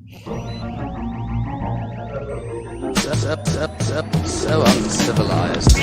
So uncivilized.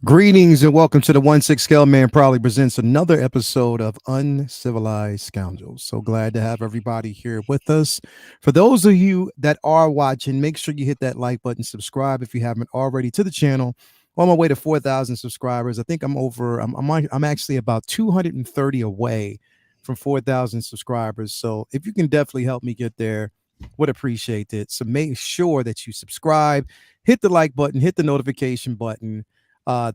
Greetings and welcome to the 1/6 Scale Man Proudly presents another episode of Uncivilized Scoundrels. So glad to have everybody here with us. For those of you that are watching, make sure you hit that like button, subscribe if you haven't already to the channel. On my way to 4,000 subscribers. I think I'm actually about 230 away from 4,000 subscribers. So if you can definitely help me get there, would appreciate it. So make sure that you subscribe, hit the like button, hit the notification button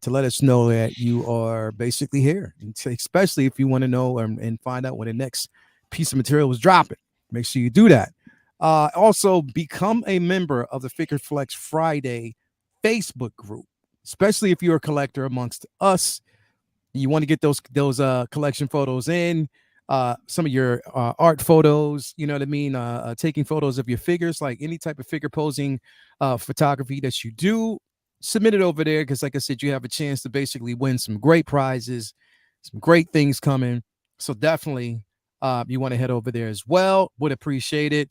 to let us know that you are basically here, especially if you want to know and find out when the next piece of material is dropping. Make sure you do that. Also, become a member of the Figure Flex Friday Facebook group, especially if you're a collector amongst us. You want to get those collection photos in, some of your art photos, you know what I mean, taking photos of your figures, like any type of figure posing photography that you do, submit it over there, because like I said, you have a chance to basically win some great prizes, some great things coming. So definitely you want to head over there as well. Would appreciate it.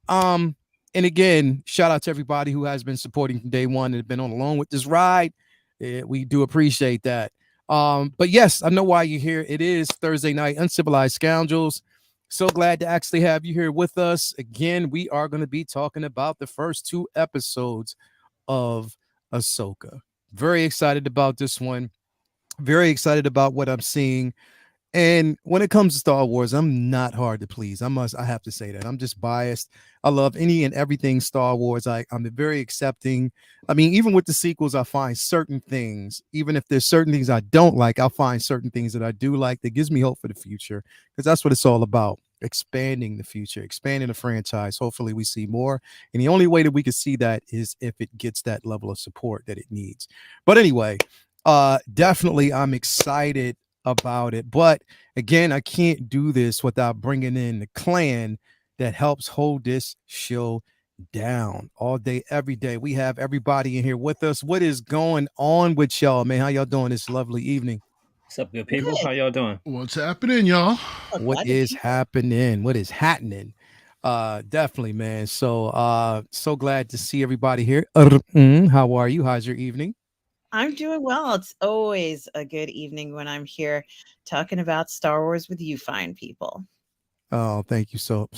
And again, shout out to everybody who has been supporting from day one and have been on along with this ride. We do appreciate that. But yes, I know why you're here. It is Thursday night, Uncivilized Scoundrels. So glad to actually have you here with us. Again, we are going to be talking about the first two episodes of Ahsoka. Very excited about this one. Very excited about what I'm seeing. And when it comes to Star Wars, I'm not hard to please. I have to say that. I'm just biased. I love any and everything Star Wars. I'm very accepting. I mean, even with the sequels, I find certain things, even if there's certain things I don't like, I'll find certain things that I do like that gives me hope for the future, because that's what it's all about. Expanding the future, expanding the franchise. Hopefully we see more. And the only way that we can see that is if it gets that level of support that it needs. But anyway, definitely I'm excited about it. But again, I can't do this without bringing in the clan that helps hold this show down all day, every day. We have everybody in here with us. What is going on with y'all, man? How y'all doing this lovely evening? What's up, good people? How y'all doing? What's happening, y'all? What is happening? What is happening? Definitely, man. So so glad to see everybody here. How are you? How's your evening? I'm doing well. It's always a good evening when I'm here talking about Star Wars with you fine people. Oh, thank you so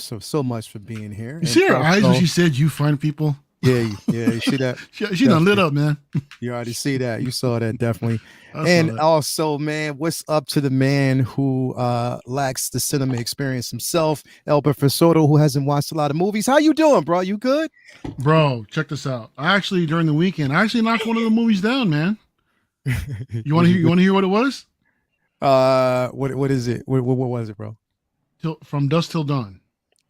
much for being here. You see her eyes when she said "you fine people"? Yeah, you see that? she done lit up, man. You already see that. You saw that, definitely. And also, man, what's up to the man who lacks the cinema experience himself, El Professor, who hasn't watched a lot of movies? How you doing, bro? You good? Bro, check this out. I actually, during the weekend, knocked one of the movies down, man. You want to hear what it was? What is it? What was it, bro? From Dusk Till Dawn.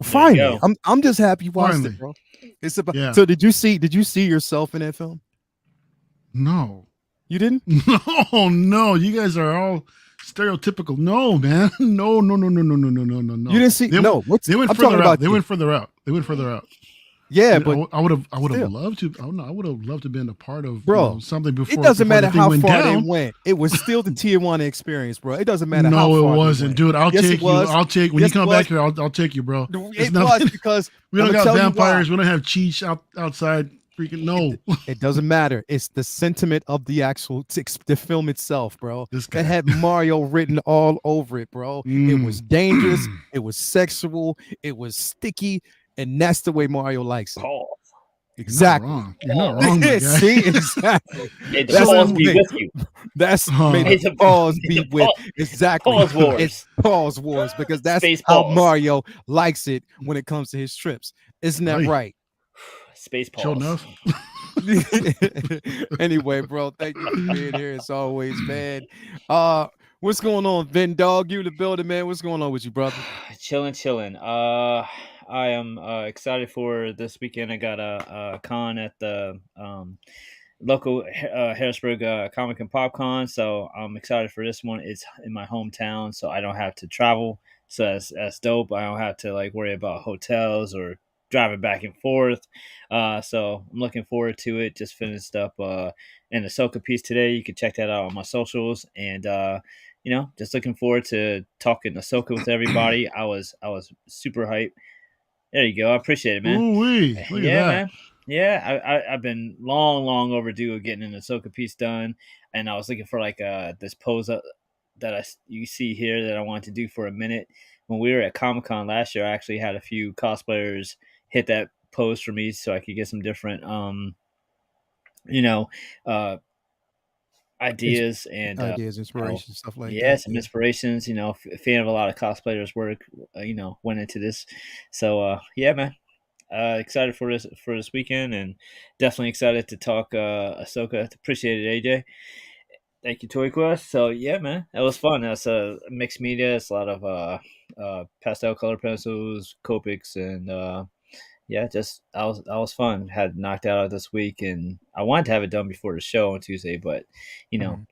Finally, I'm just happy you watched it, bro. It's about. Yeah. So did you see yourself in that film? No, you didn't. No, you guys are all stereotypical. No, man. No. You didn't see. They went further out. Yeah, but I would have loved to. I would have loved to have been a part of, bro, something before. It doesn't matter how far they went. It was still the Tijuana experience, bro. It doesn't matter. No, how far it wasn't, dude. I'll take you. I'll take when you come back here. I'll take you, bro. It was because we don't got vampires. We don't have cheats outside. Freaking no. It doesn't matter. It's the sentiment of the actual the film itself, bro. It had Mario written all over it, bro. It was dangerous. It was sexual. It was sticky. And that's the way Mario likes it. Pause. Exactly. You're not wrong. My guy. See, exactly. May the pause be with you. That's may the pause be with. Exactly. Pause wars. It's pause wars, because that's Space how pause. Mario likes it when it comes to his trips. Isn't that right? Space pause. Sure enough. Anyway, bro, thank you for being here as always, man. What's going on, Vin Dog? You in the building, man? What's going on with you, brother? Chilling. I am excited for this weekend. I got a con at the local Harrisburg Comic and Pop Con, so I'm excited for this one. It's in my hometown, so I don't have to travel. So that's dope. I don't have to like worry about hotels or driving back and forth. So I'm looking forward to it. Just finished up an Ahsoka piece today. You can check that out on my socials, and just looking forward to talking Ahsoka with everybody. I was super hyped. There you go. I appreciate it, man. Ooh wee! Look at Yeah, that. man. Yeah, I've been long overdue of getting an Ahsoka piece done, and I was looking for like this pose that you see here that I wanted to do for a minute. When we were at Comic Con last year, I actually had a few cosplayers hit that pose for me, so I could get some different you know, uh, ideas and Ideas, inspiration, stuff like yeah, that. some inspirations. Fan of a lot of cosplayers' work. Went into this, so yeah, man. Excited for this weekend, and definitely excited to talk Ahsoka. Appreciate it, AJ. Thank you, Toy Quest. So yeah, man, that was fun. That's a mixed media. It's a lot of pastel color pencils, Copics, and yeah, just I was fun. Had knocked out this week, and I wanted to have it done before the show on Tuesday, but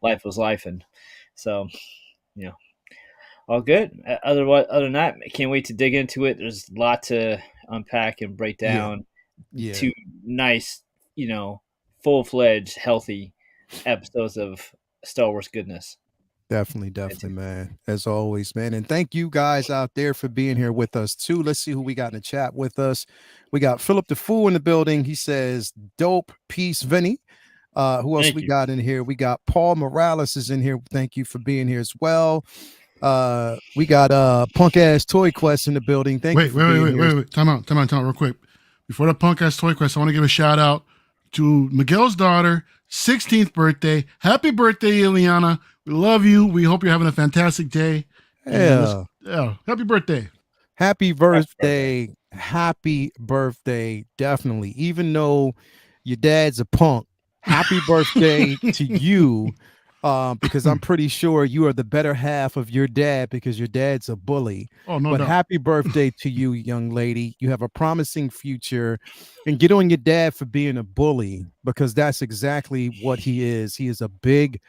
life was life, and so you know, all good. Other than that, I can't wait to dig into it. There's a lot to unpack and break down. Yeah. Two nice, full-fledged, healthy episodes of Star Wars goodness. Definitely, man. As always, man. And thank you guys out there for being here with us too. Let's see who we got in the chat with us. We got Philip the Fool in the building. He says, dope, peace, Vinny. Who else we got in here? We got Paul Morales is in here. Thank you for being here as well. We got punk ass Toy Quest in the building. Thank you for being here. Wait. Time out real quick. Before the punk ass Toy Quest, I want to give a shout out to Miguel's daughter, 16th birthday. Happy birthday, Ileana. We love you. We hope you're having a fantastic day. Yeah. Happy birthday. Happy birthday. Happy birthday. Definitely. Even though your dad's a punk, happy birthday to you. Because I'm pretty sure you are the better half of your dad because your dad's a bully. Oh, no But doubt. happy birthday to you, young lady. You have a promising future, and get on your dad for being a bully because that's exactly what he is. He is a big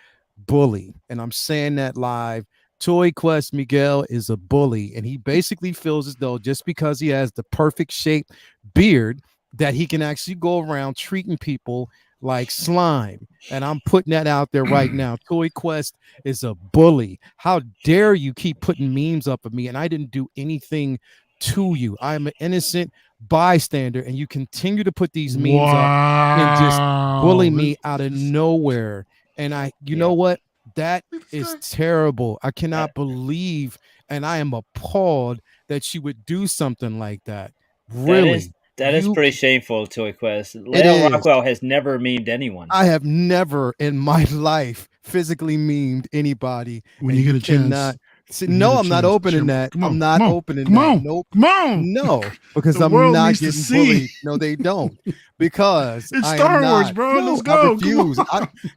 bully, and I'm saying that live. Toy Quest Miguel is a bully, and he basically feels as though just because he has the perfect shaped beard that he can actually go around treating people like slime. And I'm putting that out there right now. Toy Quest is a bully. How dare you keep putting memes up of me, and I didn't do anything to you. I'm an innocent bystander, and you continue to put these memes up and just bully me out of nowhere. And you know what? That is terrible. I cannot believe, and I am appalled that you would do something like that. Really? That is pretty shameful, Toy Quest. Leo Rockwell has never memed anyone. I have never in my life physically memed anybody. When you get a chance. No, I'm not opening that. I'm not opening that. Nope. Come on. No, because The I'm world not needs to getting see. bullied. No, they don't. Because It's I Star am Wars, not. bro. No, Let's go. I refuse.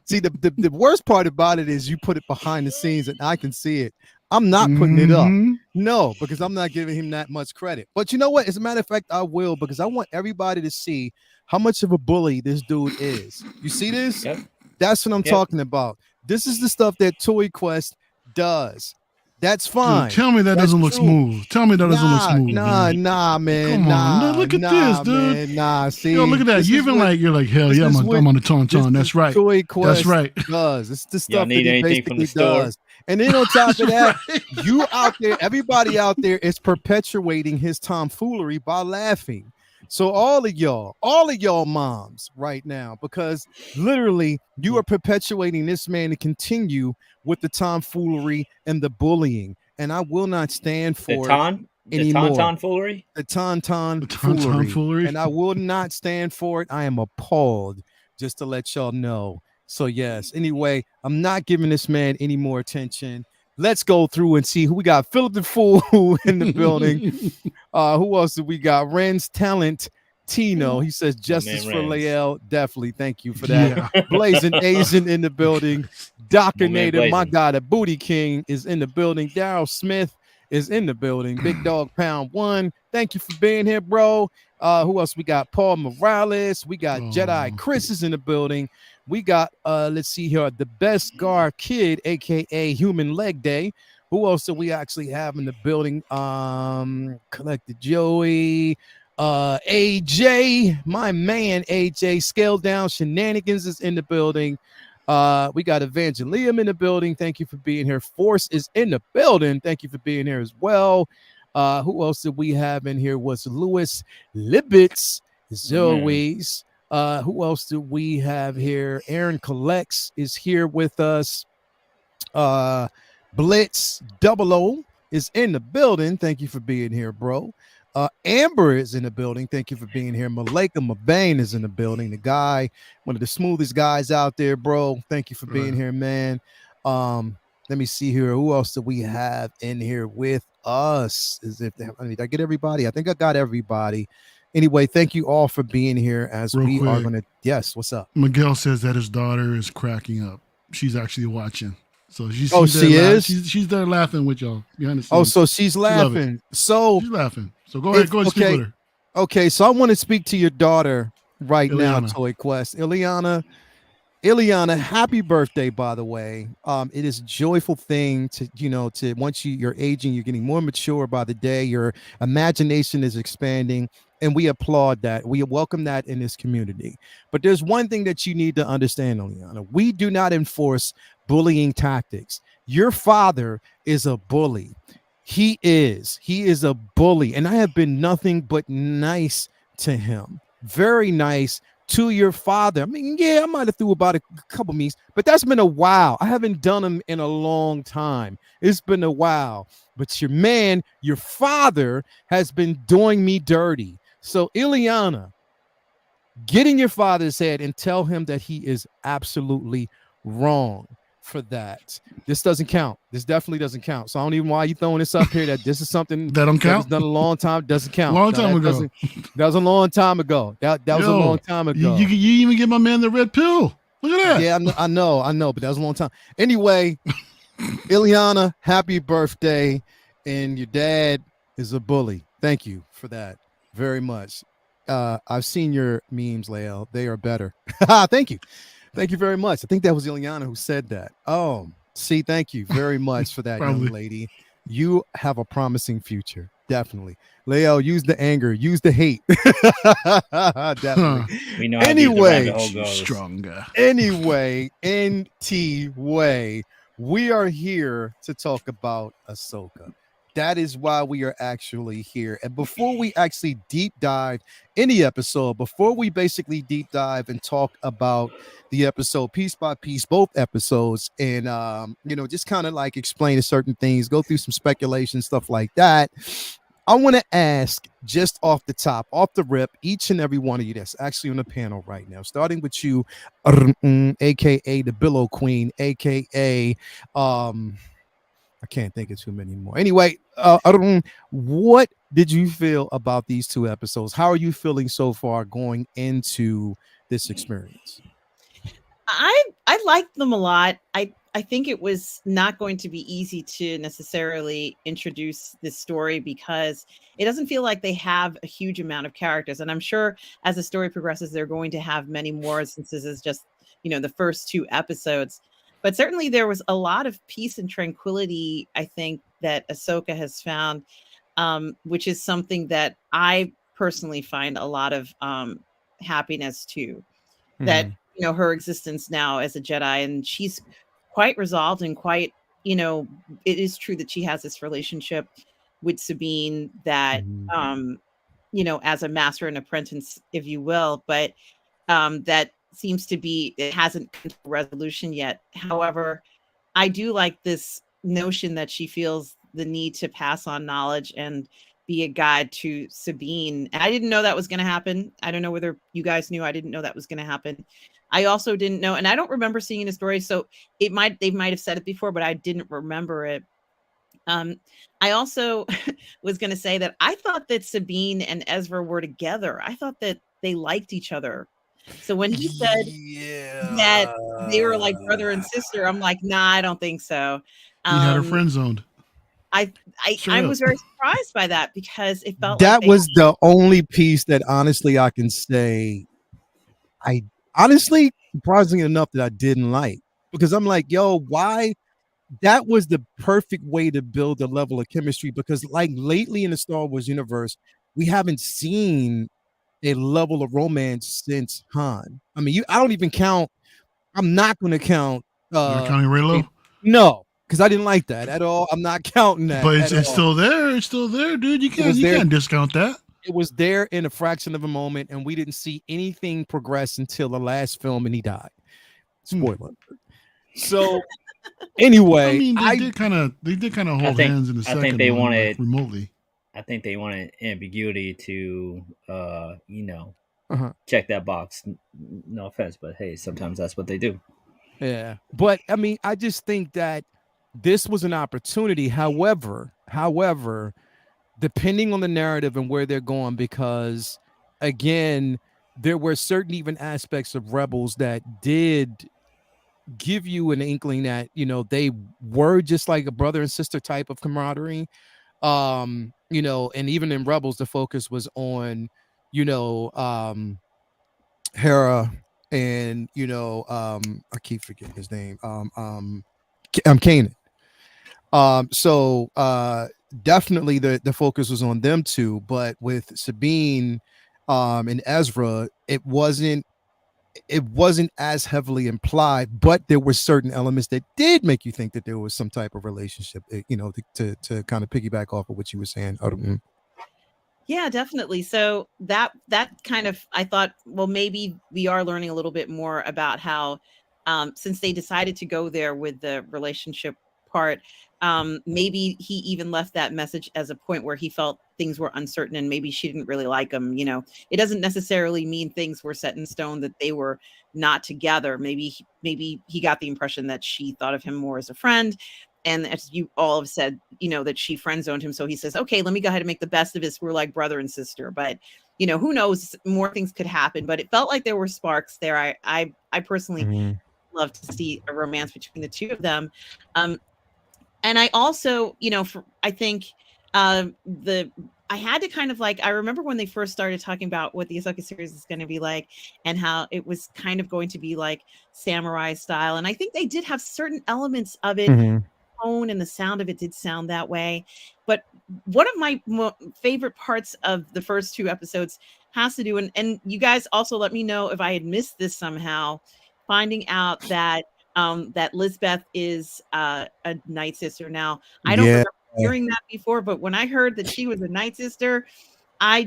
See, the worst part about it is you put it behind the scenes and I can see it. I'm not putting it up. No, because I'm not giving him that much credit. But you know what? As a matter of fact, I will, because I want everybody to see how much of a bully this dude is. You see this? Yep. That's what I'm talking about. This is the stuff that Toy Quest does. That's fine. Dude, tell me that doesn't look smooth. Tell me that doesn't look smooth. Nah, man. Come on. Look at this, dude. Man, see. Yo, look at that. You even you're like, hell yeah, I'm on the tauntaun. That's right. Toy Quest That's right. does. It's the stuff Y'all that need he anything from the basically store? does. And then on top of that, you out there, everybody out there is perpetuating his tomfoolery by laughing. So all of y'all moms right now, because literally you are perpetuating this man to continue with the tomfoolery and the bullying. And I will not stand for it anymore. The tauntaun foolery? The tauntaun foolery. And I will not stand for it. I am appalled, just to let y'all know. So yes, anyway, I'm not giving this man any more attention. Let's go through and see who we got. Philip the Fool in the building. Who else do we got? Ren's Talent Tino. He says justice for Lael. Definitely. Thank you for that. Yeah. Blazing Asian in the building. Doctrinator, my God, a Booty King is in the building. Daryl Smith is in the building. Big Dog Pound 1. Thank you for being here, bro. Who else? We got Paul Morales. We got Jedi Chris is in the building. We got let's see here, the best Gar Kid, aka Human Leg Day. Who else do we actually have in the building? Collected Joey, AJ, my man AJ, Scale Down Shenanigans is in the building. We got Evangelium in the building. Thank you for being here. Force is in the building. Thank you for being here as well. Who else did we have in here? Was Lewis Libitz, Zoe's. Who else do we have here? Aaron Collects is here with us. Blitz 00 is in the building. Thank you for being here, bro. Amber is in the building. Thank you for being here. Malika Mabane is in the building. The guy, one of the smoothest guys out there, bro. Thank you for being here, man. Let me see here. Who else do we have in here with us? Did I get everybody? I think I got everybody. Anyway, thank you all for being here as Real we quick. are going to. Yes, what's up? Miguel says that his daughter is cracking up. She's actually watching. So she's she's there laughing with y'all behind the scenes. Oh, so she's laughing. She's laughing. So go ahead and speak with her. Okay, so I want to speak to your daughter right Ileana. now, Toy Quest. Ileana, happy birthday, by the way. It is a joyful thing to once you're aging, you're getting more mature by the day, your imagination is expanding, and we applaud that. We welcome that in this community. But there's one thing that you need to understand, Ileana. We do not enforce bullying tactics. Your father is a bully. He is a bully, and I have been nothing but nice to him. Very nice to your father. I mean, yeah, I might have threw about a couple memes, but that's been a while. I haven't done them in a long time. It's been a while. But your father has been doing me dirty. So Ileana, get in your father's head and tell him that he is absolutely wrong for that. This doesn't count. This definitely doesn't count. So I don't even know why you throwing this up here. That this is something that don't count. That was done a long time. Doesn't count. Long time ago. That was a long time ago. That was a long time ago. You even give my man the red pill. Look at that. Yeah, I know, but that was a long time. Anyway, Ileana, happy birthday, and your dad is a bully. Thank you for that very much. I've seen your memes, Lael. They are better. Thank you. Thank you very much. I think that was Ileana who said that. Oh, see, thank you very much for that, young lady. You have a promising future. Definitely. Lael, use the anger, use the hate. Definitely. We know anyway, stronger. Anyway, NT Way, we are here to talk about Ahsoka. That is why we are actually here. And before we actually deep dive in the episode, before we basically deep dive and talk about the episode piece by piece, both episodes, and just kind of like explain certain things, go through some speculation, stuff like that, I want to ask just off the top, off the rip, each and every one of you that's actually on the panel right now, starting with you, aka the Billow Queen, aka I can't think of too many more. Anyway, what did you feel about these two episodes? How are you feeling so far going into this experience? I liked them a lot. I think it was not going to be easy to necessarily introduce this story because it doesn't feel like they have a huge amount of characters. And I'm sure as the story progresses, they're going to have many more since this is just, the first two episodes. But certainly there was a lot of peace and tranquility, I think, that Ahsoka has found, which is something that I personally find a lot of happiness to. That, her existence now as a Jedi, and she's quite resolved and quite, it is true that she has this relationship with Sabine that, as a master and apprentice, if you will, but that seems to be, it hasn't come to resolution yet. However, I do like this notion that she feels the need to pass on knowledge and be a guide to Sabine. And I didn't know that was going to happen. I don't know whether you guys knew. I didn't know that was going to happen. I also didn't know, and I don't remember seeing in a story, so they might have said it before, but I didn't remember it. I also was going to say that I thought that Sabine and Ezra were together. I thought that they liked each other. So when he said that they were like brother and sister, I'm like, nah, I don't think so. He had her friend zoned. I Straight up. was very surprised by that because it felt like That they was the only piece that honestly I can say I honestly, surprisingly enough, that I didn't like, because I'm like, yo, why? That was the perfect way to build a level of chemistry, because like lately in the Star Wars universe, we haven't seen a level of romance since Han. I mean, I don't even count. I'm not going to count. You're counting Raylo? No, because I didn't like that at all. I'm not counting that But at it's all. still there. It's still there, dude. You It was there. can't discount that. It was there in a fraction of a moment, and we didn't see anything progress until the last film, and he died. Spoiler. So anyway, I mean, they did kind of hold hands in the second think they one, wanted like, remotely. I think they wanted ambiguity to, uh-huh. check that box. No offense, but hey, sometimes that's what they do. Yeah, but I mean, I just think that this was an opportunity. However, depending on the narrative and where they're going, because again, there were certain even aspects of Rebels that did give you an inkling that, you know, they were just like a brother and sister type of camaraderie. You know, and even in Rebels, the focus was on, you know, Hera and, you know, I keep forgetting his name. Kanan. So definitely the focus was on them two, but with Sabine and Ezra, it wasn't as heavily implied, but there were certain elements that did make you think that there was some type of relationship, you know, to kind of piggyback off of what you were saying. Yeah, definitely. So that kind of, I thought, well, maybe we are learning a little bit more about how, since they decided to go there with the relationship part, maybe he even left that message as a point where he felt things were uncertain and maybe she didn't really like him. You know, it doesn't necessarily mean things were set in stone, that they were not together. Maybe he got the impression that she thought of him more as a friend. And as you all have said, you know, that she friend zoned him. So he says, okay, let me go ahead and make the best of this. We're like brother and sister. But, you know, who knows, more things could happen. But it felt like there were sparks there. I personally love to see a romance between the two of them. And I also, you know, I think I had to kind of like, I remember when they first started talking about what the Ahsoka series is going to be like and how it was kind of going to be like samurai style. And I think they did have certain elements of it. Tone and the sound of it did sound that way. But one of my favorite parts of the first two episodes has to do, and you guys also let me know if I had missed this somehow, finding out that that Lizbeth is a Night Sister. Now, I don't remember hearing that before, but when I heard that she was a Night Sister, I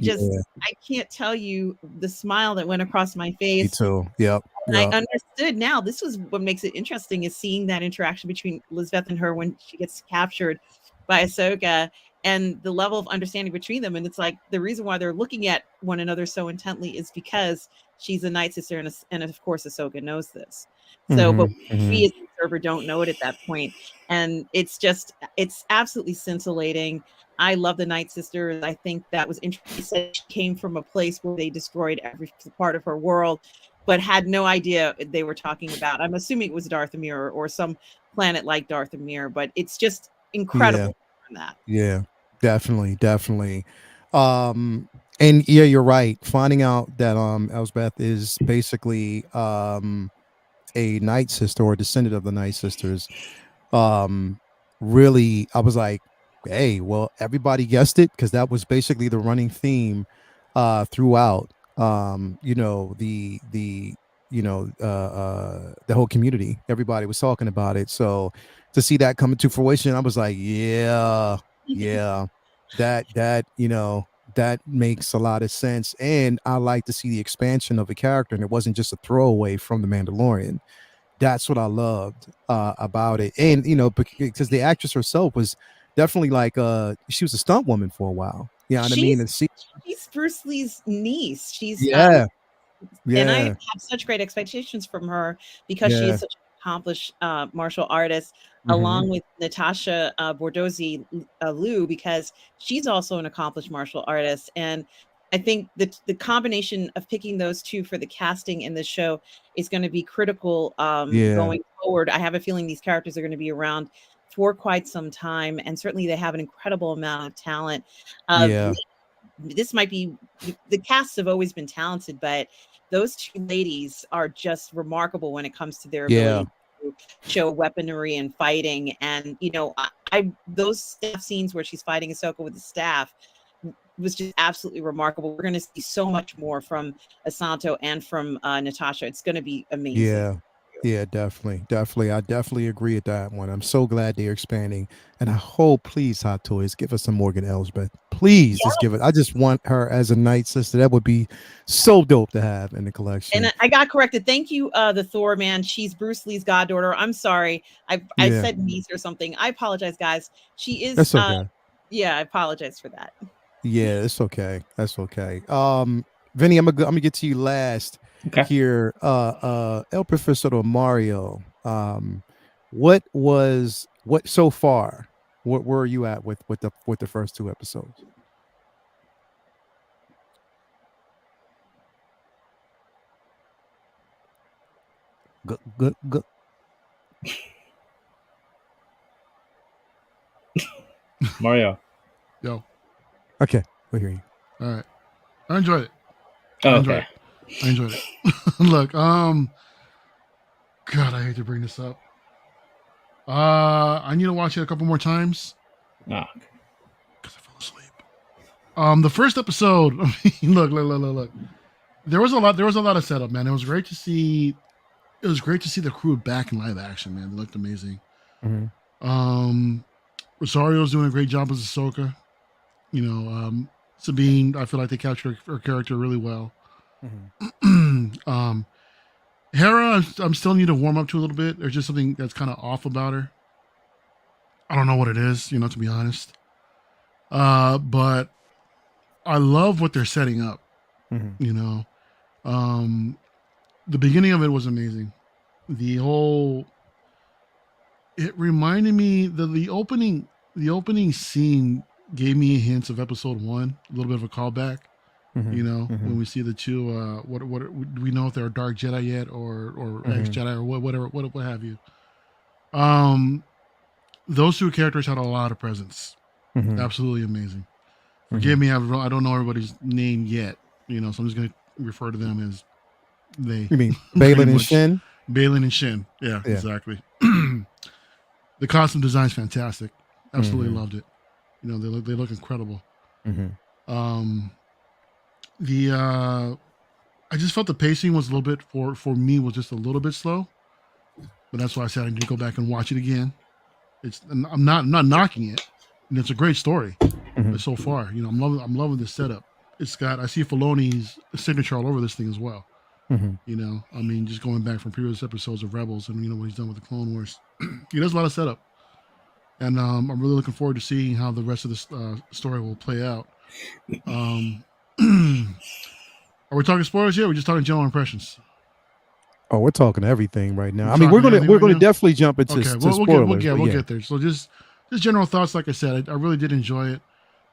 can't tell you the smile that went across my face. Me too. Yep. I understood now. This was what makes it interesting, is seeing that interaction between Lizbeth and her when she gets captured by Ahsoka, and the level of understanding between them. And it's like the reason why they're looking at one another so intently is because she's a Night Sister, and of course Ahsoka knows this. So, but we as the observer don't know it at that point. And it's absolutely scintillating. I love the Night Sisters. I think that was interesting. She came from a place where they destroyed every part of her world, but had no idea they were talking about. I'm assuming it was Darthamir or some planet like Darthamir, but it's just incredible. Yeah, definitely. And yeah, you're right. Finding out that Elsbeth is basically a Night Sister or a descendant of the Night Sisters, really, I was like, hey, well, everybody guessed it, because that was basically the running theme throughout. You know, the whole community, everybody was talking about it. So to see that come into fruition, I was like, yeah, that you know, that makes a lot of sense. And I like to see the expansion of a character, and it wasn't just a throwaway from the Mandalorian. That's what I loved about it. And you know, because the actress herself was definitely like she was a stunt woman for a while. You know what I mean? And she's Bruce Lee's niece. She's yeah. And I have such great expectations from her, because she is such an accomplished martial artist, along with Natasha Bordozzi Liu, because she's also an accomplished martial artist. And I think the combination of picking those two for the casting in this show is going to be critical going forward. I have a feeling these characters are going to be around for quite some time, and certainly they have an incredible amount of talent. Yeah. This might be, the casts have always been talented, but those two ladies are just remarkable when it comes to their ability to show weaponry and fighting. And I those staff scenes where she's fighting Ahsoka with the staff was just absolutely remarkable. We're going to see so much more from Asanto and from Natasha. It's going to be amazing. Yeah, definitely. I definitely agree with that one. I'm so glad they're expanding, and I hope, please, Hot Toys, give us some Morgan Elsbeth. Please, just give it. I just want her as a Night Sister. That would be so dope to have in the collection. And I got corrected. Thank you, the Thor man. She's Bruce Lee's goddaughter. I'm sorry. I said niece or something. I apologize, guys. She is. That's okay. Yeah, I apologize for that. Yeah, it's okay. That's okay. Vinny, I'm gonna get to you last. Okay. Here, El Professor Mario. What so far? What were you at with the first two episodes? Good. Mario. Yo. Okay, we hear you. All right. I enjoyed it. Oh, I enjoyed it. Look, God, I hate to bring this up. I need to watch it a couple more times. Oh. Because I fell asleep. The first episode, I mean, look. There was a lot of setup, man. It was great to see the crew back in live action, man. They looked amazing. Mm-hmm. Rosario's doing a great job as Ahsoka. Sabine, I feel like they captured her character really well. Mm-hmm. Hera, I'm still need to warm up to a little bit. There's just something that's kind of off about her. I don't know what it is, to be honest. But I love what they're setting up. Mm-hmm. The beginning of it was amazing. It reminded me the opening scene gave me hints of episode 1, a little bit of a callback. When we see the two, what do we know if they're Dark Jedi yet or ex Jedi or whatever, what have you? Those two characters had a lot of presence. Absolutely amazing. Forgive me, I don't know everybody's name yet. So I'm just gonna refer to them as they. You mean Balin and Shin? Balin and Shin. Yeah. Exactly. The costume design's fantastic. Absolutely loved it. They look incredible. I just felt the pacing was a little bit for me was just a little bit slow, but that's why I said I need to go back and watch it again. I'm not knocking it, and it's a great story. But so far, I'm loving this setup. It's got, I see Filoni's signature all over this thing as well. Just going back from previous episodes of Rebels and what he's done with the Clone Wars, he does a lot of setup, and I'm really looking forward to seeing how the rest of this story will play out. Are we talking spoilers here? Or are we just talking general impressions? Oh, we're talking everything right now. We're gonna definitely jump into spoilers. We'll get there. So just general thoughts. Like I said, I really did enjoy it.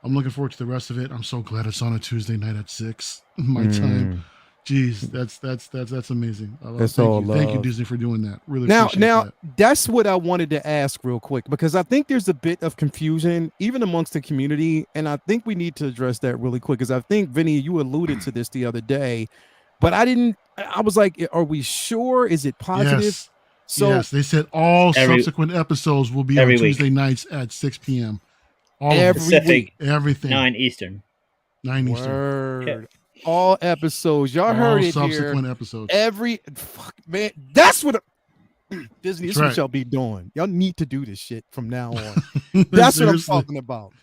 I'm looking forward to the rest of it. I'm so glad it's on a Tuesday night at 6 my time. Jeez, that's amazing. Thank you, Disney, for doing that. Really appreciate that. That's what I wanted to ask real quick, because I think there's a bit of confusion even amongst the community, and I think we need to address that really quick, because I think, Vinny, you alluded to this the other day, but I was like, are we sure? Is it positive? Yes. Yes, they said all subsequent episodes will be on Tuesday nights at 6 p.m. All Pacific, everything. 9 Eastern. 9 Eastern. Word. All episodes. Y'all heard it subsequent here. Episodes. Man, that's what Disney is what y'all be doing. Y'all need to do this shit from now on. That's what I'm talking about.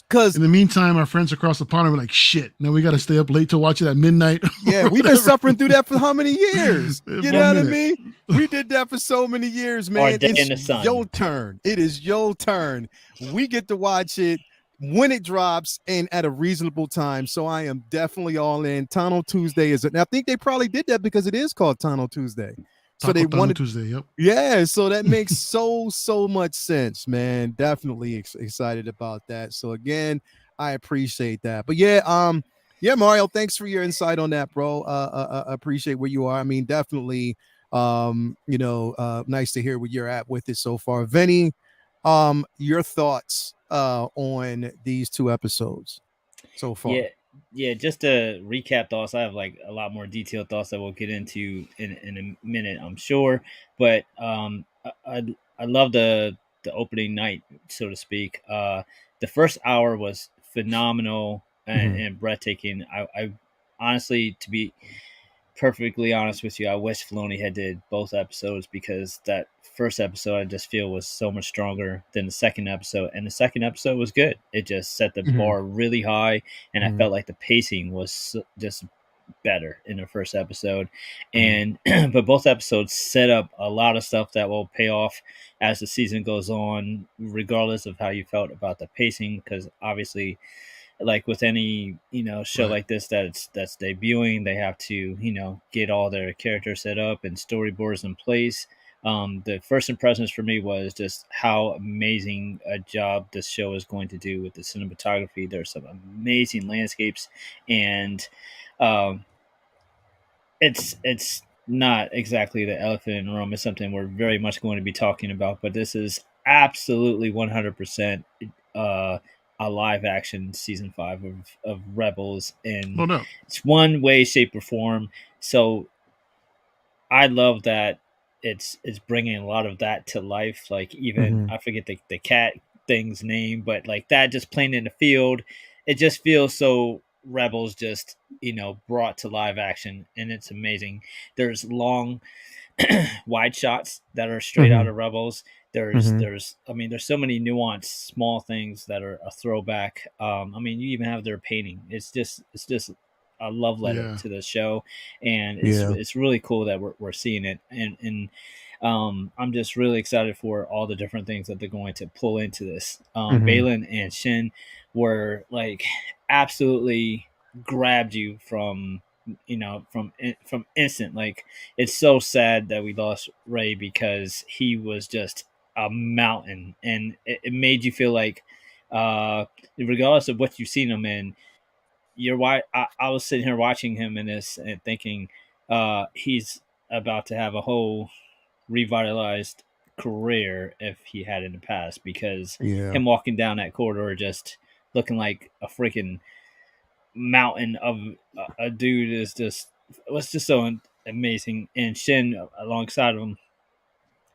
Because in the meantime, our friends across the pond are like, shit, now we got to stay up late to watch it at midnight. Yeah, we've been suffering through that for how many years? You know what I mean? We did that for so many years, man. It's your turn. It is your turn. We get to watch it when it drops and at a reasonable time. So I am definitely all in. Tano Tuesday is it? And I think they probably did that because it is called Tano Tuesday. So they wanted Tuesday, yep. Yeah, so that makes so much sense, man. Definitely excited about that. So again, I appreciate that. But yeah, Mario, thanks for your insight on that, bro. Appreciate where you are. Definitely nice to hear where you're at with it so far. Vinny, Your thoughts on these 2 episodes so far? Yeah. Just to recap thoughts, I have like a lot more detailed thoughts that we'll get into in a minute, I'm sure. But I love the opening night, so to speak. The first hour was phenomenal Mhm. and breathtaking. I honestly, to be perfectly honest with you, I wish Filoni had did both episodes because that first episode I just feel was so much stronger than the second episode, and the second episode was good. It just set the Mhm. bar really high, and I Mhm. felt like the pacing was just better in the first episode, Mhm. and but both episodes set up a lot of stuff that will pay off as the season goes on, regardless of how you felt about the pacing, because obviously, like with any show Right. like this that's debuting, they have to get all their characters set up and storyboards in place. The first impressions for me was just how amazing a job this show is going to do with the cinematography. There's some amazing landscapes, and um, it's not exactly the elephant in the room. It's something we're very much going to be talking about, but this is absolutely 100% uh, a live action season 5 of Rebels in No doubt. it's one way, shape, or form. So I love that it's bringing a lot of that to life. Like even Mhm. I forget the cat thing's name, but like that just playing in the field, it just feels so Rebels just brought to live action, and it's amazing. There's long wide shots that are straight out Mhm. of Rebels. There's Mhm. there's I mean there's so many nuanced small things that are a throwback. I mean you even have their painting. It's just a love letter Yeah. to the show, and it's Yeah. it's really cool that we're seeing it, and I'm just really excited for all the different things that they're going to pull into this. Mhm. Balin and Shin were like absolutely grabbed you from from instant. Like it's so sad that we lost Ray because he was just a mountain, and it made you feel like, regardless of what you've seen him in, I was sitting here watching him in this and thinking, he's about to have a whole revitalized career if he had in the past, because Yeah. him walking down that corridor just looking like a freaking mountain of a dude is just was just so amazing. And Shin alongside of him,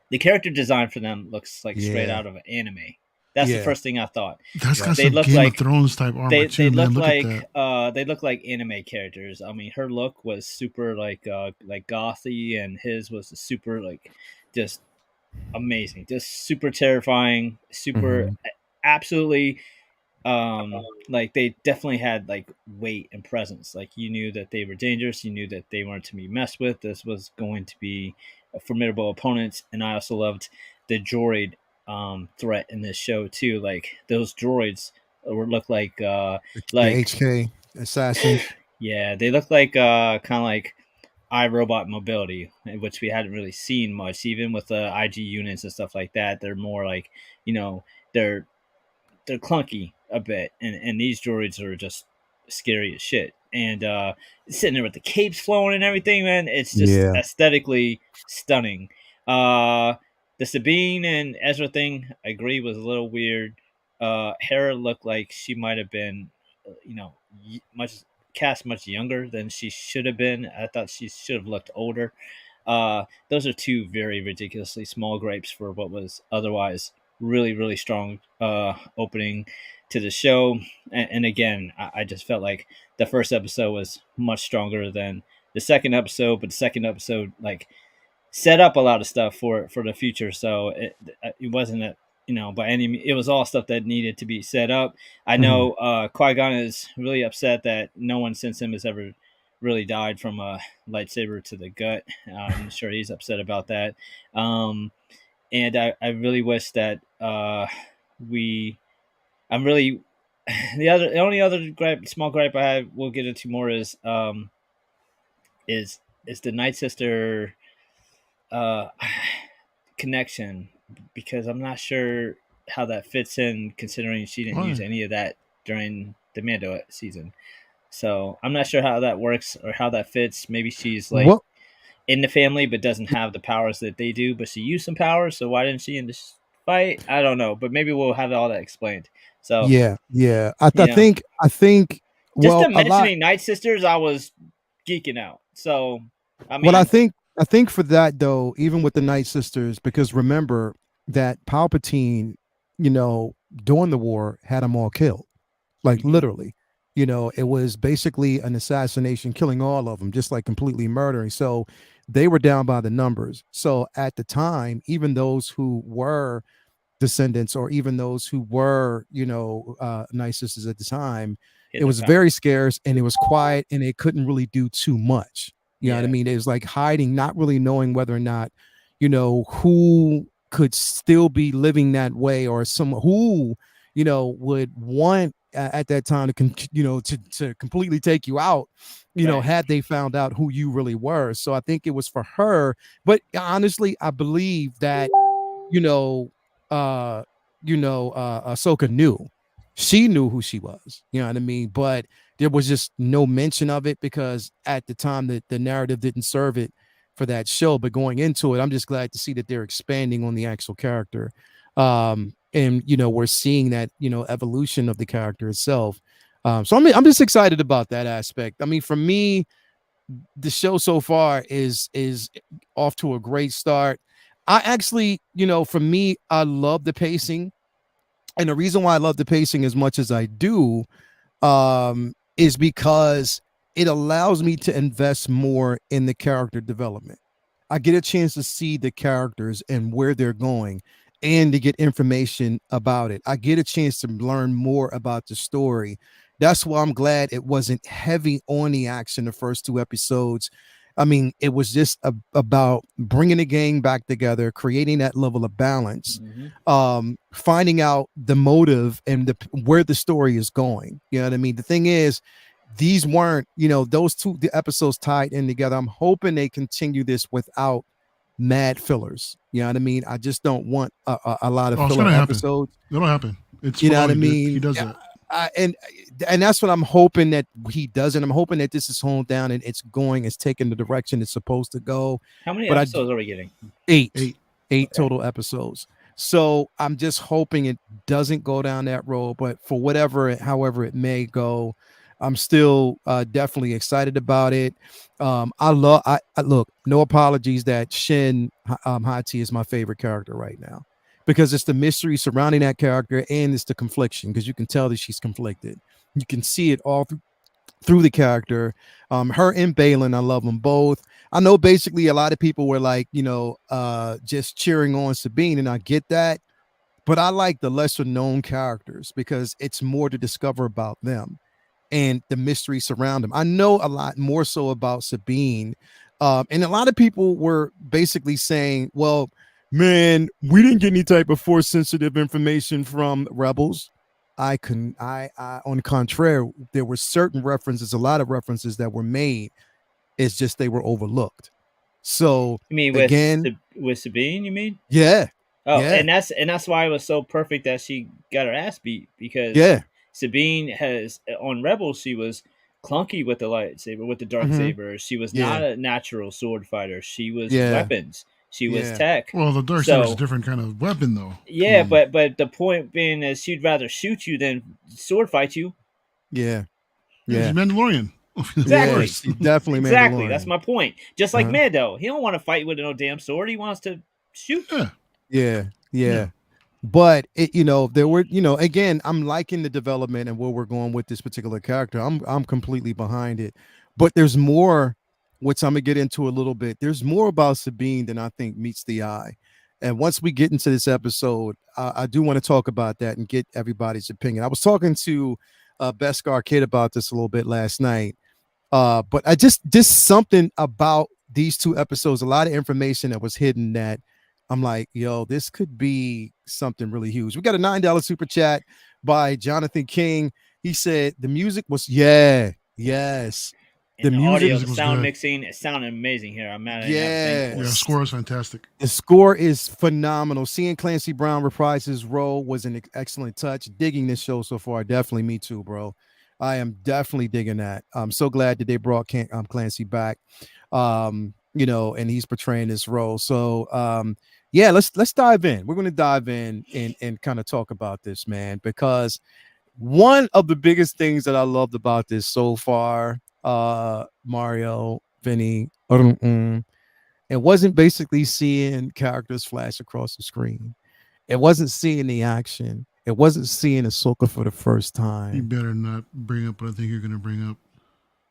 the character design for them looks like straight Yeah. out of an anime. That's the Yeah. first thing I thought. That's Yeah. got They some look Game of like Thrones type armor they too, man. look Look at like that. they look like anime characters. I mean, her look was super like gothy, and his was super like just amazing, just super terrifying, super Mhm. absolutely like they definitely had like weight and presence. Like you knew that they were dangerous, you knew that they weren't to be messed with. This was going to be a formidable opponents. And I also loved the droid threat in this show too. Like those droids were look The like HK assassins. yeah, they look like kind of like iRobot mobility, which we hadn't really seen much, even with the IG units and stuff like that. They're more like, you know, they're they're clunky a bit, and these droids are just scary as shit. And sitting there with the capes flowing and everything, man, it's just Yeah. aesthetically stunning. Uh, the Sabine and Ezra thing, I agree, was a little weird. Hera looked like she might have been, much cast much younger than she should have been. I thought she should have looked older. Those are two very ridiculously small gripes for what was otherwise really really strong opening to the show. And again, I just felt like the first episode was much stronger than the second episode, but the second episode like set up a lot of stuff for the future. So it wasn't a by any it was all stuff that needed to be set up. I Mhm. know Qui-Gon is really upset that no one since him has ever really died from a lightsaber to the gut. I'm sure he's upset about that. And I really wish that we I'm really the only other small gripe I have we'll get into more is is the Night Sister uh connection, because I'm not sure how that fits in considering she didn't use Why? any of that during the Mando season. So I'm not sure how that works or how that fits. Maybe she's like What? in the family but doesn't have the powers that they do, but she used some powers. So why didn't she in this fight. I don't know, but maybe we'll have all that explained. So Yeah, I you know, think just well to a lot. mentioning Night Sisters, I was geeking out. So I Well, mean, I think for that though, even with the Night Sisters, because remember that Palpatine, you know, during the war had them all killed, like mhm, literally. You know, it was basically an assassination, killing all of them, just like completely murdering. So they were down by the numbers. So at the time, even those who were descendants or even those who were, you know, Night Sisters at the time, hit it their was power. very scarce and it was quiet and they couldn't really do too much. You know what I Yeah, mean? It was like hiding, not really knowing whether or not, you know, who could still be living that way or someone who, you know, would want at that time to, you know, to completely take you out, you know, right. had they found out who you really were. So I think it was for her. But honestly, I believe that you know, Ahsoka knew. She knew who she was. You know what I mean? But there was just no mention of it because at the time the narrative didn't serve it for that show. But going into it, I'm just glad to see that they're expanding on the actual character. And you know, we're seeing that, you know, evolution of the character itself. So I'm just excited about that aspect. I mean, for me, the show so far is off to a great start. I actually, you know, for me, I love the pacing, and the reason why I love the pacing as much as I do, is because it allows me to invest more in the character development. I get a chance to see the characters and where they're going and to get information about it. I get a chance to learn more about the story. That's why I'm glad it wasn't heavy on the action the first two episodes. I mean, it was just about bringing the gang back together, creating that level of balance, Hmm. finding out the motive and where the story is going. You know what I mean? The thing is, these weren't, you know, those the episodes tied in together. I'm hoping they continue this without mad fillers. You know what I mean? I just don't want a lot of Oh, it's filler gonna happen. episodes. It'll happen. It's You know what I Filoni, dude. He mean? does Yeah, that. I, and that's what I'm hoping that he doesn't. I'm hoping that this is honed down and it's taking the direction it's supposed to go. How many But episodes are we getting? eight, 8. eight Okay. total episodes. So I'm just hoping it doesn't go down that road. But for however it may go, I'm still definitely excited about it. I look, no apologies that Shin Hati is my favorite character right now because it's the mystery surrounding that character and it's the confliction because you can tell that she's conflicted. You can see it all through the character. Her and Balin, I love them both. I know basically a lot of people were like, you know, just cheering on Sabine, and I get that, but I like the lesser known characters because it's more to discover about them and the mystery surround them. I know a lot more so about Sabine. And a lot of people were basically saying, well, man, we didn't get any type of force sensitive information from Rebels. On the contrary, there were certain references, a lot of references that were made. It's just they were overlooked. So You mean again, with Sabine? You mean? yeah, Oh, yeah, and that's why it was so perfect that she got her ass beat because yeah. Sabine has on Rebels she was clunky with the lightsaber with the dark Hmm. saber. She was Yeah, not a natural sword fighter. She was yeah, weapons. She was yeah, tech. Well, the dark saber is a So different kind of weapon, though. Come yeah, on. but the point being is she'd rather shoot you than sword fight you. yeah, Yeah, she's yeah, Mandalorian. Of yeah. Exactly. course. She's definitely Exactly. That's Mandalorian. my point. Just like Uh-huh. Mando, he don't want to fight with no damn sword. He wants to shoot. Yeah, Yeah, yeah. yeah. But it, you know, there were, you know, again, I'm liking the development and where we're going with this particular character. I'm completely behind it. But there's more, which I'm gonna get into a little bit. There's more about Sabine than I think meets the eye. And once we get into this episode, I do want to talk about that and get everybody's opinion. I was talking to Beskar Kid about this a little bit last night. But I just something about these two episodes, a lot of information that was hidden that I'm like, yo, this could be something really huge. We got a $9 super chat by Jonathan King. He said the music was yes. The And the music, audio, Music the was sound good. mixing, it sounded amazing here. I'm mad I didn't have a thing for Yeah, it. yes. score is fantastic. The score is phenomenal. Seeing Clancy Brown reprise his role was an excellent touch. Digging this show so far. Definitely me too, bro. I am definitely digging that. I'm so glad that they brought Clancy back. You know, and he's portraying this role. So yeah, let's dive in. We're going to dive in and kind of talk about this, man, because one of the biggest things that I loved about this so far, Mario, Vinny, it wasn't basically seeing characters flash across the screen. It wasn't seeing the action. It wasn't seeing Ahsoka for the first You time. better not bring up what I think you're going to bring up.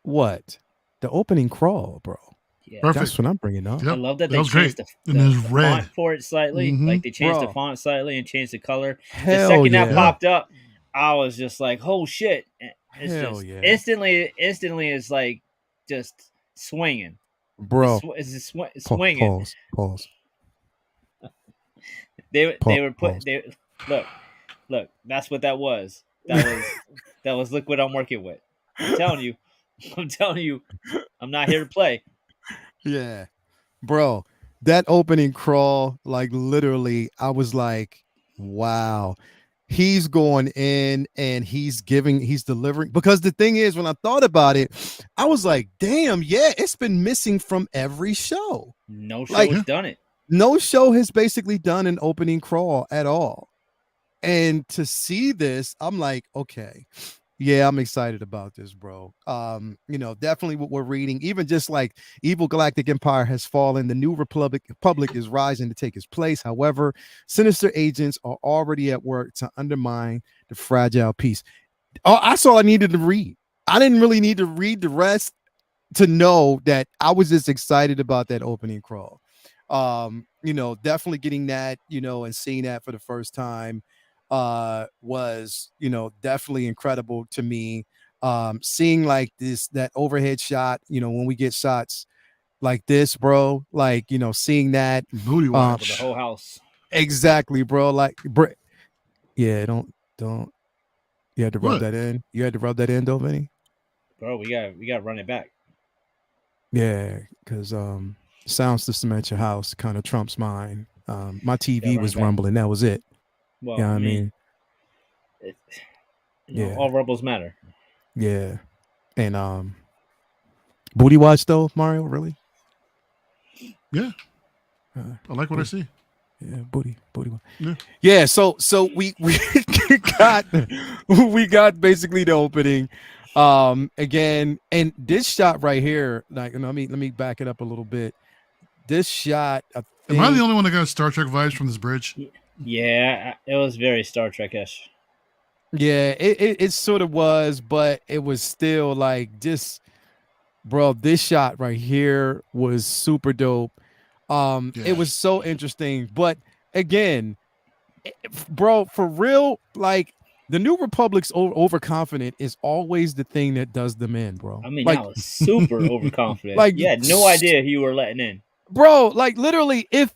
What? The opening crawl, bro. Yeah. Perfect. That's what I'm bringing up. I Yep, love that that they was changed great. the, And the, it's the red. font for it slightly. Mhm. Like they changed the Bro. font slightly and changed the color. The Hell second that yeah. popped up, I was just like, "Oh shit!" It's Hell just yeah. instantly is like just swinging. Bro. It's just swinging. Pause. They were Pause. put they look. That's what that was. That was look what I'm working with. I'm telling you, I'm not here to play. Yeah. Bro, that opening crawl, like literally, I was like, wow. He's going in and he's delivering. Because the thing is, when I thought about it, I was like, damn, yeah, it's been missing from every show. No show Like, has done it. No show has basically done an opening crawl at all. And to see this, I'm like, okay, yeah, I'm excited about this, bro. Definitely what we're reading, even just like evil galactic empire has fallen, the new republic is rising to take its place. However, sinister agents are already at work to undermine the fragile peace. Oh, that's all I needed to read. I didn't really need to read the rest to know that I was just excited about that opening crawl. Definitely getting that, and seeing that for the first time was, definitely incredible to me. Seeing like that overhead shot, when we get shots like this, bro, like, seeing that Booty For watch. the whole house. exactly, bro. Like, yeah, don't you had to rub What? that in. You had to rub that in, though, Vinny. Bro, we got to run it back. Yeah, because sound system at your house kind of trumps mine. My TV was rumbling. That was it. Well, Yeah, I mean, yeah, all rebels matter. Yeah, and booty watch though, Mario. Really? Yeah, I like what I see. Yeah, booty. Yeah. Yeah. So we got basically the opening. Again, and this shot right here, like, let me back it up a little bit. This shot, Am I the only one that got Star Trek vibes from this bridge? Yeah, it was very Star Trek-ish. Yeah, it sort of was, but it was still like just, bro, this shot right here was super dope. It was so interesting, but again, bro, for real, like the New Republic's overconfident is always the thing that does them in, bro. I mean, like, that was super overconfident. Like, you had no idea who you were letting in. Bro, like literally, if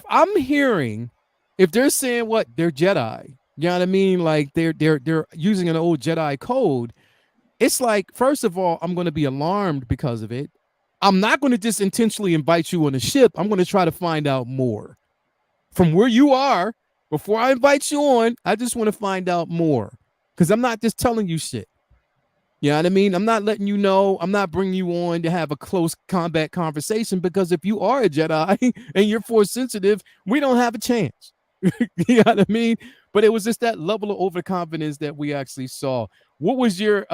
I'm hearing, if they're saying what they're Jedi, you know what I mean? Like they're using an old Jedi code. It's like, first of all, I'm going to be alarmed because of it. I'm not going to just intentionally invite you on a ship. I'm going to try to find out more from where you are before I invite you on. I just want to find out more because I'm not just telling you shit. You know what I mean? I'm not letting you know. I'm not bringing you on to have a close combat conversation because if you are a Jedi and you're force sensitive, we don't have a chance. You know what I mean? But it was just that level of overconfidence that we actually saw. What was your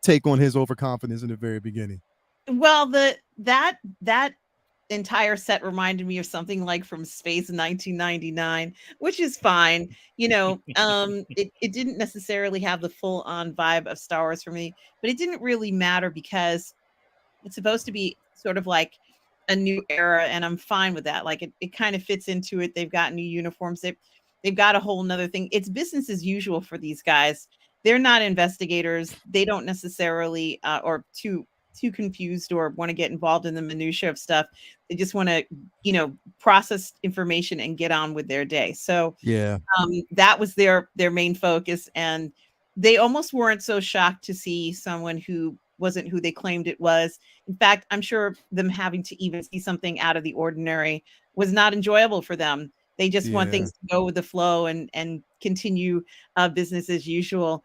take on his overconfidence in the very beginning? Well, that entire set reminded me of something like from Space in 1999, which is fine. It didn't necessarily have the full on vibe of Star Wars for me, but it didn't really matter because it's supposed to be sort of like a new era, and I'm fine with that. Like it kind of fits into it. They've got new uniforms. They've got a whole nother thing. It's business as usual for these guys. They're not investigators. They don't necessarily or too confused or want to get involved in the minutia of stuff. They just want to, process information and get on with their day. So yeah, that was their main focus. And they almost weren't so shocked to see someone who wasn't who they claimed it was. In fact, I'm sure them having to even see something out of the ordinary was not enjoyable for them. They just want things to go with the flow and continue business as usual.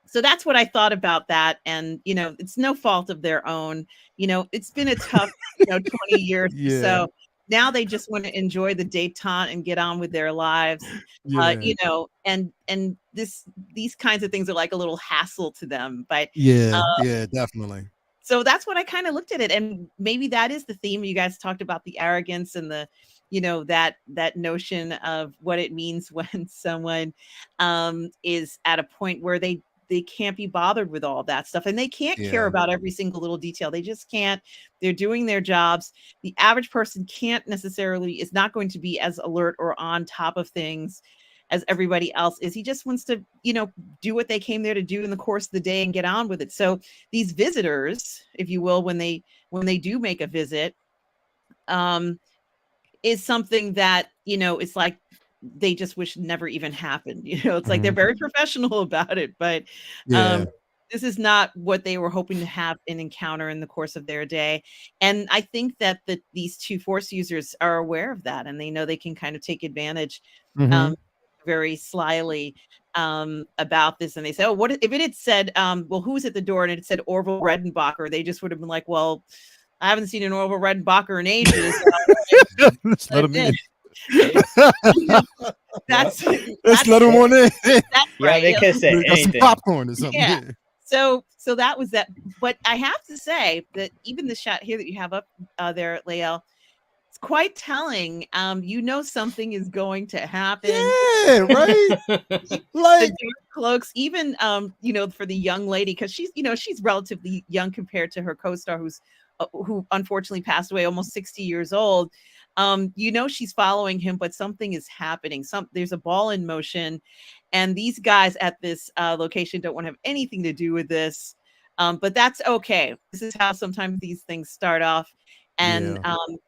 So that's what I thought about that. And, it's no fault of their own. It's been a tough, 20 years or Yeah. so. Now they just want to enjoy the detente and get on with their lives. Yeah. And these kinds of things are like a little hassle to them. But Yeah. Yeah, definitely. so that's what I kind of looked at it. And maybe that is the theme. You guys talked about the arrogance and the, that notion of what it means when someone is at a point where they can't be bothered with all that stuff, and they can't care Yeah. about every single little detail. They just can't. They're doing their jobs. The average person is not going to be as alert or on top of things as everybody else is. He just wants to, do what they came there to do in the course of the day and get on with it. So these visitors, if you will, when they do make a visit, is something that, it's like they just wish never even happened. It's like they're very professional about it, but Yeah. this is not what they were hoping to have an encounter in the course of their day. And I think that these two Force users are aware of that, and they know they can kind of take advantage very slyly about this. And they say, oh, what if it had said, well, who's at the door? And it said Orville Redenbacher. They just would have been like, well, I haven't seen an Orville Redenbacher in ages. Let's let him in. Let's let him on in. That's right. They could say Got some anything. popcorn or something. Yeah. So that was that. But I have to say that even the shot here that you have up there, Lael, it's quite telling. Something is going to happen. Yeah, right. Like the cloaks, even for the young lady, because she's relatively young compared to her co-star, who unfortunately passed away, almost 60 years old. She's following him, but something is happening. There's a ball in motion, and these guys at this location don't want to have anything to do with this. But that's okay. This is how sometimes these things start off. And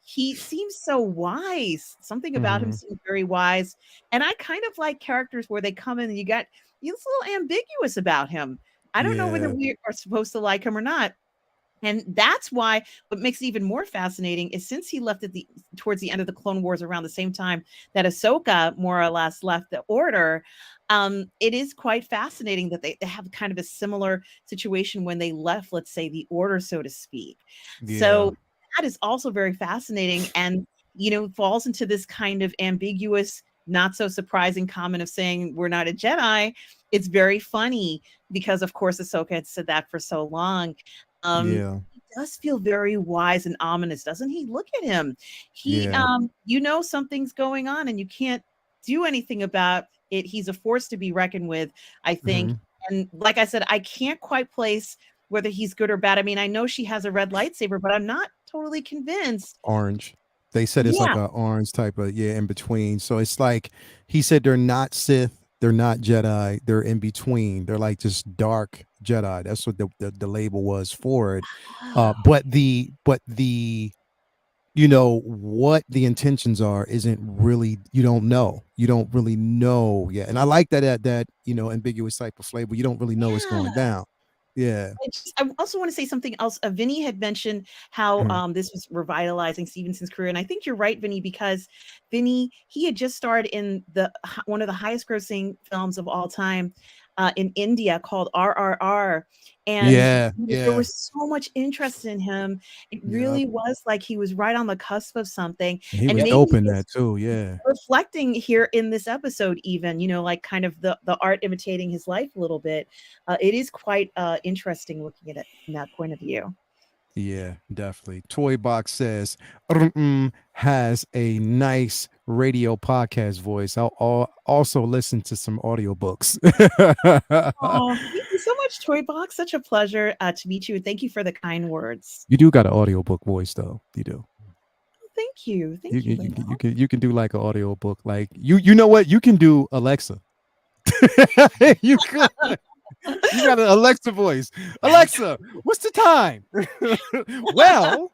he seems so wise. Something about him seems very wise. And I kind of like characters where they come in and it's a little ambiguous about him. I don't know whether we are supposed to like him or not. And that's why what makes it even more fascinating is since he left towards the end of the Clone Wars around the same time that Ahsoka more or less left the Order, it is quite fascinating that they have kind of a similar situation when they left, let's say, the Order, so to speak. Yeah. So that is also very fascinating and, falls into this kind of ambiguous, not so surprising comment of saying we're not a Jedi. It's very funny because, of course, Ahsoka had said that for so long. He does feel very wise and ominous, doesn't he? Look at him. He, something's going on and you can't do anything about it. He's a force to be reckoned with, I think. And like I said, I can't quite place whether he's good or bad. I mean, I know she has a red lightsaber, but I'm not totally convinced. Orange. They said it's like an orange type of, in between. So it's like, he said they're not Sith, they're not Jedi, they're in between. They're like just dark Jedi. That's what the label was for it. But the what the intentions are isn't really, you don't really know yet. And I like that ambiguous type of flavor. You don't really know what's going down. Yeah. I also want to say something else. Vinny had mentioned how this was revitalizing Stevenson's career, and I think you're right, Vinny, because Vinny, he had just starred in one of the highest grossing films of all time in India called RRR, and there was so much interest in him. It really was like he was right on the cusp of something. He was dope in that too. Yeah, reflecting here in this episode, even like kind of the art imitating his life a little bit. It is quite interesting looking at it from that point of view. Yeah, definitely. Toy Box says has a nice radio podcast voice. I'll also listen to some audiobooks. Oh, thank you so much, Toy Box. Such a pleasure to meet you. Thank you for the kind words. You do got an audiobook voice, though. You do. Thank you. You can do like an audiobook. Like you know what? You can do Alexa. You could. You got an Alexa voice. Alexa, what's the time? Well,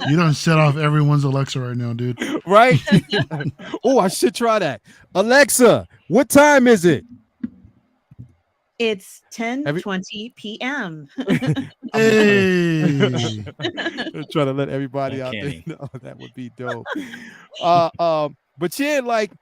you don't set off everyone's Alexa right now, dude. Right? Oh, I should try that. Alexa, what time is it? It's 10:20 p.m. Hey. Trying to let everybody out there know that would be dope. But yeah, like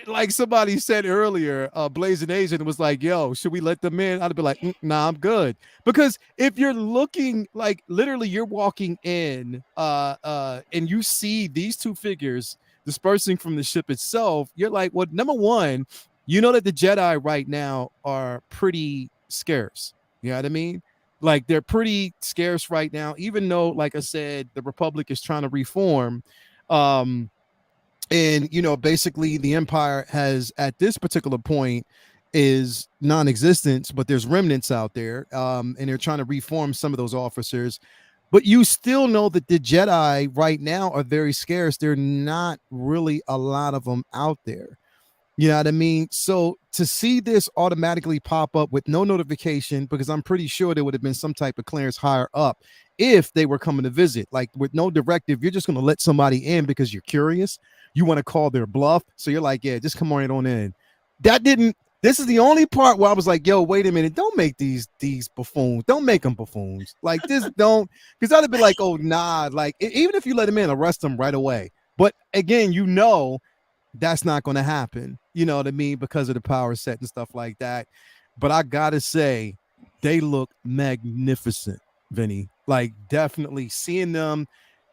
like somebody said earlier, Blazing Asian was like, yo, should we let them in? I'd be like, nah, I'm good. Because if you're looking, like literally you're walking in and you see these two figures dispersing from the ship itself, you're like, well, number one, you know that the Jedi right now are pretty scarce. You know what I mean? Like they're pretty scarce right now, even though, like I said, the Republic is trying to reform. And basically the empire has at this particular point is non-existent, but there's remnants out there, and they're trying to reform some of those officers. But you still know that the Jedi right now are very scarce. There are not really a lot of them out there. You know what I mean? So to see this automatically pop up with no notification, because I'm pretty sure there would have been some type of clearance higher up if they were coming to visit, like with no directive, you're just going to let somebody in because you're curious. You want to call their bluff. So you're like, yeah, just come right on in. This is the only part where I was like, yo, wait a minute. Don't make these buffoons. Don't make them buffoons. Like this, don't, because I'd have been like, oh, nah. Like even if you let them in, arrest them right away. But again, that's not going to happen. You know what I mean? Because of the power set and stuff like that. But I got to say, they look magnificent, Vinny. Like, definitely seeing them.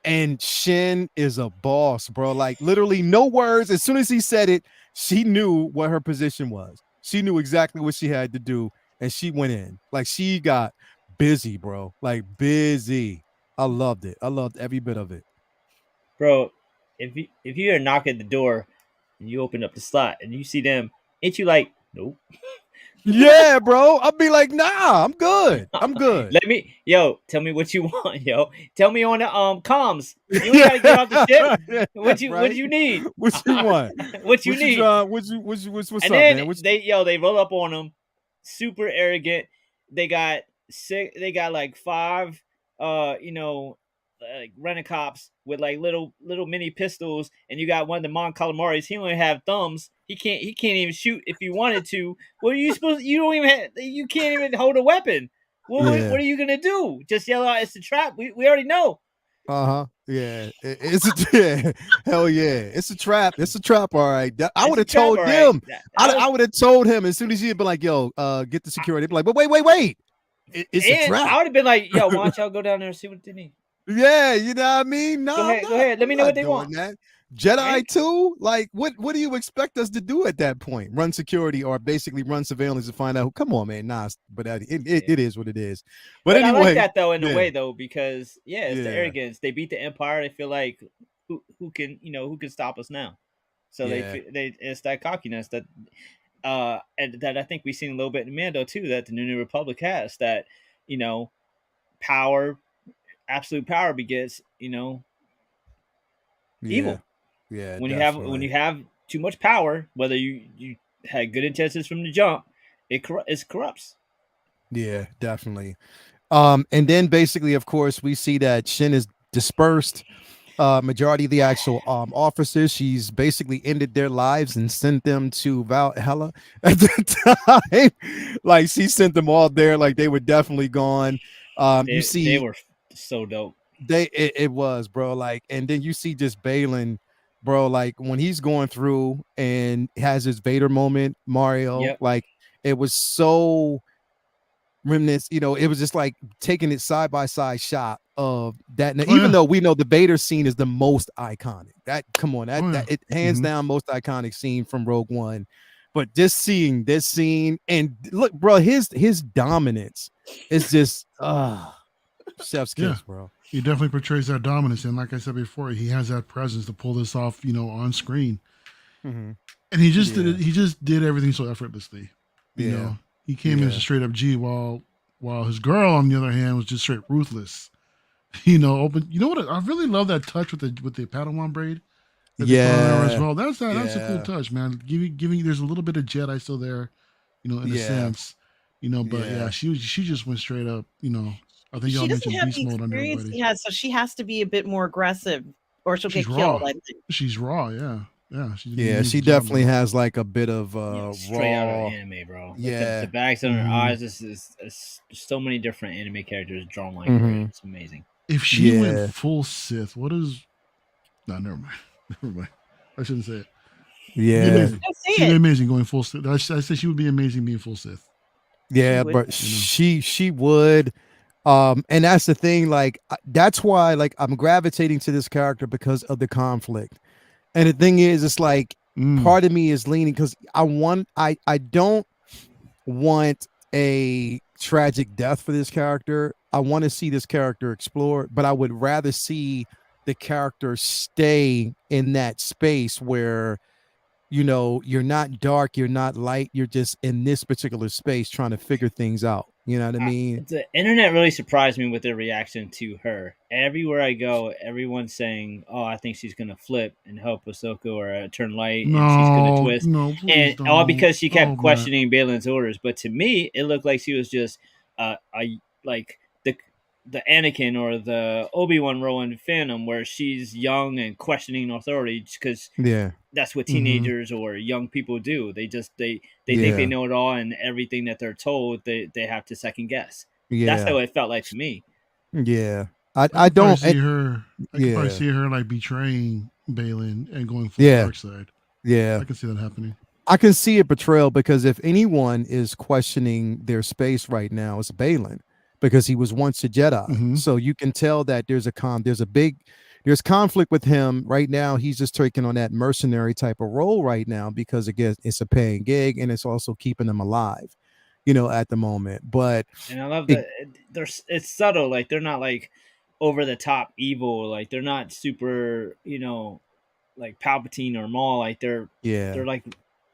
And Shin is a boss, bro. Like, literally, no words. As soon as he said it, she knew what her position was. She knew exactly what she had to do. And she went in. Like, she got busy, bro. Like, busy. I loved it. I loved every bit of it. Bro, if you hear a knock at the door and you open up the slot and you see them, ain't you like, nope? Yeah, bro. I'll be like, nah, I'm good. I'm good. Tell me what you want, yo. Tell me on the comms. You ain't gotta get off the ship. What you need? What you want? What you need? What's and up, then man? they roll up on them, super arrogant. They got like 5 like rent-a-cops with like little mini pistols, and you got one of the Mon Calamaris. He only have thumbs. He can't even shoot if he wanted to. What are you supposed? You can't even hold a weapon. What are you gonna do? Just yell out, "It's a trap." We already know. Yeah, hell yeah, it's a trap. It's a trap. All right, I would have told them. Right. I would have told him as soon as he'd been like, "Yo, get the security." They'd be like, "But wait, it's a trap." I would have been like, "Yo, why don't y'all go down there and see what they need?" Yeah, you know what I mean? No, go ahead. Let me know what they want. That. Jedi too? Like, what do you expect us to do at that point? Run security or basically run surveillance to find out? Come on, man. Nah, but it is what it is. But anyway, I like that though in a way though, because it's the arrogance. They beat the Empire. They feel like who can stop us now? So it's that cockiness that and that I think we've seen a little bit in Mando too. That the New Republic has that power. Absolute power begets, evil. Yeah. When you have too much power, whether you had good intentions from the jump, it corrupts. Yeah, definitely. And then basically, of course, we see that Shin is dispersed. Majority of the actual officers, she's basically ended their lives and sent them to Valhalla at the time. Like she sent them all there, like they were definitely gone. They were so dope. It was, bro. Like, and then you see just Balin, bro. Like when he's going through and has his Vader moment, Mario. Like it was so remnants. It was just like taking it side by side shot of that. Now, even though we know the Vader scene is the most iconic. That it hands down most iconic scene from Rogue One. But just seeing this scene and look, bro, his dominance is just chef's kiss, bro. He definitely portrays that dominance, and like I said before, he has that presence to pull this off, on screen. Mm-hmm. And he just did it. He just did everything so effortlessly. You know, he came in as a straight up G, while his girl, on the other hand, was just straight ruthless. Open. You know what? I really love that touch with the Padawan braid. As well. That's a cool touch, man. Giving there's a little bit of Jedi still there, in a sense. But she just went straight up. I think y'all mentioned beast mode on everybody. Yeah, so she has to be a bit more aggressive, or she'll get raw. killed. I think She's raw, she definitely has like a bit of straight raw out of anime, bro. Yeah, the bags on her eyes. This is so many different anime characters drawn like her. It's amazing. If she went full Sith, what is? No, never mind. I shouldn't say it. She'd be Yeah, amazing. Go see She'd be it. amazing going full Sith. I said she would be amazing being full Sith. yeah, would. but she would. And that's the thing. Like that's why like I'm gravitating to this character because of the conflict. And the thing is, it's like part of me is leaning because I don't want a tragic death for this character. I want to see this character explore, but I would rather see the character stay in that space where you're not dark, you're not light, you're just in this particular space trying to figure things out. You know what I mean? The internet really surprised me with their reaction to her. Everywhere I go, everyone's saying, "Oh, I think she's gonna flip and help Ahsoka or turn light, and she's gonna twist." No, please And don't. all because she kept man. questioning Balin's orders. But to me, it looked like she was just like the Anakin or the Obi-Wan role in Phantom, where she's young and questioning authority because Yeah. that's what Mhm. teenagers or young people do. They think they know it all, and everything that they're told, they have to second guess. That's Yeah. how it felt like to me. Yeah. I I could probably don't. see her. I could probably Yeah. see her like betraying Balin and going full Yeah. dark side. Yeah. I can see that happening. I can see a betrayal because if anyone is questioning their space right now, it's Balin because he was once a Jedi. Mhm. So you can tell that there's conflict with him right now. He's just taking on that mercenary type of role right now because again, it's a paying gig and it's also keeping him alive, at the moment. But And I love it, that it's subtle. Like they're not like over the top evil. Like they're not super, like Palpatine or Maul. Like yeah, they're like,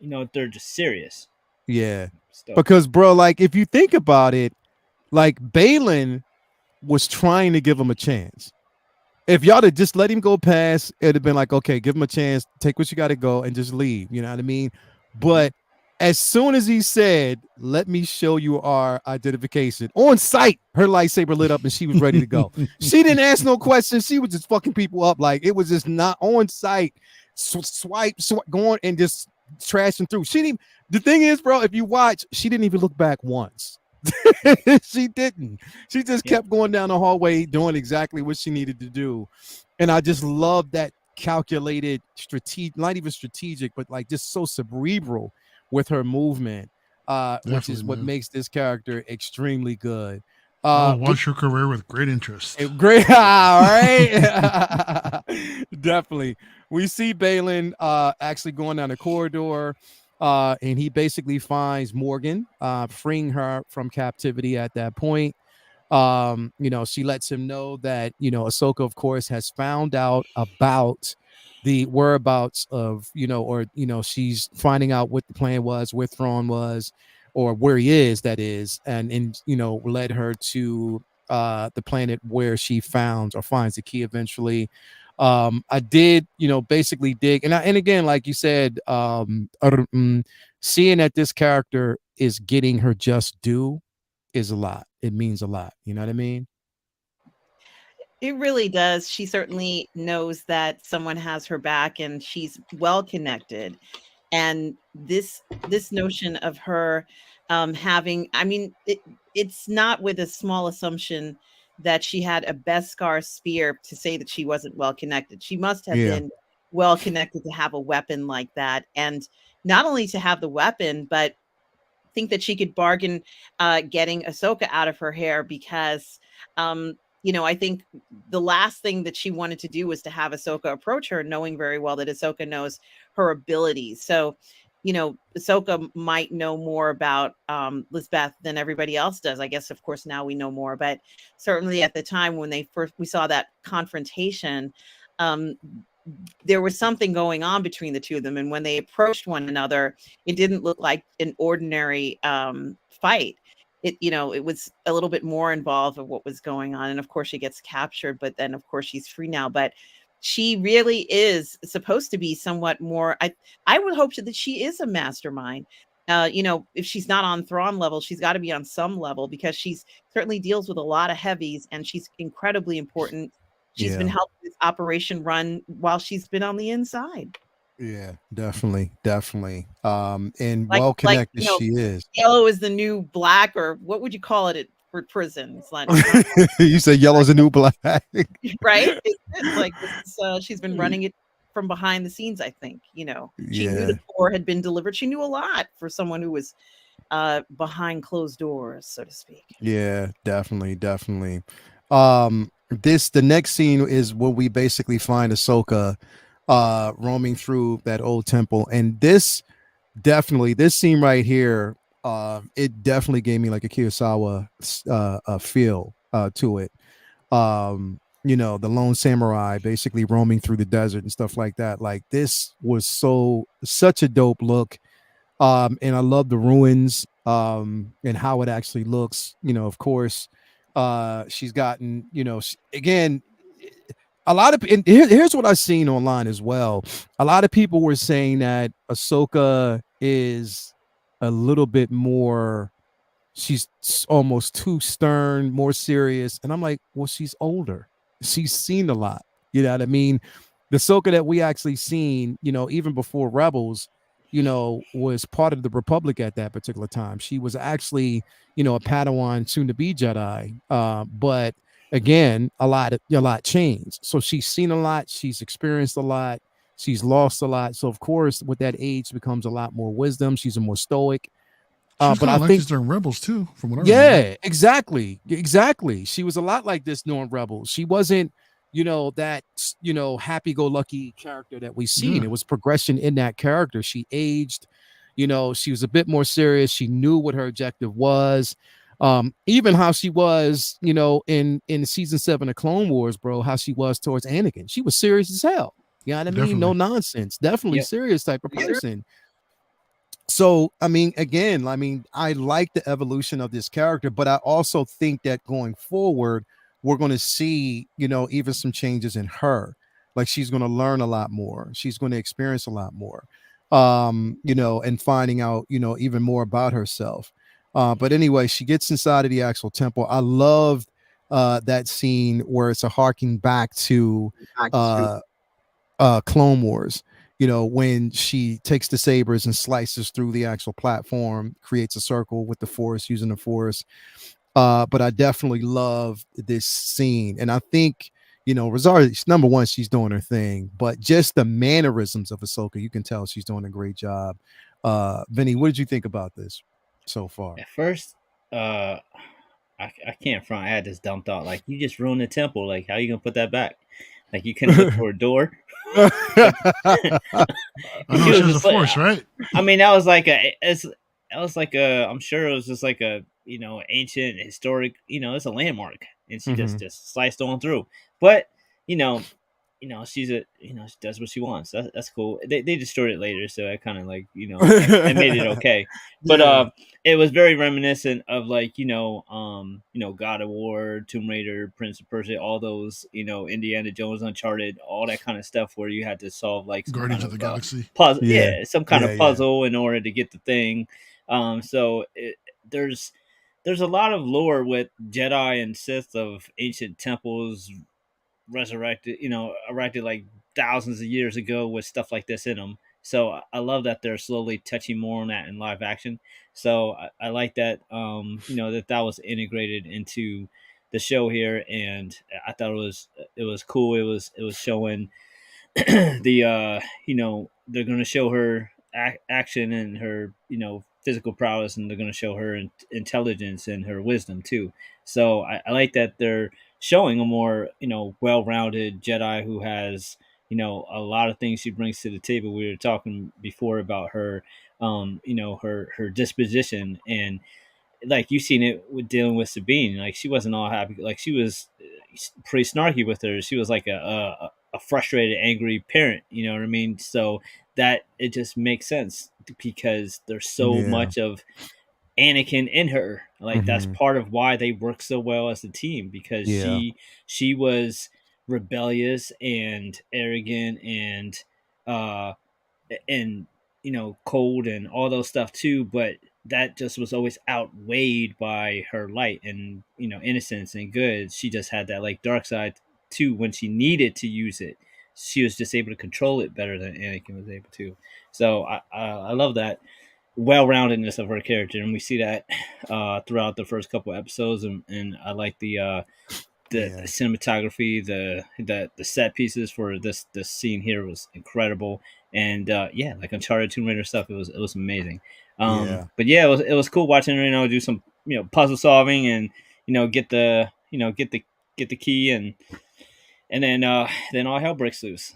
they're just serious yeah. stuff. Because bro, like if you think about it, like Balin was trying to give him a chance. If y'all had just let him go past, it'd have been like, okay, give him a chance, take what you got to go, and just leave. You know what I mean? But as soon as he said, "Let me show you our identification," on sight, her lightsaber lit up and she was ready to go. She didn't ask no questions. She was just fucking people up. Like it was just not on sight. Swipe, going and just trashing through. She didn't. The thing is, bro, if you watch, she didn't even look back once. She didn't. She just kept going down the hallway doing exactly what she needed to do. And I just love that calculated strategic, not even strategic, but like just so cerebral with her movement, which is what makes this character extremely good. I'll watch her career with great interest. Great, right? Definitely. We see Balin actually going down the corridor. And he basically finds Morgan, freeing her from captivity at that point. She lets him know that, Ahsoka, of course, has found out about the whereabouts of, she's finding out what the plan was, where Thrawn was, or where he is, that is, and led her to the planet where she finds the key eventually. I did, basically dig, and again, like you said, seeing that this character is getting her just due is a lot. It means a lot. You know what I mean? It really does. She certainly knows that someone has her back and she's well connected. And this notion of her having, I mean, it's not with a small assumption that she had a Beskar spear to say that she wasn't well connected. She must have been well connected to have a weapon like that. And not only to have the weapon, but think that she could bargain getting Ahsoka out of her hair because I think the last thing that she wanted to do was to have Ahsoka approach her, knowing very well that Ahsoka knows her abilities. So, Ahsoka might know more about Lisbeth than everybody else does. I guess, of course, now we know more, but certainly at the time when we saw that confrontation, there was something going on between the two of them. And when they approached one another, it didn't look like an ordinary fight. It was a little bit more involved of what was going on. And of course she gets captured, but then of course she's free now. But she really is supposed to be somewhat more, I would hope that she is a mastermind. If she's not on Thrawn level, she's got to be on some level because she's certainly deals with a lot of heavies and she's incredibly important. She's been helping this operation run while she's been on the inside. Yeah, definitely. And Like, well connected she is. Yellow is the new black, or what would you call it for prison? It's like you said yellow's a new black, right? It's like she's been running it from behind the scenes. I think, you know, she knew Yeah. the core had been delivered. She knew a lot for someone who was behind closed doors, so to speak. Yeah, definitely, definitely. The next scene is where we basically find Ahsoka roaming through that old temple. And this scene right here, it definitely gave me like a Kurosawa feel to it. You know, the lone samurai basically roaming through the desert and stuff like that. Like this was such a dope look. And I love the ruins and how it actually looks. You know, of course, she's gotten, you know, again, a lot of, and here's what I've seen online as well. A lot of people were saying that Ahsoka is a little bit more, she's almost too stern, more serious. And I'm like, well, she's older. She's seen a lot. You know what I mean? The Ahsoka that we actually seen, you know, even before Rebels, you know, was part of the Republic at that particular time. She was actually, you know, a Padawan, soon to be Jedi. But again, a lot changed. So she's seen a lot. She's experienced a lot. She's lost a lot. So of course, with that age, becomes a lot more wisdom. She's a more stoic. She was But kind I of like think this during Rebels too, from what I remember. yeah, exactly. She was a lot like this during Rebels. She wasn't, you know, that, you know, happy-go-lucky character that we've seen. Yeah, It was progression in that character. She aged, you know, she was a bit more serious. She knew what her objective was. Even how she was, you know, in season 7 of Clone Wars, bro, how she was towards Anakin. She was serious as hell. You know what I mean? No definitely. nonsense. Definitely Yep. serious type of person. So I mean, again, I mean, I like the evolution of this character, but I also think that going forward, we're going to see, you know, even some changes in her. Like she's going to learn a lot more. She's going to experience a lot more. You know, and finding out, you know, even more about herself. But anyway, she gets inside of the actual temple. I loved that scene where it's a harking back to uh Clone Wars. You know, when she takes the sabers and slices through the actual platform, creates a circle with the Force, using the Force. But I definitely love this scene, and I think, you know, Rosario, number one, she's doing her thing, but just the mannerisms of Ahsoka, you can tell she's doing a great job. Vinny, what did you think about this so far? At first, I can't front. I had this dumb thought, like, you just ruined the temple. Like, how you gonna put that back? Like, you couldn't look for a door. I And know she she was has a just like, force, right? I mean, that was like I'm sure it was just like a, you know, ancient historic, you know, it's a landmark, and she Mhm. just sliced on through. But you know, she's a, you know, she does what she wants. That's cool. They destroyed it later, so I kind of like, you know, I made it okay. But Yeah. it was very reminiscent of, like, you know, God of War, Tomb Raider, Prince of Persia, all those, you know, Indiana Jones, Uncharted, all that kind of stuff where you had to solve like some kind Guardians of of the Galaxy. puzzle, Yeah. yeah, some kind Yeah. of Yeah. puzzle in order to get the thing. So there's there's a lot of lore with Jedi and Sith of ancient temples resurrected, you know, erected like thousands of years ago with stuff like this in them. So I love that they're slowly touching more on that in live action. So I like that, you know, that was integrated into the show here, and I thought it was cool. It was showing the you know, they're going to show her action and her, you know, physical prowess, and they're going to show her intelligence and her wisdom too. So I like that they're showing a more, you know, well-rounded Jedi who has, you know, a lot of things she brings to the table. We were talking before about her, you know, her disposition, and like you seen it with dealing with Sabine. Like she wasn't all happy. Like she was pretty snarky with her. She was like a frustrated, angry parent. You know what I mean? So that it just makes sense because there's so Yeah. much of Anakin in her. Like that's Mhm. part of why they work so well as a team, because Yeah. she was rebellious and arrogant uh and, you know, cold and all those stuff too, but that just was always outweighed by her light and, you know, innocence and good. She just had that like dark side too when she needed to use it. She was just able to control it better than Anakin was able to. So I love that well-roundedness of her character, and we see that throughout the first couple episodes, and I like the cinematography, the set pieces for this scene here was incredible, and yeah, like Uncharted, Tomb Raider stuff, it was amazing. But yeah, it was cool watching her, do some puzzle solving and get the get the key and then all hell breaks loose.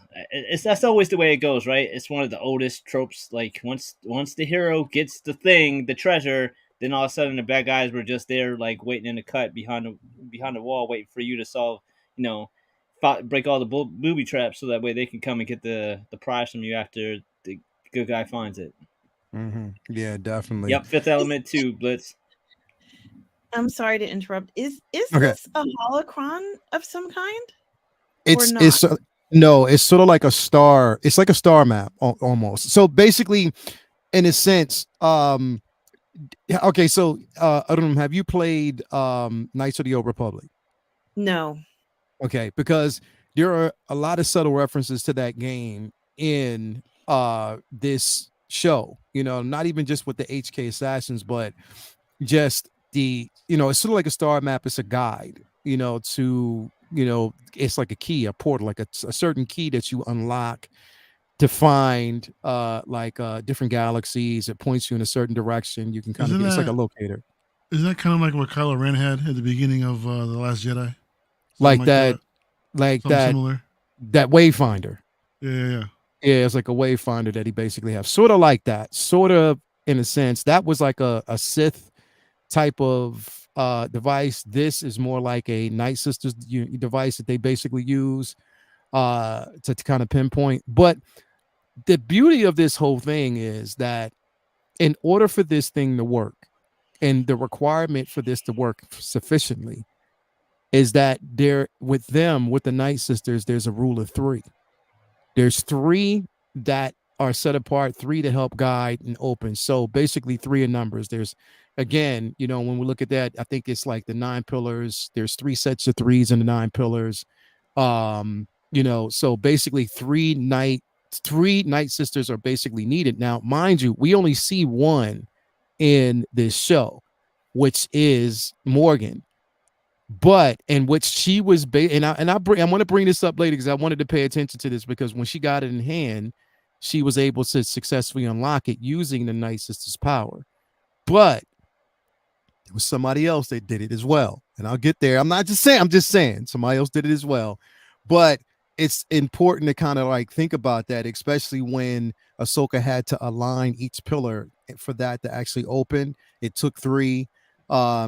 That's always the way it goes, right? It's one of the oldest tropes. Like once the hero gets the treasure, then all of a sudden the bad guys were just there, like waiting in the cut behind the wall, waiting for you to solve, break all the booby traps, so that way they can come and get the prize from you after the good guy finds it. Mm-hmm. Yeah, definitely. Yep, Fifth Element too, Blitz. I'm sorry to interrupt. Is Okay. this a holocron of some kind? It's no, it's sort of like a star. It's like a star map almost. So basically, in a sense, okay. So I don't know. Have you played Knights of the Old Republic? No. Okay, because there are a lot of subtle references to that game in this show. Not even just with the HK Assassins, but just the it's sort of like a star map. It's a guide. To it's like a key, a portal, like a certain key that you unlock to find different galaxies. It points you in a certain direction. You can kind of it's like a locator. Isn't that kind of like what Kylo Ren had at the beginning of The Last Jedi? Like that similar. That wayfinder. Yeah. It's like a wayfinder that he basically has. Sort of like that. Sort of in a sense. That was like a Sith type of device. This is more like a Night Sisters device that they basically use to kind of pinpoint. But the beauty of this whole thing is that in order for this thing to work, and the requirement for this to work sufficiently, is that with the Night Sisters, there's a rule of 3. There's 3 that are set apart, 3 to help guide and open. So basically 3 in numbers. There's, again, when we look at that, I think it's like the 9 pillars. There's 3 sets of 3s in the 9 pillars. So basically 3 Night Sisters are basically needed. Now, mind you, we only see one in this show, which is Morgan. But in which she was I want to bring this up later because I wanted to pay attention to this, because when she got it in hand, she was able to successfully unlock it using the Night Sisters' power. But there was somebody else that did it as well, and I'll get there. I'm just saying somebody else did it as well. But it's important to kind of like think about that, especially when Ahsoka had to align each pillar for that to actually open. It took 3.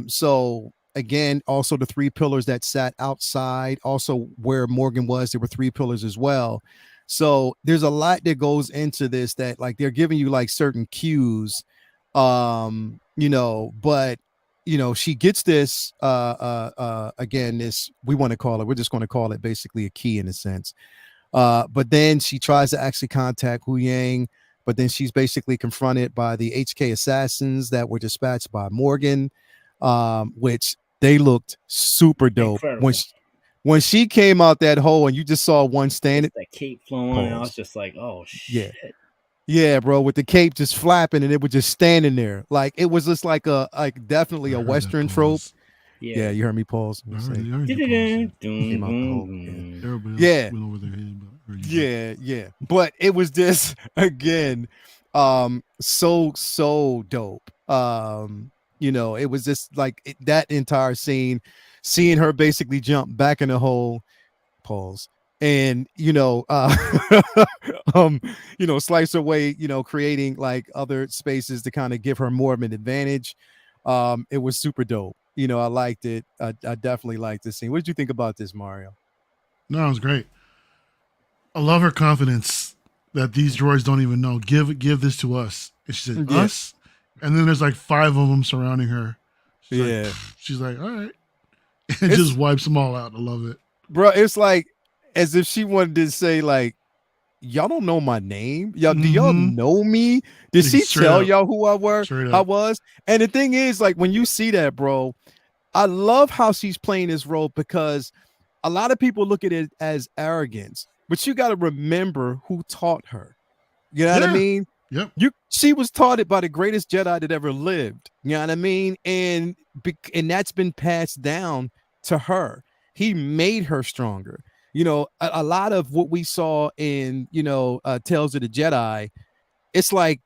So again, also the 3 pillars that sat outside, also where Morgan was, there were 3 pillars as well. So there's a lot that goes into this, that like they're giving you like certain cues, but she gets this again, this, we're just going to call it basically a key in a sense. But then she tries to actually contact Hu Yang, but then she's basically confronted by the HK assassins that were dispatched by Morgan, which they looked super dope. Incredible. When she came out that hole and you just saw one standing, that cape flowing, and I was just like, oh shit. Yeah, bro, with the cape just flapping and it was just standing there. Like it was just like definitely a Western trope. Yeah, you heard me pause. Yeah. But it was just again, so dope. It was just like that entire scene, seeing her basically jump back in the hole, pause, and slice her way, creating like other spaces to kind of give her more of an advantage. It was super dope. I liked it. I definitely liked this scene. What did you think about this, Mario? No, it was great. I love her confidence that these droids don't even know. Give this to us. And she said, us? And then there's like 5 of them surrounding her. She's like, all right. And just wipes them all out. I love it. Bro, it's like as if she wanted to say, like, y'all don't know my name. Y'all, do y'all know me? Did she tell y'all who I was? And the thing is, like, when you see that, bro, I love how she's playing this role, because a lot of people look at it as arrogance, but you got to remember who taught her. You know what I mean? Yep. She was taught it by the greatest Jedi that ever lived. You know what I mean? And that's been passed down to her. he made her stronger. You know, a lot of what we saw in, you know, Tales of the Jedi, it's like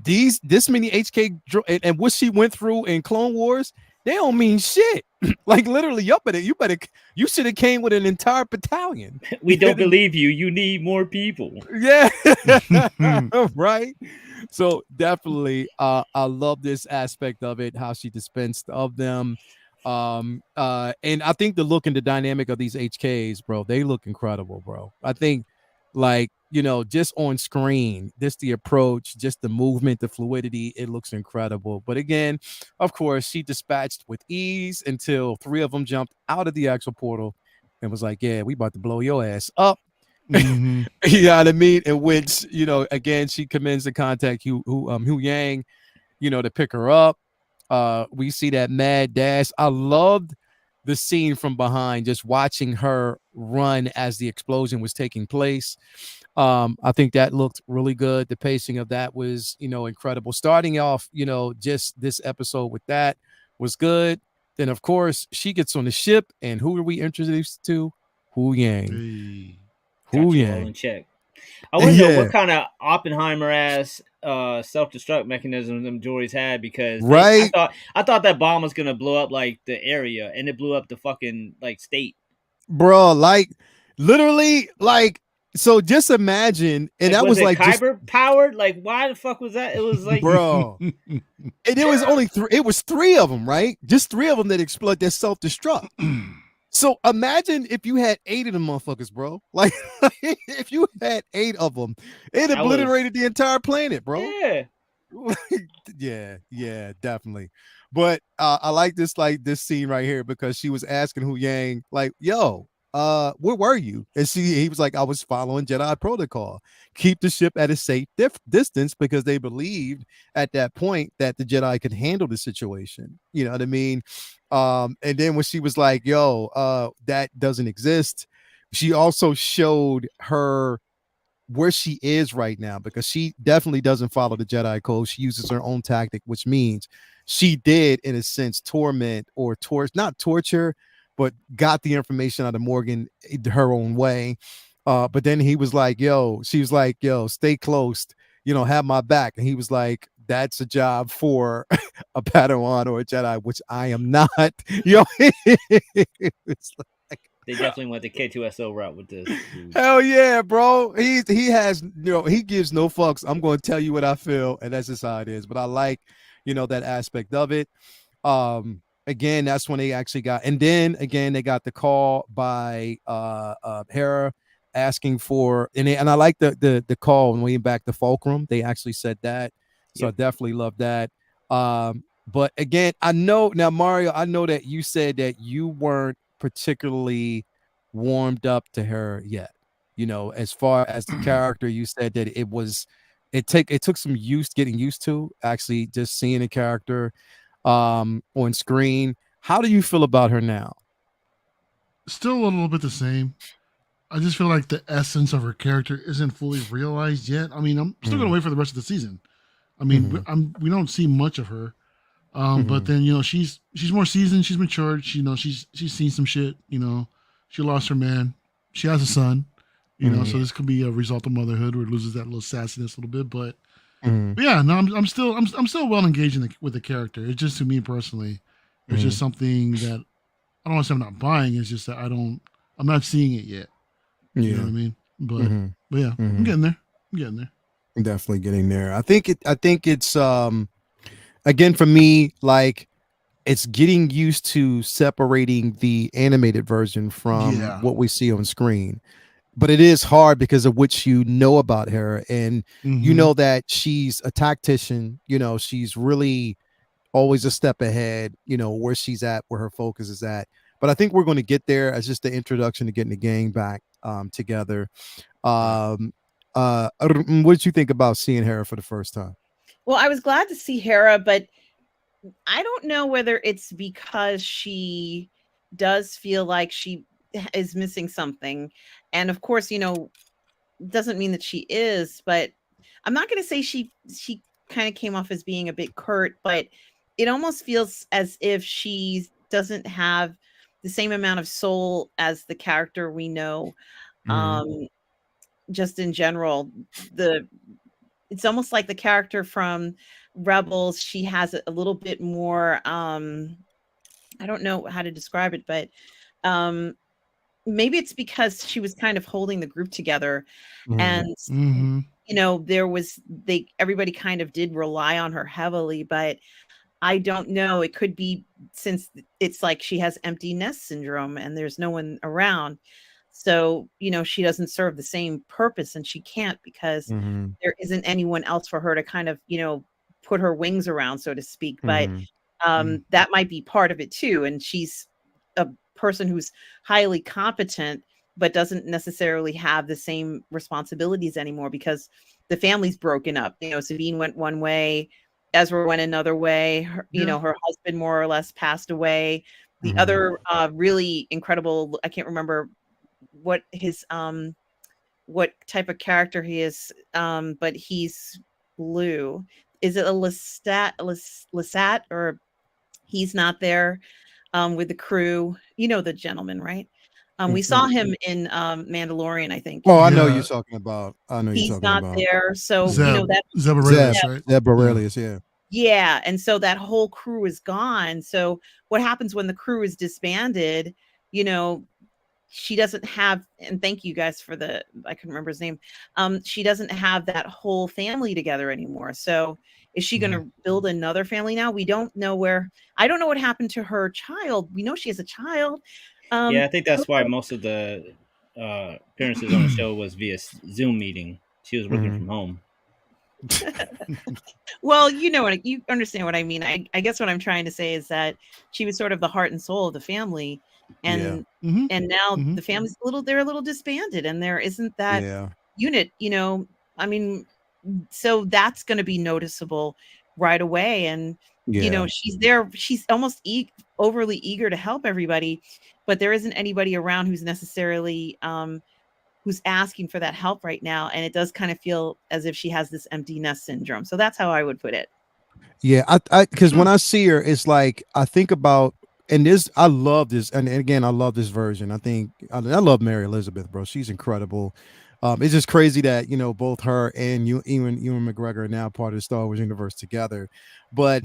this many and what she went through in Clone Wars, they don't mean shit. Like literally, you should have came with an entire battalion. We don't believe you. You need more people. Yeah. Right. So definitely I love this aspect of it, how she dispensed of them. And I think the look and the dynamic of these HKs, bro, they look incredible, bro. I think, like, you know, just on screen, just the approach, just the movement, the fluidity, it looks incredible. But again, of course, she dispatched with ease until 3 of them jumped out of the actual portal and was like, yeah, we about to blow your ass up. Mhm. You know what I mean? In which, you know, again, she commends to contact Hu Yang, you know, to pick her up. We see that mad dash. I loved the scene from behind, just watching her run as the explosion was taking place. I think that looked really good. The pacing of that was, you know, incredible. Starting off, you know, just this episode with that was good. Then, of course, she gets on the ship, and who are we introduced to? Hu Yang. Hey. Got Hu you all Yang. in check. I want to know Yeah. what kind of Oppenheimer ass self-destruct mechanism them droids had, because Right. I thought that bomb was gonna blow up like the area, and it blew up the fucking like state. Bro, like literally, like, so just imagine, and Like, that was was it like just Kyber powered? Like, why the fuck was that? It was like, bro. And it was only three, it was 3 of them, right? Just 3 of them that explode, that self-destruct. So imagine if you had 8 of them motherfuckers, bro. Like if you had 8 of them, it That obliterated the entire planet, bro. yeah. Yeah, definitely. But I like this scene right here, because she was asking Hu Yang, like, yo, where were you? And he was like, I was following Jedi protocol. Keep the ship at a safe distance, because they believed at that point that the Jedi could handle the situation. You know what I mean? And then when she was like, yo, that doesn't exist, she also showed her where she is right now, because she definitely doesn't follow the Jedi code. She uses her own tactic, which means she did, in a sense, torment or not torture, but got the information out of Morgan her own way. But then he was like, yo, she was like, yo, stay close, you know, have my back. And he was like, that's a job for a Padawan or a Jedi, which I am not. Yo, it's They definitely went the K2SO route with this. hell yeah, bro. He has, you know, he gives no fucks. I'm going to tell you what I feel, and that's just how it is. But I like, you know, that aspect of it. Again, that's when they actually got, and then again they got the call by Hera asking for, and I like the call when we went back to Fulcrum. They actually said that, so Yep. I definitely love that. But again, I know now, Mario, I know that you said that you weren't particularly warmed up to her yet. You know, as far as the character, you said that it took some getting used to actually just seeing a character on screen. How do you feel about her now? Still a little bit the same. I just feel like the essence of her character isn't fully realized yet. I mean, I'm still gonna wait for the rest of the season. I mean, we don't see much of her. But then, you know, she's more seasoned, she's matured, she's seen some shit, you know. She lost her man. She has a son, you know, so this could be a result of motherhood where it loses that little sassiness a little bit. But yeah, no, I'm still well engaged with the character. It's just, to me personally, it's just something that I don't want to say I'm not buying. It's just that I'm not seeing it yet. You know what I mean? But yeah, I'm getting there. Definitely getting there. I think it's again, for me, like, it's getting used to separating the animated version from what we see on screen. But it is hard because of what you know about her, and you know that she's a tactician. You know, she's really always a step ahead, you know, where she's at, where her focus is at. But I think we're going to get there as just the introduction to getting the gang back together. What did you think about seeing Hera for the first time? Well, I was glad to see Hera, but I don't know whether it's because she does feel like she is missing something. And of course, you know, doesn't mean that she is, but I'm not going to say she kind of came off as being a bit curt, but it almost feels as if she doesn't have the same amount of soul as the character we know. Just in general, it's almost like the character from Rebels. She has a little bit more. I don't know how to describe it, but maybe it's because she was kind of holding the group together, and there was everybody kind of did rely on her heavily, but I don't know. It could be since it's like she has empty nest syndrome and there's no one around. So, she doesn't serve the same purpose, and she can't because there isn't anyone else for her to kind of, put her wings around, so to speak. But that might be part of it too. And she's a person who's highly competent, but doesn't necessarily have the same responsibilities anymore because the family's broken up. Sabine went one way, Ezra went another way. Her husband more or less passed away. The other really incredible, I can't remember what his what type of character he is, but he's blue. Is it a Lestat, or he's not there with the crew? The gentleman, right? We saw him in Mandalorian, I think. Oh, I know you're talking about. He's not there, so Zeb, that Zeb Aurelius, right? Zeb Aurelius, yeah. Yeah, and so that whole crew is gone. So what happens when the crew is disbanded? She doesn't have, and thank you guys for I couldn't remember his name. She doesn't have that whole family together anymore. So is she going to build another family now? We don't know I don't know what happened to her child. We know she has a child. I think that's why most of the appearances on the show was via Zoom meeting. She was working from home. Well, you understand what I mean. I guess what I'm trying to say is that she was sort of the heart and soul of the family, and now the family's they're a little disbanded, and there isn't that unit. I mean, so that's going to be noticeable right away. And she's there. She's almost overly eager to help everybody, but there isn't anybody around who's necessarily who's asking for that help right now. And it does kind of feel as if she has this empty nest syndrome. So that's how I would put it. Yeah, because when I see her, it's like I think about, and I love this, and again, I love this version. I love Mary Elizabeth, bro. She's incredible. It's just crazy that both her and Ewan McGregor are now part of the Star Wars universe together. But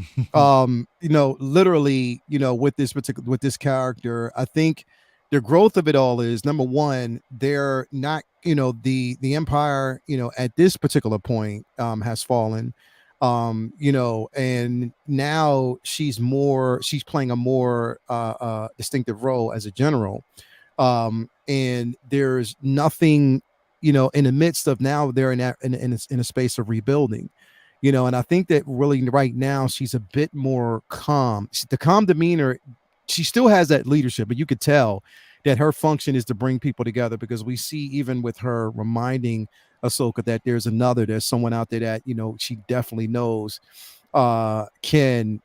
literally, with this character, I think the growth of it all is, number one, they're not, the Empire, at this particular point has fallen. And now she's playing a more distinctive role as a general. And there's nothing, in the midst of, now they're in a space of rebuilding, and I think that really right now she's a bit more calm. The calm demeanor, she still has that leadership, but you could tell that her function is to bring people together, because we see, even with her reminding Ahsoka that there's someone out there that she definitely knows can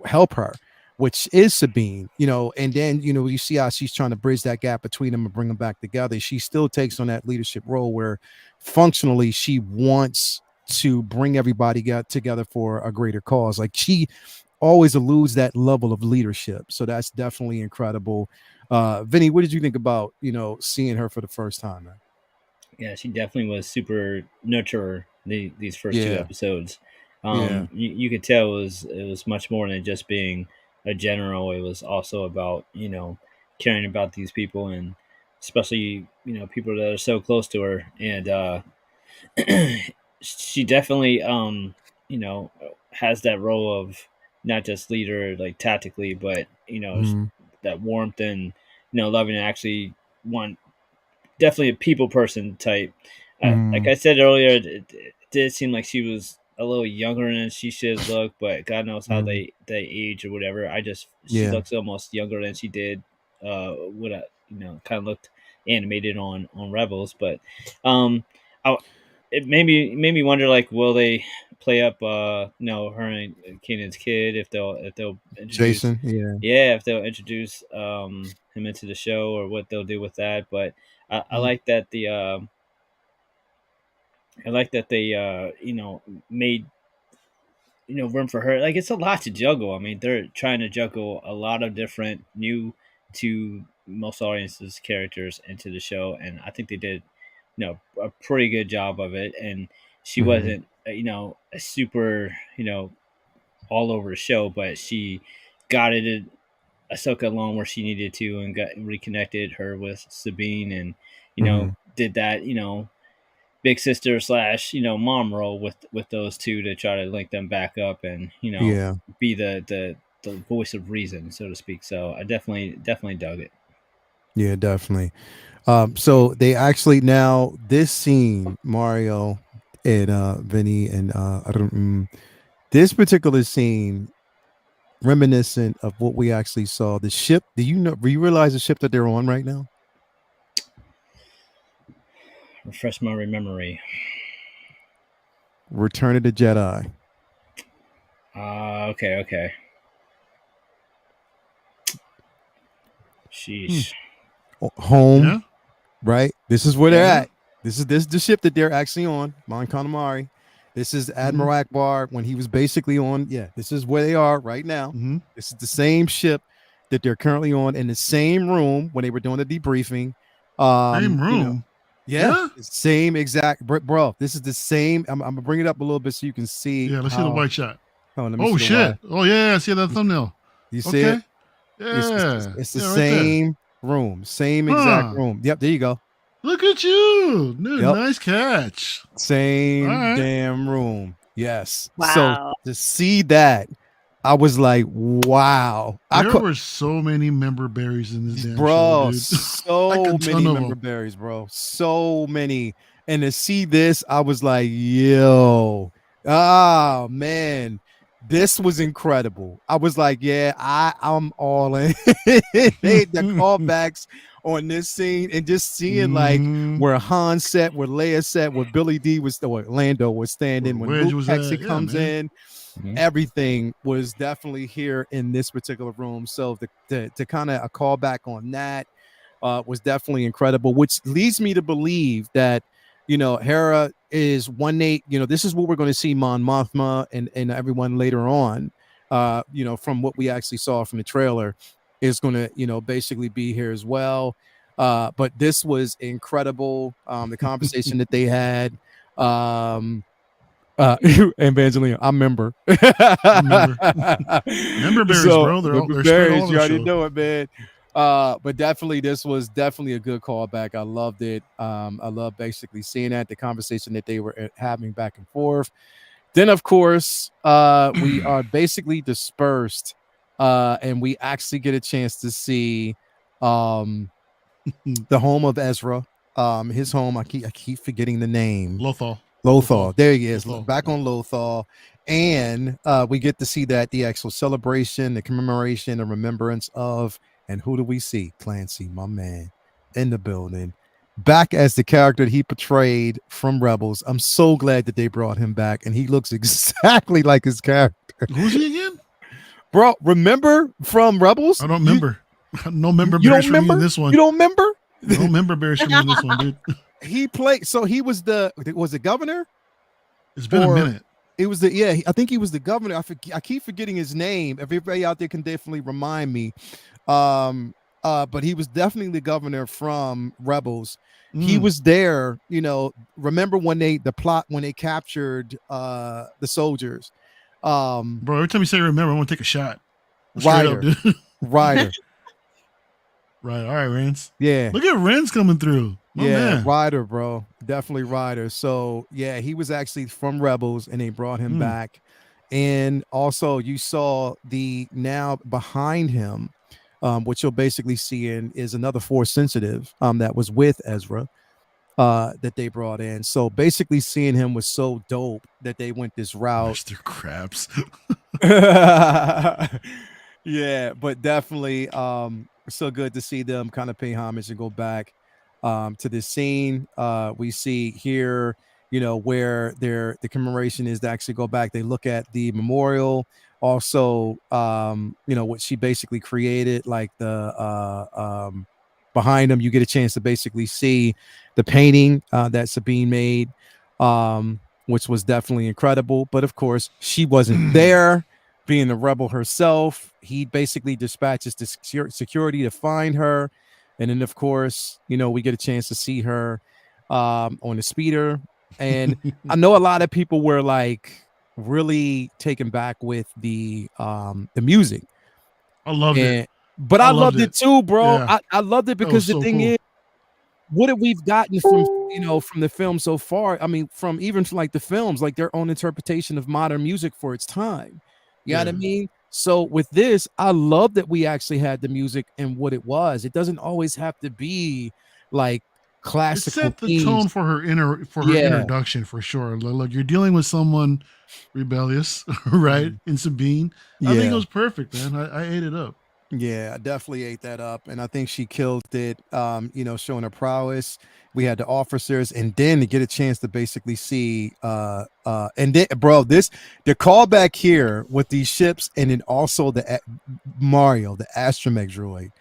help her, which is Sabine. And then you see how she's trying to bridge that gap between them and bring them back together. She still takes on that leadership role where functionally she wants to bring everybody together for a greater cause. Like, she always eludes that level of leadership, so that's definitely incredible. Vinny, what did you think about seeing her for the first time, man? Yeah, she definitely was super nurturer these first two episodes. You could tell it was much more than just being a general. It was also about caring about these people, and especially people that are so close to her. And she definitely has that role of not just leader, like tactically, but that warmth and loving, and actually definitely a people person type. Like I said earlier, it did seem like she was a little younger than she should look, but God knows how they age or whatever. She looks almost younger than she did what kind of looked animated on Rebels. But it made me wonder, like, will they play up her and Kanan's kid, if they'll introduce Jason, if they'll introduce him into the show, or what they'll do with that. But I like that they made room for her. Like, it's a lot to juggle. I mean, they're trying to juggle a lot of different new to most audiences characters into the show, and I think they did, a pretty good job of it. And she wasn't, a super, all over the show, but she guided Ahsoka along where she needed to and got reconnected her with Sabine, and did that, big sister slash mom role with those two to try to link them back up and Yeah. be the voice of reason, so to speak. So I definitely dug it. Yeah, definitely. So they actually now this scene, Mario and Vinny and I don't this particular scene reminiscent of what we actually saw. The ship, do you realize the ship that they're on right now? Refresh my memory. Return of the Jedi. Okay. Sheesh. Home, Yeah. right? This is where they're Yeah. at. This is the ship that they're actually on, Mon Calamari. This is Admiral Akbar when he was basically on. Yeah, this is where they are right now. Mhm. This is the same ship that they're currently on in the same room when they were doing the debriefing. Same room. Yeah, same exact, bro. This is the same. I'm gonna bring it up a little bit so you can see. Yeah, let's see the white shot. Oh, let me Oh see the shit! white. Oh yeah, I see that thumbnail. You see it? Yeah, It's the yeah, right same room, same exact room. Yep, there you go. Look at you, dude. Yep. Nice catch. Same All right. damn room. Yes. Wow. So to see that, I was like, wow. There were so many member berries in this damn bro, show, dude. so Like a many ton of member them. berries, bro. So many. And to see this, I was like, yo, man, this was incredible. I was like, yeah, I'm all in. The callbacks on this scene and just seeing like where Han sat, where Leia sat, where Billy D was, or Lando was standing, Where when Wedge Luke was actually at. Yeah, comes man. in. Everything was definitely here in this particular room. So to kind of a callback on that was definitely incredible, which leads me to believe that, Hera is 1/8. This is what we're going to see Mon Mothma and everyone later on, from what we actually saw from the trailer, is going to, basically be here as well. But this was incredible. The conversation that they had. Evangeline, I remember. Member berries, bro. They're spread all berries, over you the already show. know it, man. But definitely, this was definitely a good callback. I loved it. I love basically seeing that, the conversation that they were having back and forth. Then, of course, we are basically dispersed, and we actually get a chance to see the home of Ezra. His home. I keep forgetting the name. Lothal. There he is. Lothal. Back on Lothal. And we get to see that the actual celebration, the commemoration, the remembrance of, and who do we see? Clancy, my man, in the building. Back as the character he portrayed from Rebels. I'm so glad that they brought him back, and he looks exactly like his character. Who's he again? Bro, remember from Rebels? I don't remember. No member You berries don't for me remember? in this one. You don't remember? No member berries for me in this one, dude. He played, so he was the governor? It's been a minute. It was I think he was the governor. I keep forgetting his name. Everybody out there can definitely remind me. But he was definitely the governor from Rebels. He was there, remember when they captured the soldiers. Bro, every time you say remember, I want to take a shot. Ryder. Ryder. Right. All right, Renz. Yeah. Look at Renz coming through. Man. Ryder, bro. Definitely Ryder. So yeah, he was actually from Rebels and they brought him back. And also you saw the now behind him, what you'll basically see is another Force sensitive that was with Ezra that they brought in. So basically seeing him was so dope that they went this route. Mr. Krabs. Yeah, but definitely so good to see them kind of pay homage and go back to this scene. We see here, where the commemoration is to actually go back. They look at the memorial, also, what she basically created, like the behind them, you get a chance to basically see the painting that Sabine made. which was definitely incredible. But of course, she wasn't there. Being the rebel herself, he basically dispatches the security to find her. And then, of course, we get a chance to see her on the speeder. And I know a lot of people were like really taken back with the music. I loved it. But I loved it too, bro. Yeah. I loved it because the thing is, what have we've gotten from from the film so far? I mean, from like the films, like their own interpretation of modern music for its time. You know what I mean? So with this, I love that we actually had the music and what it was. It doesn't always have to be like classical. It set the tone for her introduction for sure. Look, you're dealing with someone rebellious, right? In Sabine. I think it was perfect, man. I ate it up. Yeah, I definitely ate that up, and I think she killed it. Showing her prowess. We had the officers, and then to get a chance to basically see, and then, bro, the callback here with these ships, and then also the Mario, the astromech droid,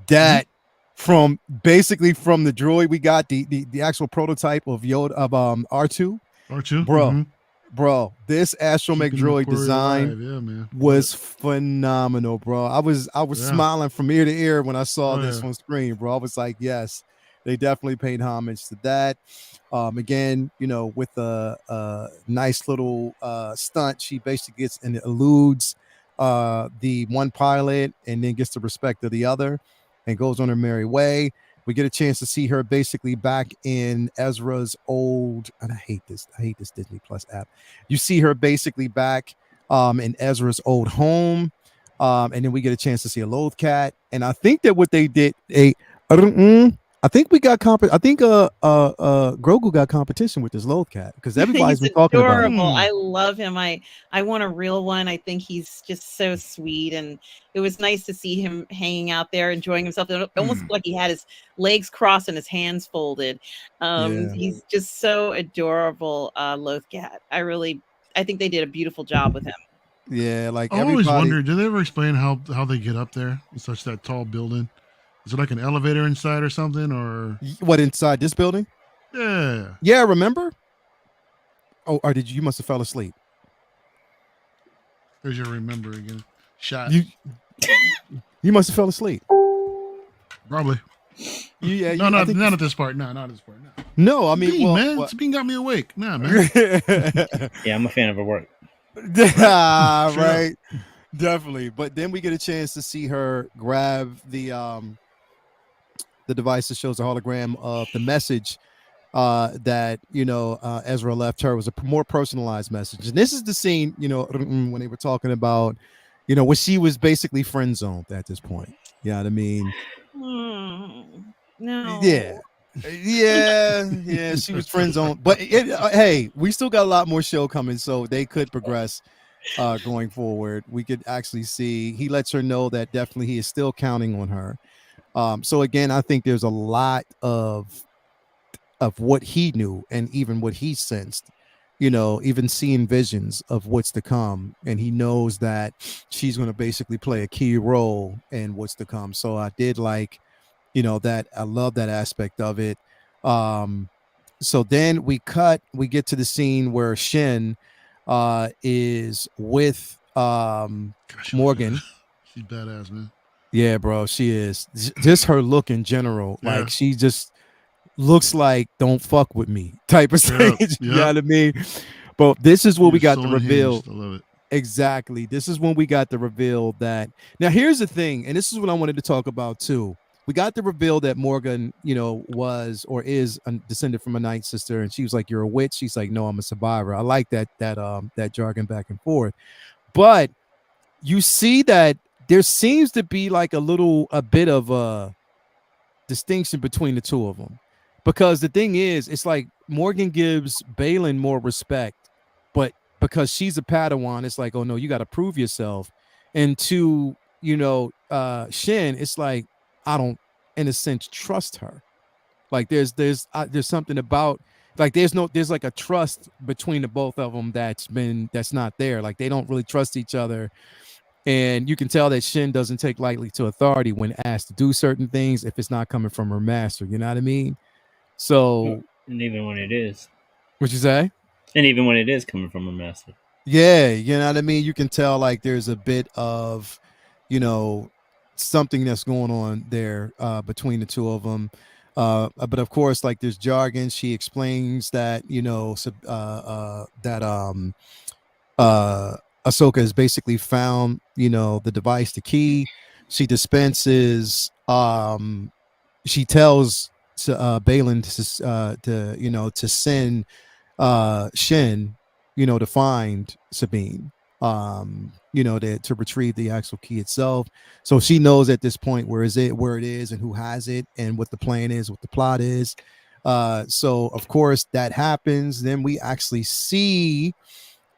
that from the droid we got the actual prototype of Yoda of R2, bro. Bro, this astromech droid design was phenomenal, bro. I was smiling from ear to ear when I saw this on screen, bro. I was like, yes, they definitely paid homage to that. Again, with a nice little stunt, she basically gets and eludes the one pilot and then gets the respect of the other and goes on her merry way. We get a chance to see her basically back in Ezra's old, and I hate this Disney Plus app. You see her basically back in Ezra's old home, and then we get a chance to see a Lothcat. And I think that what they did, I think we got I think Grogu got competition with this Lothcat because everybody's been talking about him. I love him. I want a real one. I think he's just so sweet, and it was nice to see him hanging out there enjoying himself. It almost like he had his legs crossed and his hands folded. He's just so adorable, Lothcat. I think they did a beautiful job with him. Yeah, like I always wondered, did they ever explain how they get up there in such that tall building? Is it like an elevator inside or something, or what inside this building? Yeah. Remember? Oh, or you must have fell asleep. There's your remember again. Shot. You must have fell asleep. Probably. Yeah. Not at this part. No, not at this part. No, I mean, man, Sabine got me awake. Nah, man. Yeah, I'm a fan of her work. Right. Definitely. But then we get a chance to see her grab the device that shows a hologram of the message that Ezra left her. Was a more personalized message. And this is the scene, when they were talking about, when she was basically friend zoned at this point. You know what I mean? No. Yeah, she was friend zoned. But hey, we still got a lot more show coming, so they could progress going forward. We could actually see he lets her know that definitely he is still counting on her. So again, I think there's a lot of what he knew and even what he sensed, even seeing visions of what's to come. And he knows that she's going to basically play a key role in what's to come. So I did like, that I love that aspect of it. So then we get to the scene where Shin is with Morgan. She's badass, man. Yeah, bro, she is. Just her look in general, like she just looks like "don't fuck with me" type of thing. You know what I mean? But this is what we got the reveal. I love it. Exactly. This is when we got the reveal that. Now, here's the thing, and this is what I wanted to talk about too. We got the reveal that Morgan, was or is descended from a Night Sister, and she was like, "You're a witch." She's like, "No, I'm a survivor." I like that jargon back and forth, but you see that there seems to be like a bit of a distinction between the two of them, because the thing is, it's like Morgan gives Balin more respect, but because she's a Padawan, it's like, oh no, you got to prove yourself. And to Shin, it's like, I don't, in a sense, trust her. Like there's something about like there's like a trust between the both of them that's not there. Like they don't really trust each other. And you can tell that Shin doesn't take lightly to authority when asked to do certain things if it's not coming from her master. You know what I mean? So, and even when it is, what you say? And even when it is coming from her master. Yeah, you know what I mean? You can tell like there's a bit of, something that's going on there between the two of them. But of course, like there's jargon. She explains that, that uh Ahsoka has basically found, the device, the key. She dispenses she tells Balin to send Shin, to find Sabine, to retrieve the actual key itself. So she knows at this point where it is, and who has it, and what the plan is, what the plot is. So of course that happens. Then we actually see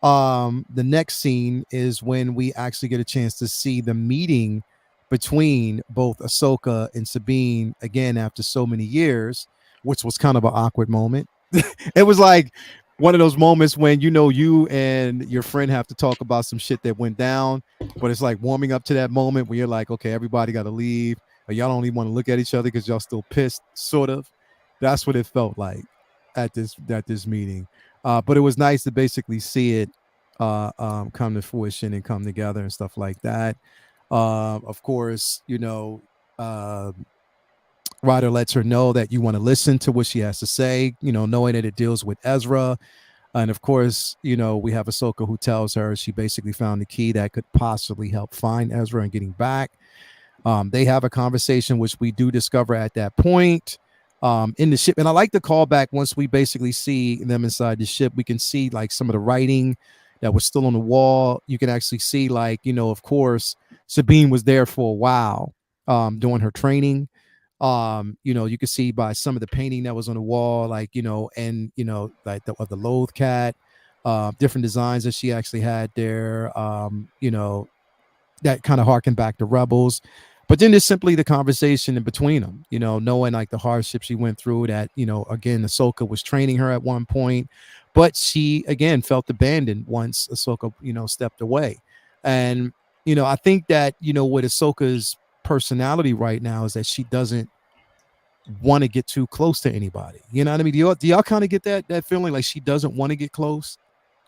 the next scene is when we actually get a chance to see the meeting between both Ahsoka and Sabine again after so many years, which was kind of an awkward moment. It was like one of those moments when you and your friend have to talk about some shit that went down, but it's like warming up to that moment where you're like, okay, everybody got to leave, or y'all don't even want to look at each other because y'all still pissed, sort of. That's what it felt like at this meeting. But it was nice to basically see it come to fruition and come together and stuff like that. Of course, Ryder lets her know that you want to listen to what she has to say, knowing that it deals with Ezra. And of course, we have Ahsoka who tells her she basically found the key that could possibly help find Ezra and getting back. They have a conversation, which we do discover at that point in the ship. And I like the callback once we basically see them inside the ship. We can see like some of the writing that was still on the wall. You can actually see like, of course, Sabine was there for a while doing her training. You could see by some of the painting that was on the wall, like, and, like of the Loathe cat, different designs that she actually had there, that kind of harken back to Rebels. But then there's simply the conversation in between them, knowing like the hardship she went through, that, again, Ahsoka was training her at one point, but she, again, felt abandoned once Ahsoka, stepped away. And, I think that, with Ahsoka's personality right now is that she doesn't want to get too close to anybody. You know what I mean? Do y'all kind of get that feeling like she doesn't want to get close?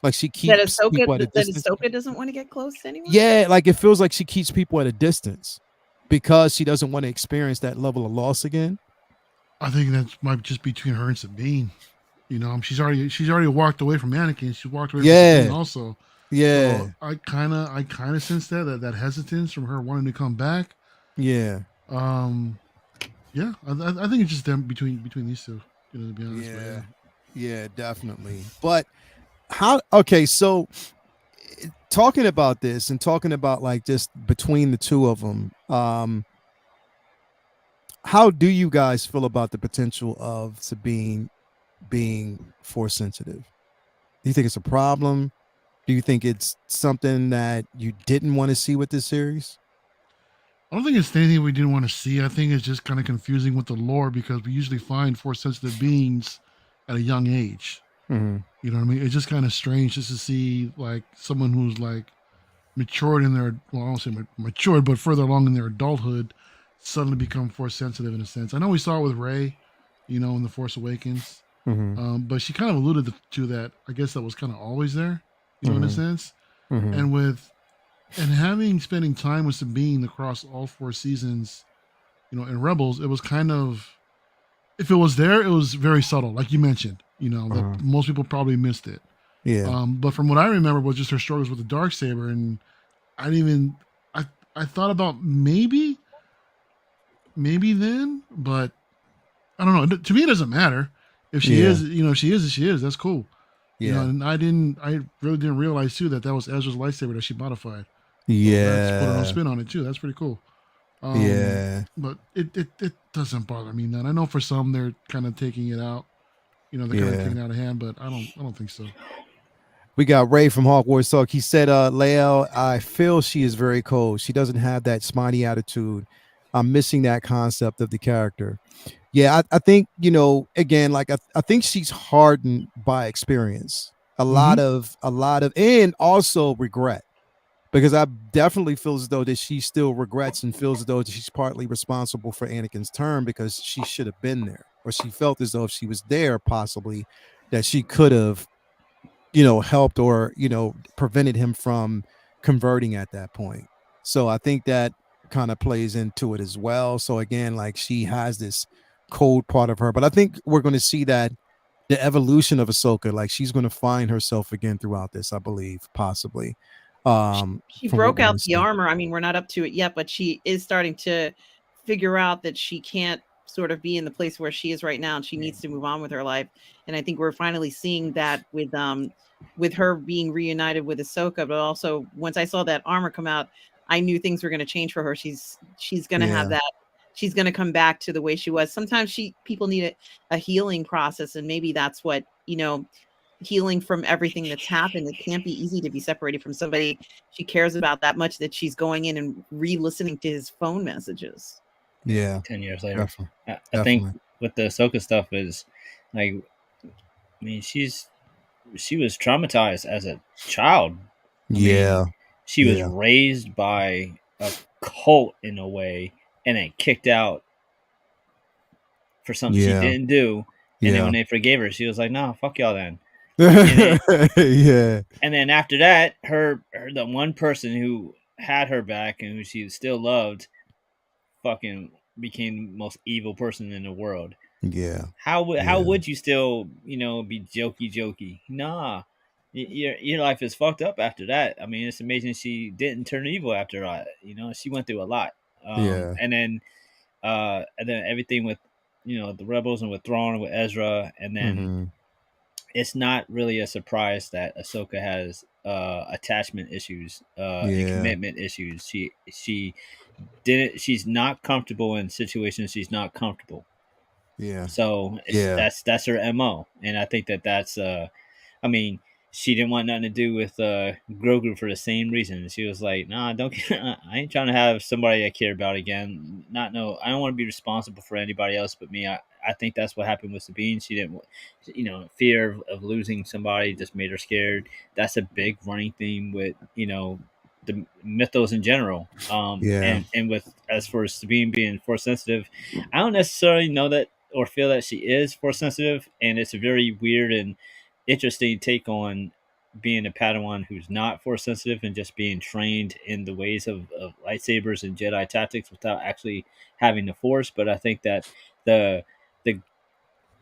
Like she keeps people at a distance? Ahsoka doesn't want to get close to anyone? Yeah, like it feels like she keeps people at a distance because she doesn't want to experience that level of loss again. I think that might just be between her and Sabine. She's already walked away from Anakin. She walked away from Sabine also. Yeah. So I kind of sense that hesitance from her wanting to come back. Yeah. Yeah, I think it's just them between these two. To be honest. Yeah. Yeah, definitely. But okay, so talking about this and talking about like just between the two of them, how do you guys feel about the potential of Sabine being Force sensitive? Do you think it's a problem? Do you think it's something that you didn't want to see with this series? I don't think it's anything we didn't want to see. I think it's just kind of confusing with the lore because we usually find Force sensitive beings at a young age. Mm-hmm. You know what I mean? It's just kind of strange just to see like someone who's like matured in their, well, I don't say matured, but further along in their adulthood suddenly become Force sensitive in a sense. I know we saw it with Rey, in The Force Awakens. Mm-hmm. But she kind of alluded to that. I guess that was kind of always there, in a sense. Mm-hmm. And spending time with Sabine across all 4 seasons, in Rebels, it was kind of, if it was there, it was very subtle, like you mentioned. That most people probably missed it. Yeah. But from what I remember was just her struggles with the Darksaber, and I thought about maybe then, but I don't know. To me, it doesn't matter. If she is, she is. That's cool. Yeah. And I really didn't realize too that was Ezra's lightsaber that she modified. Yeah. So that's put her own spin on it too. That's pretty cool. Yeah. But it doesn't bother me none. I know for some they're kind of taking it out. They're kind of taking it out of hand, but I don't think so. We got Ray from Hogwarts Talk. He said, Lael, I feel she is very cold. She doesn't have that smiley attitude. I'm missing that concept of the character. Yeah, I think, again, like I think she's hardened by experience. A lot of, and also regret. Because I definitely feel as though that she still regrets and feels as though that she's partly responsible for Anakin's turn because she should have been there. Or she felt as though if she was there, possibly, that she could have helped or prevented him from converting at that point. So I think that kind of plays into it as well. So again, like she has this cold part of her, but I think we're going to see that the evolution of Ahsoka, like she's going to find herself again throughout this, I believe, possibly. She From what broke we're out going to the see. armor. I mean, we're not up to it yet, but she is starting to figure out that she can't sort of be in the place where she is right now, and she needs to move on with her life. And I think we're finally seeing that with her being reunited with Ahsoka. But also, once I saw that armor come out, I knew things were going to change for her. She's going to have Yeah. that. She's going to come back to the way she was. Sometimes people need a healing process, and maybe that's what healing from everything that's happened. It can't be easy to be separated from somebody she cares about that much that she's going in and re-listening to his phone messages. Yeah. 10 years later. Definitely. I think with the Ahsoka stuff is like, I mean, she was traumatized as a child. I mean, she was raised by a cult in a way and then kicked out for something she didn't do. And then when they forgave her, she was like, "No, fuck y'all then." And then after that, her the one person who had her back and who she still loved, fucking became the most evil person in the world. Yeah. How would you still be jokey? Nah, your life is fucked up after that. I mean, it's amazing she didn't turn evil after that. She went through a lot. And then everything with the rebels and with Thrawn and with Ezra, and then it's not really a surprise that Ahsoka has attachment issues and commitment issues. She's not comfortable in situations she's not comfortable. Yeah. So that's her MO, and I think that's I mean, she didn't want nothing to do with Grogu for the same reason. She was like, "Nah, I ain't trying to have somebody I care about again. I don't want to be responsible for anybody else but me." I think that's what happened with Sabine. She didn't, fear of losing somebody just made her scared. That's a big running theme with the mythos in general. And with as for Sabine being force sensitive, I don't necessarily know that or feel that she is force sensitive, and it's a very weird and interesting take on being a Padawan who's not force sensitive and just being trained in the ways of lightsabers and Jedi tactics without actually having the force. But I think that the the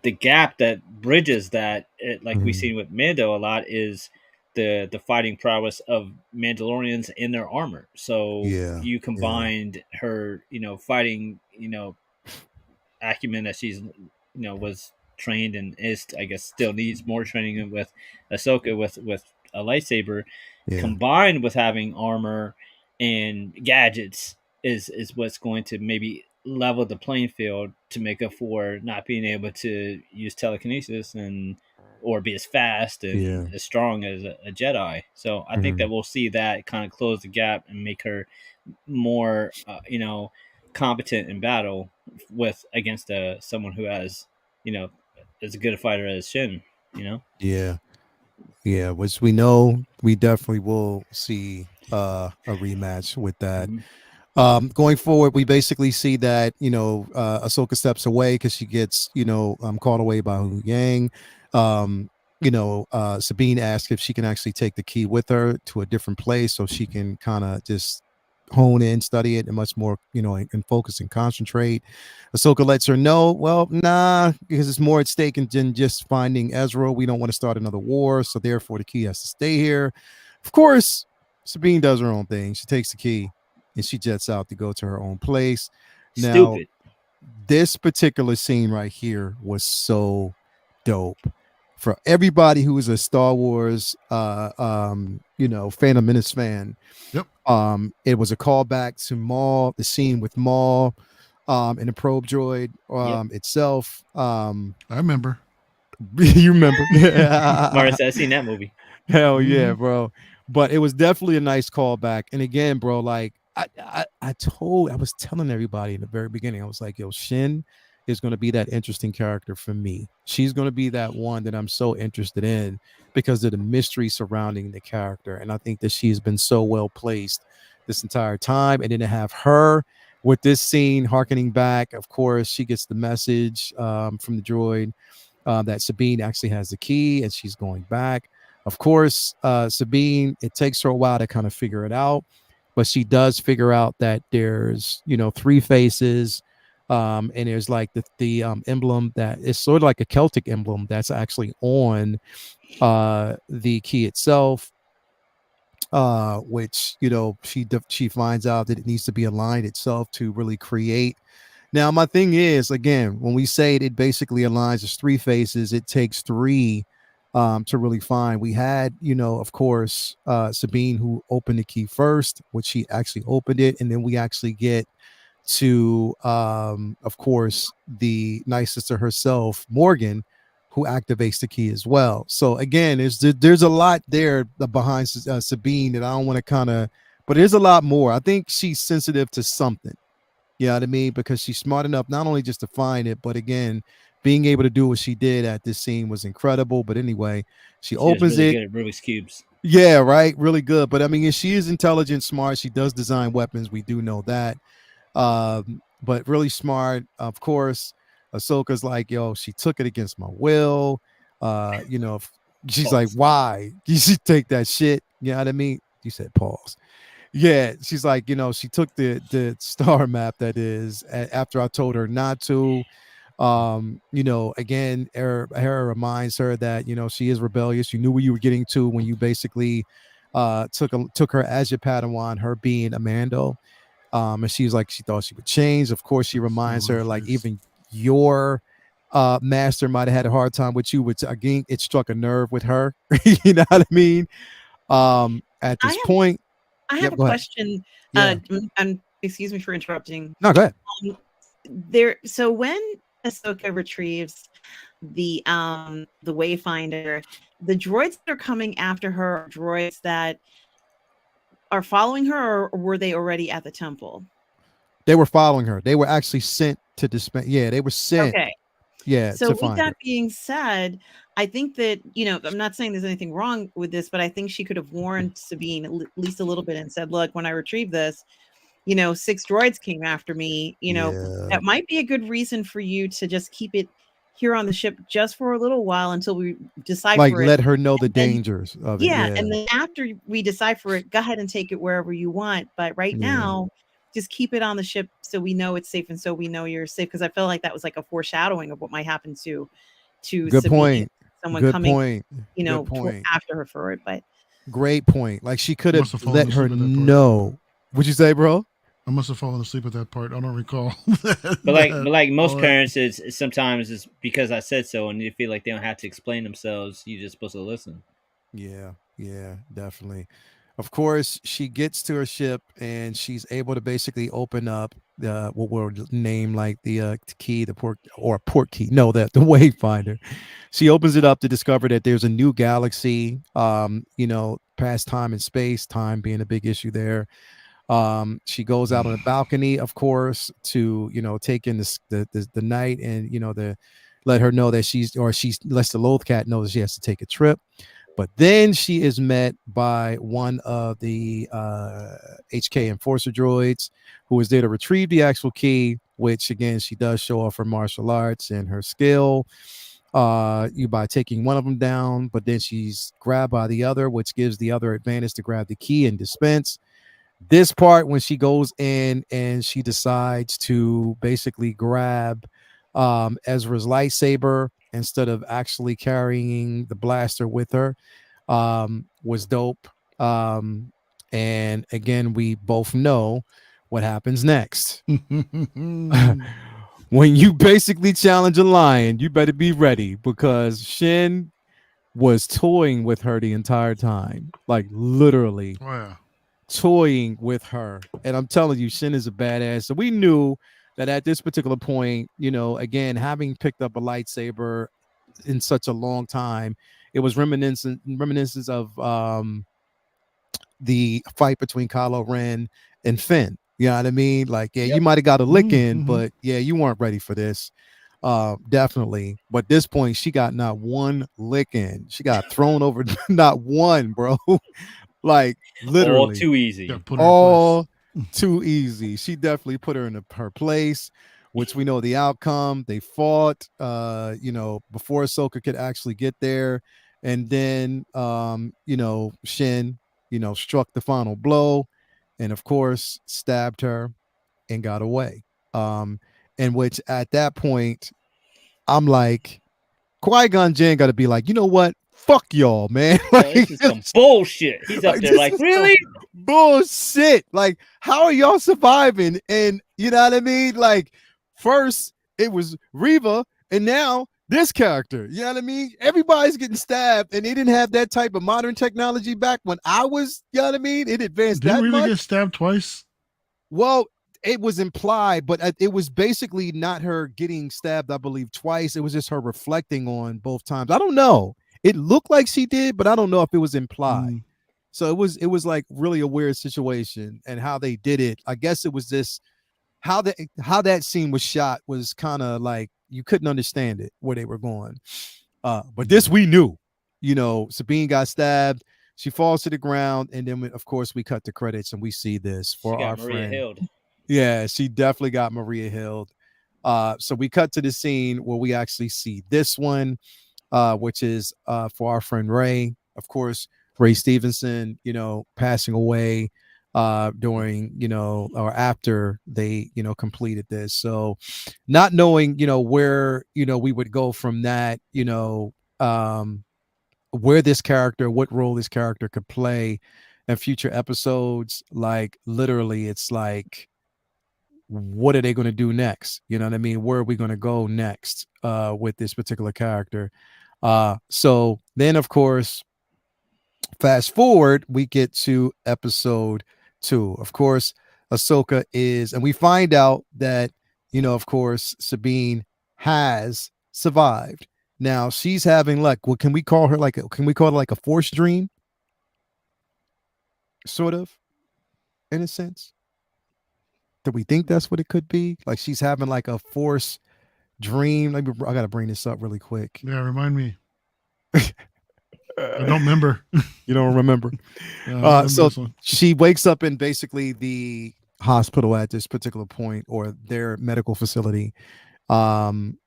the gap that bridges that, like we've seen with Mando a lot, is the fighting prowess of Mandalorians in their armor. So you combined her, fighting, acumen that she's was trained and is, I guess, still needs more training with Ahsoka with a lightsaber, combined with having armor and gadgets is what's going to maybe level the playing field to make up for not being able to use telekinesis and or be as fast and as strong as a Jedi. So I think that we'll see that kind of close the gap and make her more competent in battle with against someone who has as good a fighter as Shin. Which we know we definitely will see a rematch with that. Going forward, we basically see that Ahsoka steps away because she gets called away by Hu Yang. Sabine asks if she can actually take the key with her to a different place so she can kind of just hone in, study it, and much more, and focus and concentrate. Ahsoka lets her know, well, nah, because it's more at stake than just finding Ezra. We don't want to start another war, so therefore the key has to stay here. Of course, Sabine does her own thing. She takes the key and she jets out to go to her own place. Now, this particular scene right here was so dope. For everybody who is a Star Wars, Phantom Menace fan, it was a callback to Maul, the scene with Maul, and the probe droid itself. I remember. You remember? Mara said, "I've seen that movie." Hell yeah, bro! But it was definitely a nice callback. And again, bro, like I was telling everybody in the very beginning, I was like, yo, Shin is going to be that interesting character for me. She's going to be that one that I'm so interested in because of the mystery surrounding the character. And I think that she's been so well placed this entire time. And then to have her with this scene harkening back, of course, she gets the message from the droid that Sabine actually has the key and she's going back. Of course, Sabine, it takes her a while to kind of figure it out, but she does figure out that there's, three faces. And there's like the emblem that is sort of like a Celtic emblem that's actually on the key itself, which she finds out that it needs to be aligned itself to really create. Now, my thing is, again, when we say it basically aligns as three faces, it takes three to really find. We had, of course, Sabine, who opened the key first, which she actually opened it, and then we actually get to, of course, the night sister herself, Morgan, who activates the key as well. So again, there's a lot there behind Sabine that I don't want to kind of, but there's a lot more. I think she's sensitive to something. You know what I mean? Because she's smart enough not only just to find it, but again, being able to do what she did at this scene was incredible. But anyway, she opens really it. good at Rubik's cubes. Yeah, right. Really good. But I mean, she is intelligent, smart. She does design weapons. We do know that. But really smart. Of course, Ahsoka's like, yo, she took it against my will. She's like, why? You should take that shit. You know what I mean? You said pause. Yeah, she's like, she took the star map, that is, after I told her not to. Again, Hera reminds her that, she is rebellious. You knew where you were getting to when you basically took her as your Padawan, her being a Mando. And she's like, she thought she would change. Of course, she reminds her, like, even your master might have had a hard time with you, which again, it struck a nerve with her. You know what I mean? At this point, I have a question. Yeah. And excuse me for interrupting. No, go ahead. So when Ahsoka retrieves the Wayfinder, the droids that are coming after her are droids that are following her, or were they already at the temple? They were following her. They were actually sent to dispense. Yeah, they were sent. Okay. Yeah. So with that being said, I think that, I'm not saying there's anything wrong with this, but I think she could have warned Sabine at least a little bit and said, look, when I retrieve this, 6 droids came after me. That might be a good reason for you to just keep it here on the ship just for a little while until we decipher it. Like, let her know the dangers of it. Yeah. And then after we decipher it, go ahead and take it wherever you want. But right now, just keep it on the ship so we know it's safe and so we know you're safe. Because I felt like that was like a foreshadowing of what might happen to good Sabine, point. Someone good coming, point. After her for it. But great point. Like, she could have let her know. What'd you say, bro? I must have fallen asleep at that part. I don't recall. but like most parents, it's sometimes it's because I said so, and you feel like they don't have to explain themselves. You're just supposed to listen. Yeah, definitely. Of course, she gets to her ship and she's able to basically open up what we'll name like the key, the port key. No, the Wayfinder. She opens it up to discover that there's a new galaxy. Past time and space, time being a big issue there. She goes out on the balcony, of course, to take in the night, and let her know that she lets the Loth Cat know that she has to take a trip. But then she is met by one of the HK Enforcer droids who is there to retrieve the actual key, which again, she does show off her martial arts and her skill by taking one of them down, but then she's grabbed by the other, which gives the other advantage to grab the key and dispense. This part, when she goes in and she decides to basically grab Ezra's lightsaber instead of actually carrying the blaster with her, was dope. And again, we both know what happens next. When you basically challenge a lion, you better be ready, because Shin was toying with her the entire time, like literally. Wow. Toying with her. And I'm telling you, Shin is a badass. So we knew that at this particular point, again, having picked up a lightsaber in such a long time, it was reminiscence of the fight between Kylo Ren and Finn. You know what I mean? Like, you might have got a lick in, but you weren't ready for this. Definitely. But at this point, she got not one lick in. She got thrown over, not one, bro. Like, literally. All too easy. All too easy. She definitely put her in her place, which we know the outcome. They fought, before Ahsoka could actually get there. And then Shin, struck the final blow, and of course stabbed her and got away. In which at that point, I'm like, Qui-Gon Jinn got to be like, you know what? Fuck y'all, man. Yo, this is some bullshit. He's up like, there this like, is some really? bullshit. Like, how are y'all surviving? And you know what I mean? Like, first it was Reva, and now this character. You know what I mean? Everybody's getting stabbed, and they didn't have that type of modern technology back when I was. You know what I mean? It advanced Didn't that Reva much. get stabbed twice? Well, it was implied, but it was basically not her getting stabbed, I believe, twice. It was just her reflecting on both times. I don't know. It looked like she did, but I don't know if it was implied. So it was like really a weird situation, and how they did it. I guess it was this how that scene was shot was kind of like you couldn't understand it where they were going. But this we knew. Sabine got stabbed. She falls to the ground, and then of course we cut the credits and we see this for our Maria friend. Hild. Yeah, she definitely got Maria Hild. So we cut to the scene where we actually see this one, which is for our friend Ray. Of course, Ray Stevenson, passing away during, or after they, completed this. So not knowing, where, we would go from that, where this character, what role this character could play in future episodes. Like literally, it's like, what are they going to do next? You know what I mean? Where are we going to go next with this particular character? So then, of course, fast forward, we get to episode 2. Of course, Ahsoka is, and we find out that, of course, Sabine has survived. Now she's having like, what can we call her? Can we call it like a force dream? Sort of, in a sense. Do we think that's what it could be? Like she's having like a force dream. I gotta bring this up really quick. Yeah, remind me. I don't remember. You don't remember? So she wakes up in basically the hospital at this particular point, or their medical facility. And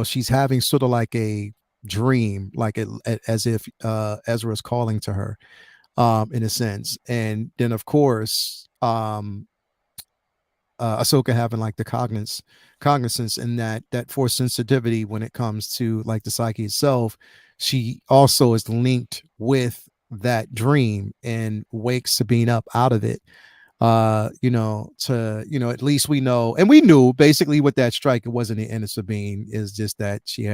she's having sort of like a dream, like as if Ezra's calling to her, in a sense. And then of course, Ahsoka having like the cognizance and that force sensitivity when it comes to like the psyche itself. She also is linked with that dream and wakes Sabine up out of it. To at least we know, and we knew basically with that strike, it wasn't the end of Sabine. Is just that she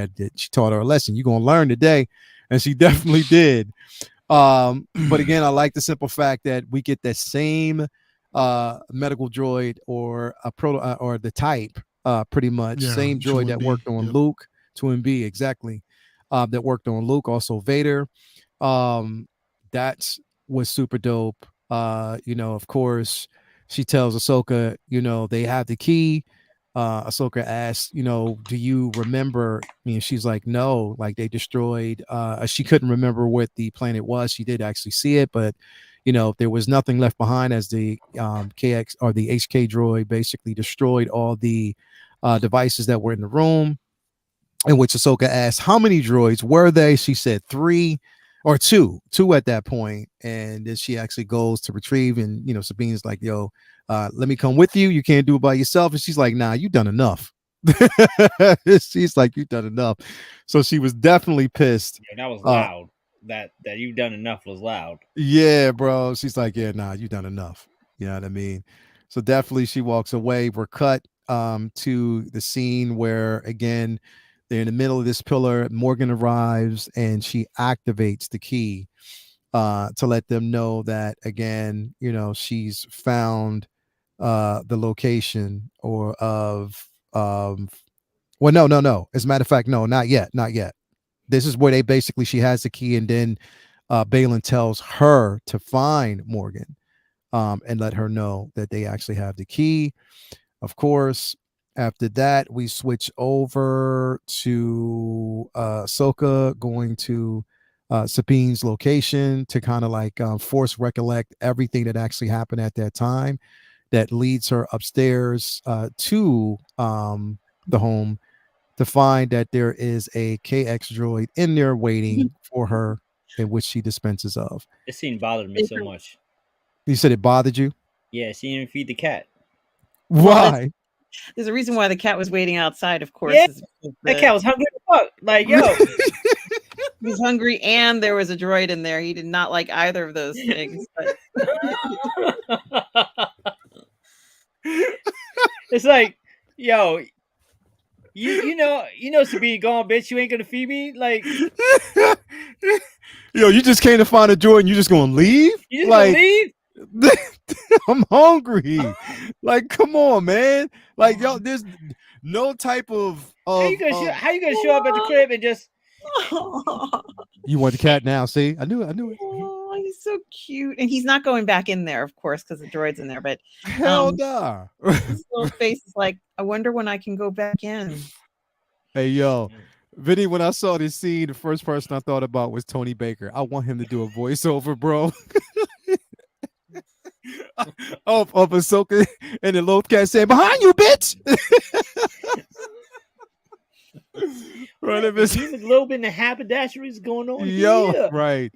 taught her a lesson. You're gonna learn today, and she definitely did. But again, I like the simple fact that we get that same medical droid or a proto or the type, pretty much same droid that worked on Luke, 2MB, exactly, that worked on Luke, also Vader. That was super dope. Of course, she tells Ahsoka, they have the key. Ahsoka asks, do you remember? She's like, no, like they destroyed. She couldn't remember what the planet was. She did actually see it, but there was nothing left behind as the KX or the HK droid basically destroyed all the devices that were in the room. In which Ahsoka asked, how many droids were they? She said 3 or 2 at that point. And then she actually goes to retrieve, and Sabine's like, yo, let me come with you. You can't do it by yourself. And she's like, nah, you done enough. She's like, you done enough. So she was definitely pissed. Yeah, that was loud. That you done enough was loud. Yeah, bro. She's like, yeah, nah, you done enough. You know what I mean? So definitely she walks away. We're cut to the scene where, again, they're in the middle of this pillar. Morgan arrives and she activates the key to let them know that, again, she's found the location or of well, no. As a matter of fact, no, not yet. This is where she has the key, and then Balin tells her to find Morgan and let her know that they actually have the key. Of course, after that, we switch over to Ahsoka going to Sabine's location to kind of like force recollect everything that actually happened at that time. That leads her upstairs to the home to find that there is a KX droid in there waiting for her, in which she dispenses of. This scene bothered me so much. You said it bothered you? Yeah, she didn't feed the cat. Why? There's a reason why the cat was waiting outside, of course. Yeah, that cat was hungry as fuck. Like, yo. He was hungry, and there was a droid in there. He did not like either of those things. But... It's like, yo, you know, Sabine gone, bitch. You ain't gonna feed me, like. Yo, you just came to find a droid, and you just gonna leave? You just gonna leave? I'm hungry. Like, come on, man. Like, yo, there's no type of. How you gonna show up at the crib and just? You want the cat now? See, I knew it. Oh, he's so cute, and he's not going back in there, of course, because the droid's in there. But hell nah. His little face is like, I wonder when I can go back in. Hey, yo, Vinny, when I saw this scene, the first person I thought about was Tony Baker. I want him to do a voiceover, bro. of Ahsoka, and the little cat saying, "Behind you, bitch." Right, there's a little bit of haberdasheries going on here. Right.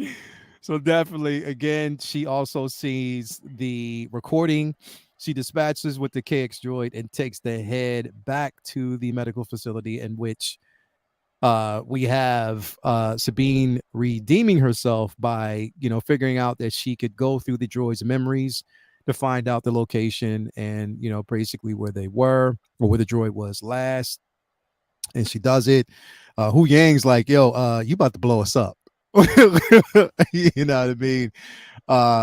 So definitely, again, she also sees the recording. She dispatches with the KX droid and takes the head back to the medical facility, in which we have Sabine redeeming herself by, figuring out that she could go through the droid's memories to find out the location and, basically where they were or where the droid was last. And she does it. Hu Yang's like, yo, you about to blow us up. You know what I mean?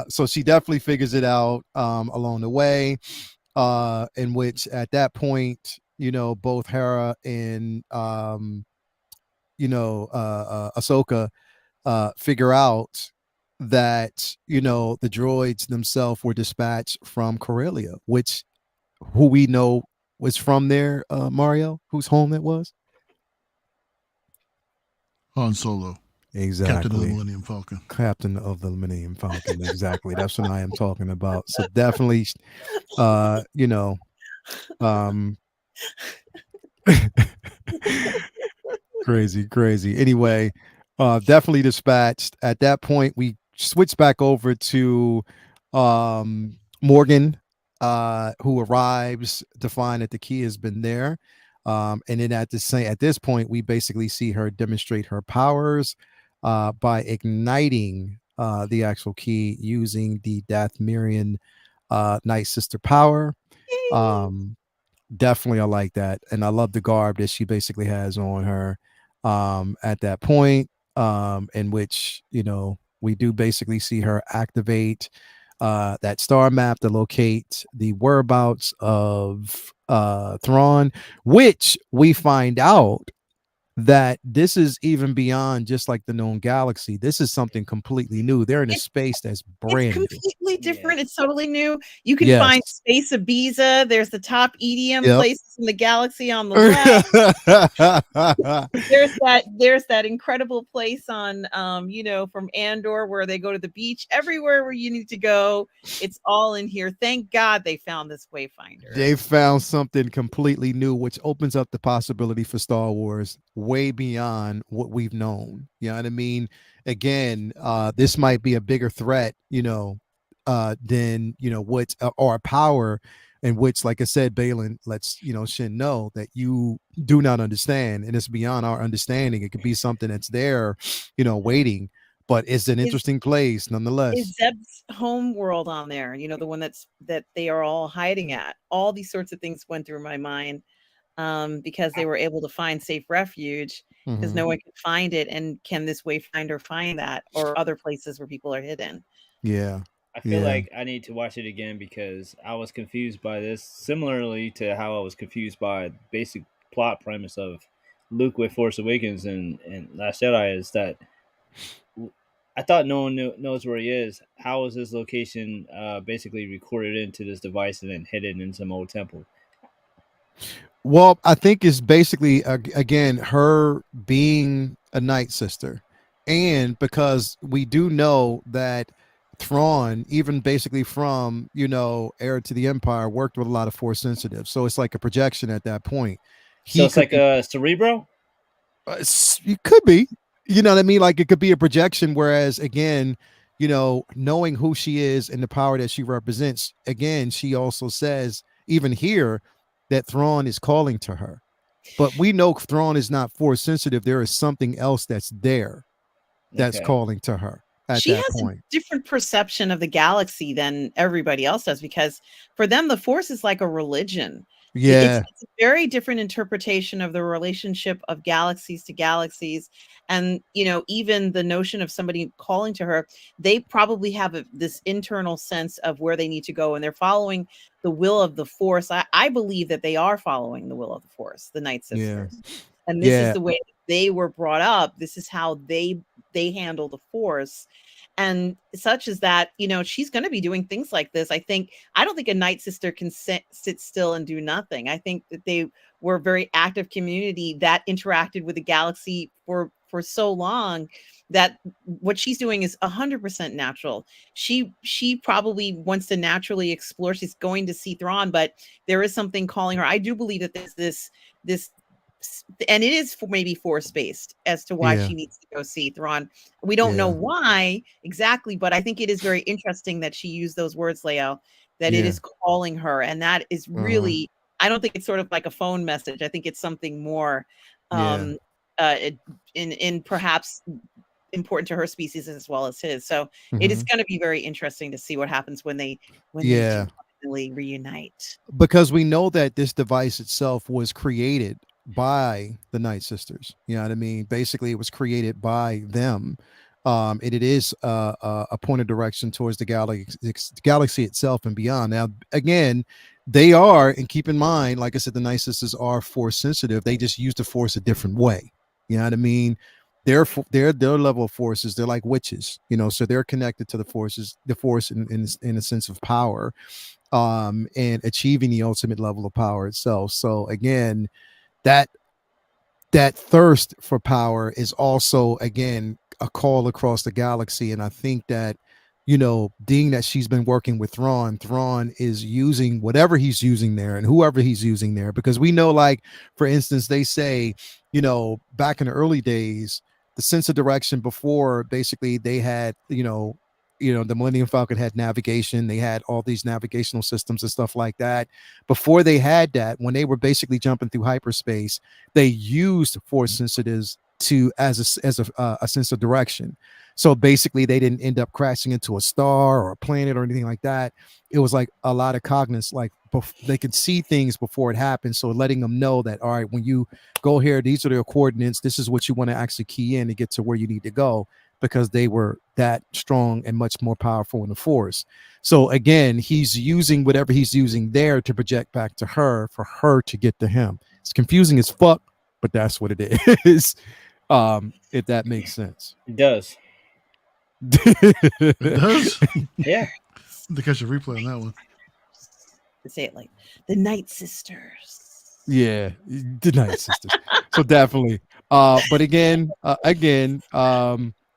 So she definitely figures it out along the way, in which at that point, both Hera and, Ahsoka figure out that, the droids themselves were dispatched from Corellia, which who we know was from there, Mario, whose home it was? Han Solo. Exactly. Captain of the Millennium Falcon. Captain of the Millennium Falcon. Exactly. That's what I am talking about. So definitely, crazy. Anyway, definitely dispatched. At that point, we switch back over to Morgan, who arrives to find that the key has been there. And then at this point, we basically see her demonstrate her powers by igniting the actual key using the Dathmerian Night Sister power. Definitely, I like that, and I love the garb that she basically has on her at that point, in which we do basically see her activate that star map to locate the whereabouts of Thrawn, which we find out that this is even beyond just like the known galaxy. This is something completely new. They're in a space that's brand new. Completely different. It's totally new. You can find Space Ibiza. There's the top EDM places in the galaxy on the left. there's that incredible place on from Andor where they go to the beach. Everywhere where you need to go, it's all in here. Thank God they found this Wayfinder. They found something completely new, which opens up the possibility for Star Wars way beyond what we've known. You know what I mean? Again, this might be a bigger threat, than what or power in which, like I said, Balin lets Shin know that you do not understand, and it's beyond our understanding. It could be something that's there, waiting, but it's an interesting place nonetheless. Is Zeb's home world on there? The one that they are all hiding at. All these sorts of things went through my mind. Because they were able to find safe refuge because no one could find it. And can this Wayfinder find that or other places where people are hidden? Yeah. I feel like I need to watch it again because I was confused by this, similarly to how I was confused by the basic plot premise of Luke with Force Awakens and Last Jedi, is that I thought no one knows where he is. How is his location basically recorded into this device and then hidden in some old temple? Well, I think it's basically, again, her being a Night Sister. And because we do know that Thrawn, even basically from, Heir to the Empire, worked with a lot of Force sensitives. So it's like a projection at that point. So it's like a Cerebro? It could be, you know what I mean? Like it could be a projection. Whereas again, you know, knowing who she is and the power that she represents, again, she also says, even here, that Thrawn is calling to her. But we know Thrawn is not force sensitive. There is something else that's there that's calling to her at she that has point. a different perception of the galaxy than everybody else does, because for them, the Force is like a religion. Yeah. It's a very different interpretation of the relationship of galaxies to galaxies. And, you know, even the notion of somebody calling to her, they probably have this internal sense of where they need to go, and they're following the will of the Force. I believe that they are following the will of the Force, the Night Sisters. Yeah. And this is the way they were brought up. This is how they handle the Force. And such as that, you know, she's going to be doing things like this. I don't think a Night Sister can sit still and do nothing. I think that they were a very active community that interacted with the galaxy for so long, that what she's doing is 100% natural. She probably wants to naturally explore. She's going to see Thrawn, but there is something calling her. I do believe that there's this and it is maybe force based as to why she needs to go see Thrawn. We don't know why exactly, but I think it is very interesting that she used those words, Leo, that it is calling her. And that is really, I don't think it's sort of like a phone message. I think it's something more in perhaps important to her species as well as his. So it is going to be very interesting to see what happens when they finally reunite. Because we know that this device itself was created by the Night Sisters. You know what I mean? Basically, it was created by them. It is a point of direction towards the galaxy itself and beyond. Now, again, they are, and keep in mind, like I said, the Night Sisters are force sensitive. They just use the force a different way. You know what I mean? Their level of forces, they're like witches, you know, so they're connected to the force in a sense of power, and achieving the ultimate level of power itself. So again, that thirst for power is also, again, a call across the galaxy. And I think that, you know, being that she's been working with Thrawn is using whatever he's using there and whoever he's using there, because we know, like, for instance, they say, you know, back in the early days, the sense of direction before, basically they had, you know, the Millennium Falcon had navigation. They had all these navigational systems and stuff like that. Before they had that, when they were basically jumping through hyperspace, they used force sensitives as a sense of direction. So basically, they didn't end up crashing into a star or a planet or anything like that. It was like a lot of cognizance, like they could see things before it happened. So letting them know that, all right, when you go here, these are their coordinates. This is what you want to actually key in to get to where you need to go, because they were that strong and much more powerful in the force. So again, he's using whatever he's using there to project back to her for her to get to him. It's confusing as fuck, but that's what it is. If that makes sense. It does. It does? Yeah. To catch a replay on that one. Say it like the Night Sisters. Yeah, the Night Sisters. So definitely. But again,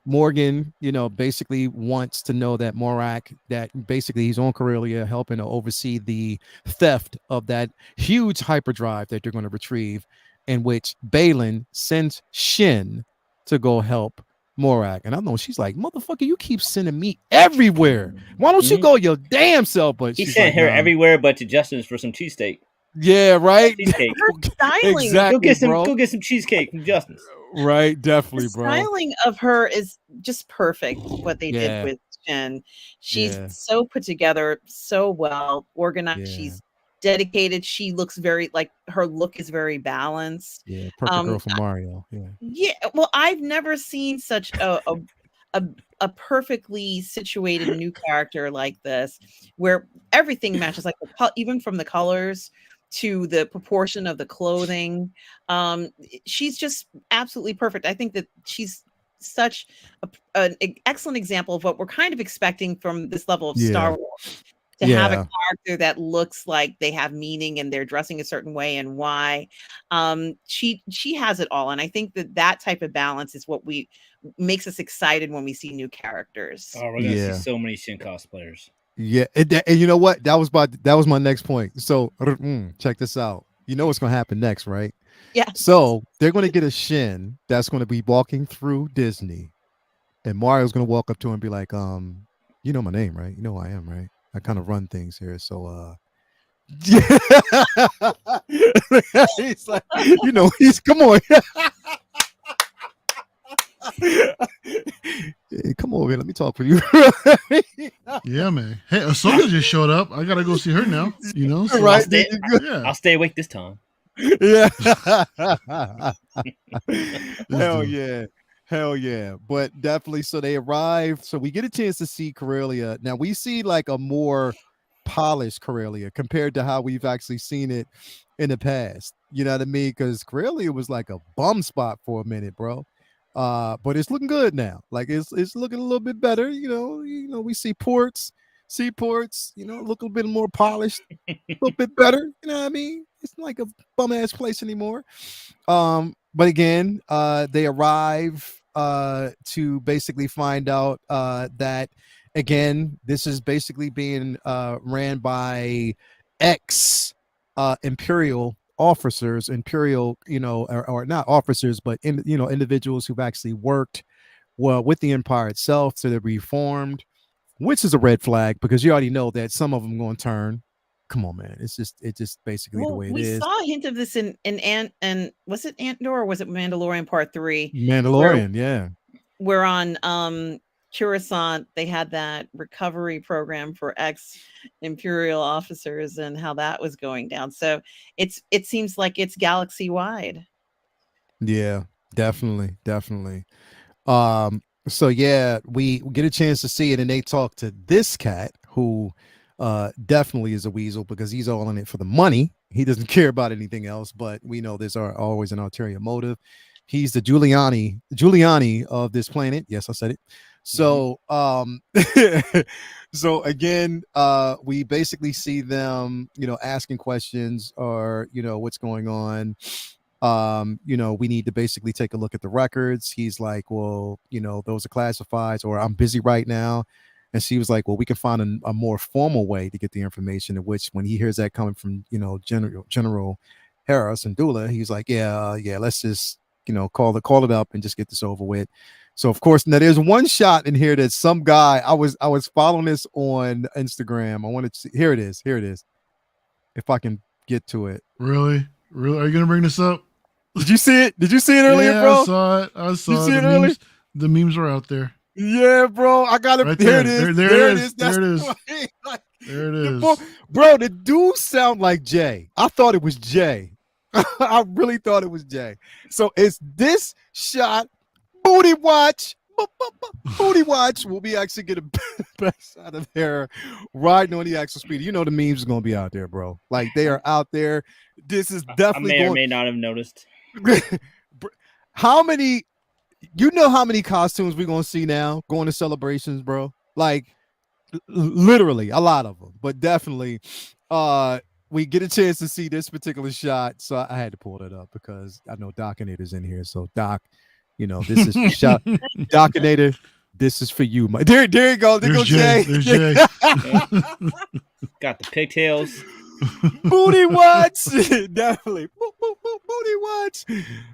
Morgan, you know, basically wants to know that Morak, that basically he's on Corellia helping to oversee the theft of that huge hyperdrive that they're going to retrieve, in which Balin sends Shin to go help Morak. And I know she's like, motherfucker, you keep sending me everywhere. Why don't you go your damn self? But he sent her everywhere but to Justin's for some cheesesteak. Yeah, right. Cheesecake. Exactly, go get some cheesecake from Justin's. Right, definitely, the bro. styling of her is just perfect. What they did with Shin, she's so put together, so well organized. She's dedicated. She looks very, like, her look is very balanced. Yeah, perfect girl from Mario. Yeah. Well, I've never seen such a perfectly situated new character like this, where everything matches, like even from the colors to the proportion of the clothing. She's just absolutely perfect. I think that she's such an excellent example of what we're kind of expecting from this level of Star Wars. To have a character that looks like they have meaning and they're dressing a certain way and why. She has it all. And I think that type of balance is what makes us excited when we see new characters. Oh, we're going to see so many Shin cosplayers. Yeah. And you know what? That was my next point. So check this out. You know what's going to happen next, right? Yeah. So they're going to get a Shin that's going to be walking through Disney, and Mario's going to walk up to him and be like, you know my name, right? You know who I am, right? I kind of run things here, so he's like, he's come on. Hey, come over here. Let me talk with you. Yeah, man. Hey, Ahsoka just showed up. I gotta go see her now. So, Right? Yeah. I'll stay awake this time. Yeah. This Hell yeah. But definitely, so they arrive. So we get a chance to see Corellia. Now we see like a more polished Corellia compared to how we've actually seen it in the past. You know what I mean? Because Corellia was like a bum spot for a minute, bro. But it's looking good now. Like it's looking a little bit better. We see seaports, look a bit more polished, a little bit better. You know what I mean? It's not like a bum ass place anymore. But again, they arrive to basically find out that again, this is basically being ran by ex Imperial officers, or not officers, but individuals who've actually worked with the Empire itself. So they're reformed, which is a red flag because you already know that some of them going to turn. Come on, man. It's just basically the way it we is. saw a hint of this in and was it Andor or was it Mandalorian Part 3? Mandalorian, yeah. Where on Coruscant they had that recovery program for ex-Imperial officers and how that was going down. So it seems like it's galaxy wide. Yeah, definitely. So yeah, we get a chance to see it, and they talk to this cat who definitely is a weasel because he's all in it for the money. He doesn't care about anything else, but we know there's always an ulterior motive. He's the Giuliani of this planet. Yes, I said it. So so again, we basically see them, asking questions or what's going on. We need to basically take a look at the records. He's like, well, those are classifieds, or I'm busy right now. And she was like, well, we can find a more formal way to get the information, in which when he hears that coming from, General Harris and Dula, he's like, yeah, let's just, call it up and just get this over with. So of course, now there's one shot in here that some guy, I was following this on Instagram. I wanted to see, here it is. If I can get to it. Really? Are you gonna bring this up? Did you see it? Earlier, bro? I saw it. You see it earlier? The memes are out there. Yeah, bro. I got it. Right there. there. It is. There it is. That's There it is. like, There it is. Bro, the dude sound like Jay. I thought it was Jay. I really thought it was Jay. So it's this shot. Booty watch. Booty watch. We'll be actually get a best shot of her riding on the actual speed. The memes are gonna be out there, bro. Like they are out there. This is definitely I may or may not have noticed. How many costumes we're gonna see now going to celebrations, bro? Like literally a lot of them, but definitely we get a chance to see this particular shot. So I had to pull that up because I know Docinator's in here. So Doc, this is shot. Docinator, this is for you. There you go. There goes Jay. There's Jay. Got the pigtails. Booty watch. Definitely. Booty watch.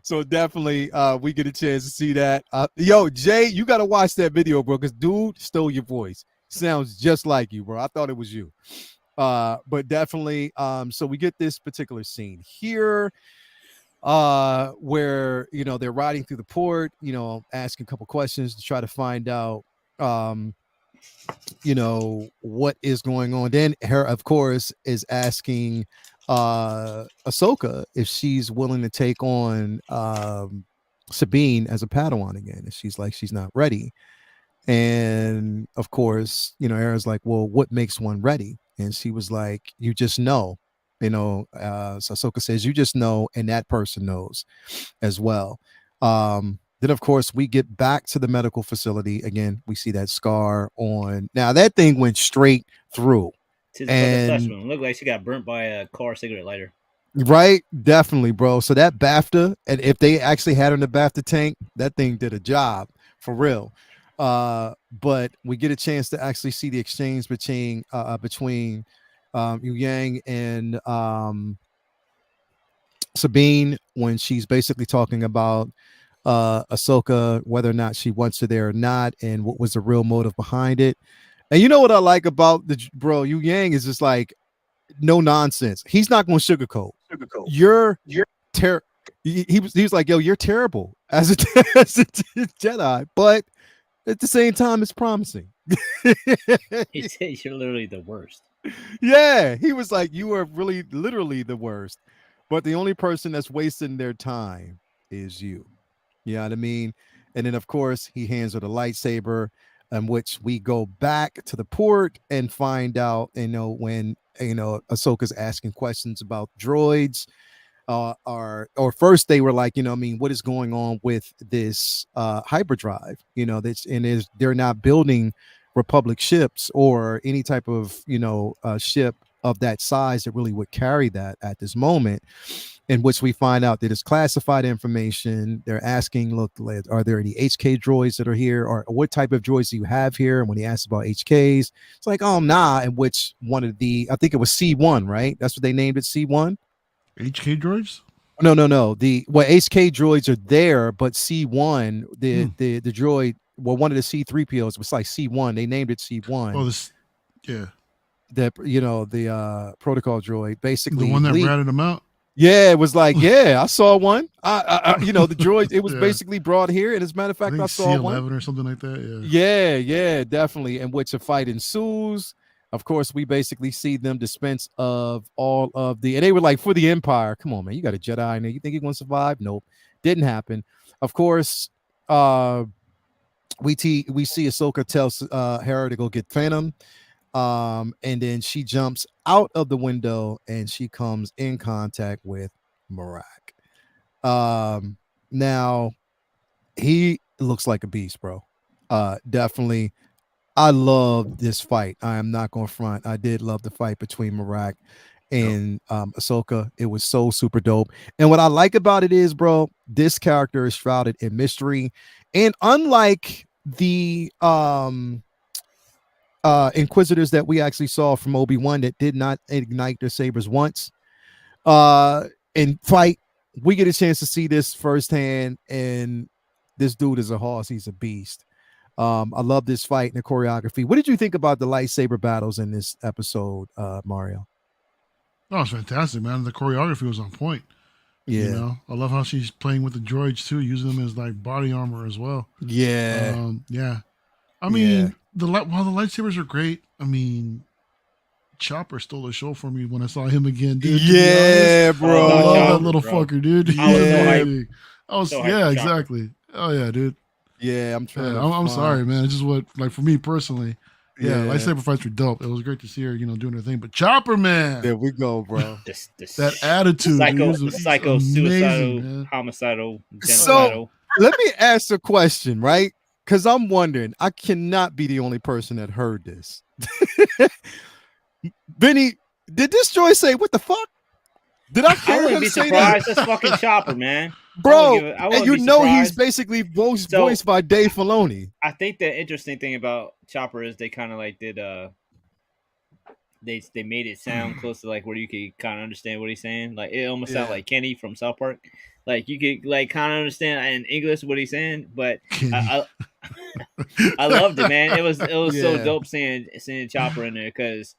So definitely we get a chance to see that. Yo, Jay, you got to watch that video, bro, because dude stole your voice. Sounds just like you, bro. I thought it was you. But definitely, so we get this particular scene here where they're riding through the port, asking a couple questions to try to find out what is going on. Then her, of course, is asking Ahsoka if she's willing to take on Sabine as a Padawan again, and she's like, she's not ready. And of course, Hera's like, well, what makes one ready? And she was like, you just know. So Ahsoka says, you just know, and that person knows as well. Then, of course, we get back to the medical facility. Again, we see that scar on. Now, that thing went straight through. And looked like she got burnt by a car cigarette lighter. Right? Definitely, bro. So that BAFTA, and if they actually had her in the BAFTA tank, that thing did a job for real. But we get a chance to actually see the exchange between Yu Yang and Sabine when she's basically talking about Ahsoka, whether or not she wants her there or not, and what was the real motive behind it. And you know what I like about the bro, Yu Yang is just like no nonsense. He's not going to sugarcoat. You're ter. He was like, yo, you're terrible as a Jedi, but at the same time, it's promising. He said you're literally the worst. Yeah, he was like, you are really literally the worst, but the only person that's wasting their time is you. You know what I mean? And then, of course, he hands her the lightsaber, in which we go back to the port and find out, when, Ahsoka's asking questions about droids. Or first they were like, what is going on with this hyperdrive? They're not building Republic ships or any type of, ship of that size that really would carry that at this moment. In which we find out that it's classified information. They're asking, look, are there any HK droids that are here? Or what type of droids do you have here? And when he asked about HKs, it's like, oh, nah. In which one of I think it was C1, right? That's what they named it, C1. HK droids? No. HK droids are there, but C1, the droid, one of the C3POs was like C1. They named it C1. Oh, yeah. The protocol droid, basically the one that ratted them out. Yeah, it was like, yeah, I saw one. The droid, it was basically brought here. And as a matter of fact, I saw C11 one or something like that. Yeah, definitely. In which a fight ensues. Of course, we basically see them dispense of all of and they were like, for the Empire. Come on, man, you got a Jedi in there. You think you're going to survive? Nope, didn't happen. Of course, we see Ahsoka tells Hera to go get Phantom. And then she jumps out of the window and she comes in contact with Marak. Now he looks like a beast, bro. Definitely. I love this fight. I am not going to front. I did love the fight between Marak and Ahsoka. It was so super dope. And what I like about it is, bro, this character is shrouded in mystery. And unlike the Inquisitors that we actually saw from Obi-Wan that did not ignite their sabers once in fight, we get a chance to see this firsthand. And this dude is a horse. He's a beast. I love this fight and the choreography. What did you think about the lightsaber battles in this episode, Mario? Oh, it's fantastic, man. The choreography was on point. Yeah. I love how she's playing with the droids too, using them as like body armor as well. Yeah. I mean, while the lightsabers are great, I mean, Chopper stole the show for me when I saw him again, dude. Yeah, bro. I love that little fucker, dude. I was so yeah, exactly. Oh yeah, dude. Yeah, I'm trying. I'm sorry, man. It's just what, like, for me personally, lightsaber fights were dope. It was great to see her, doing her thing. But Chopper, man, there we go, bro. That attitude, psycho, suicidal, man. Homicidal, genocidal. So let me ask a question, right? Because I'm wondering, I cannot be the only person that heard this. Benny, did this droid say what the fuck? Did I hear wouldn't him be say surprised. that? That's fucking Chopper, man. Bro, and he's basically voiced by Dave Filoni. I think the interesting thing about Chopper is they kind of like did they made it sound close to like where you could kind of understand what he's saying. Like it almost sounded like Kenny from South Park. Like you could like kind of understand in English what he's saying, but I loved it, man. It was so dope seeing Chopper in there because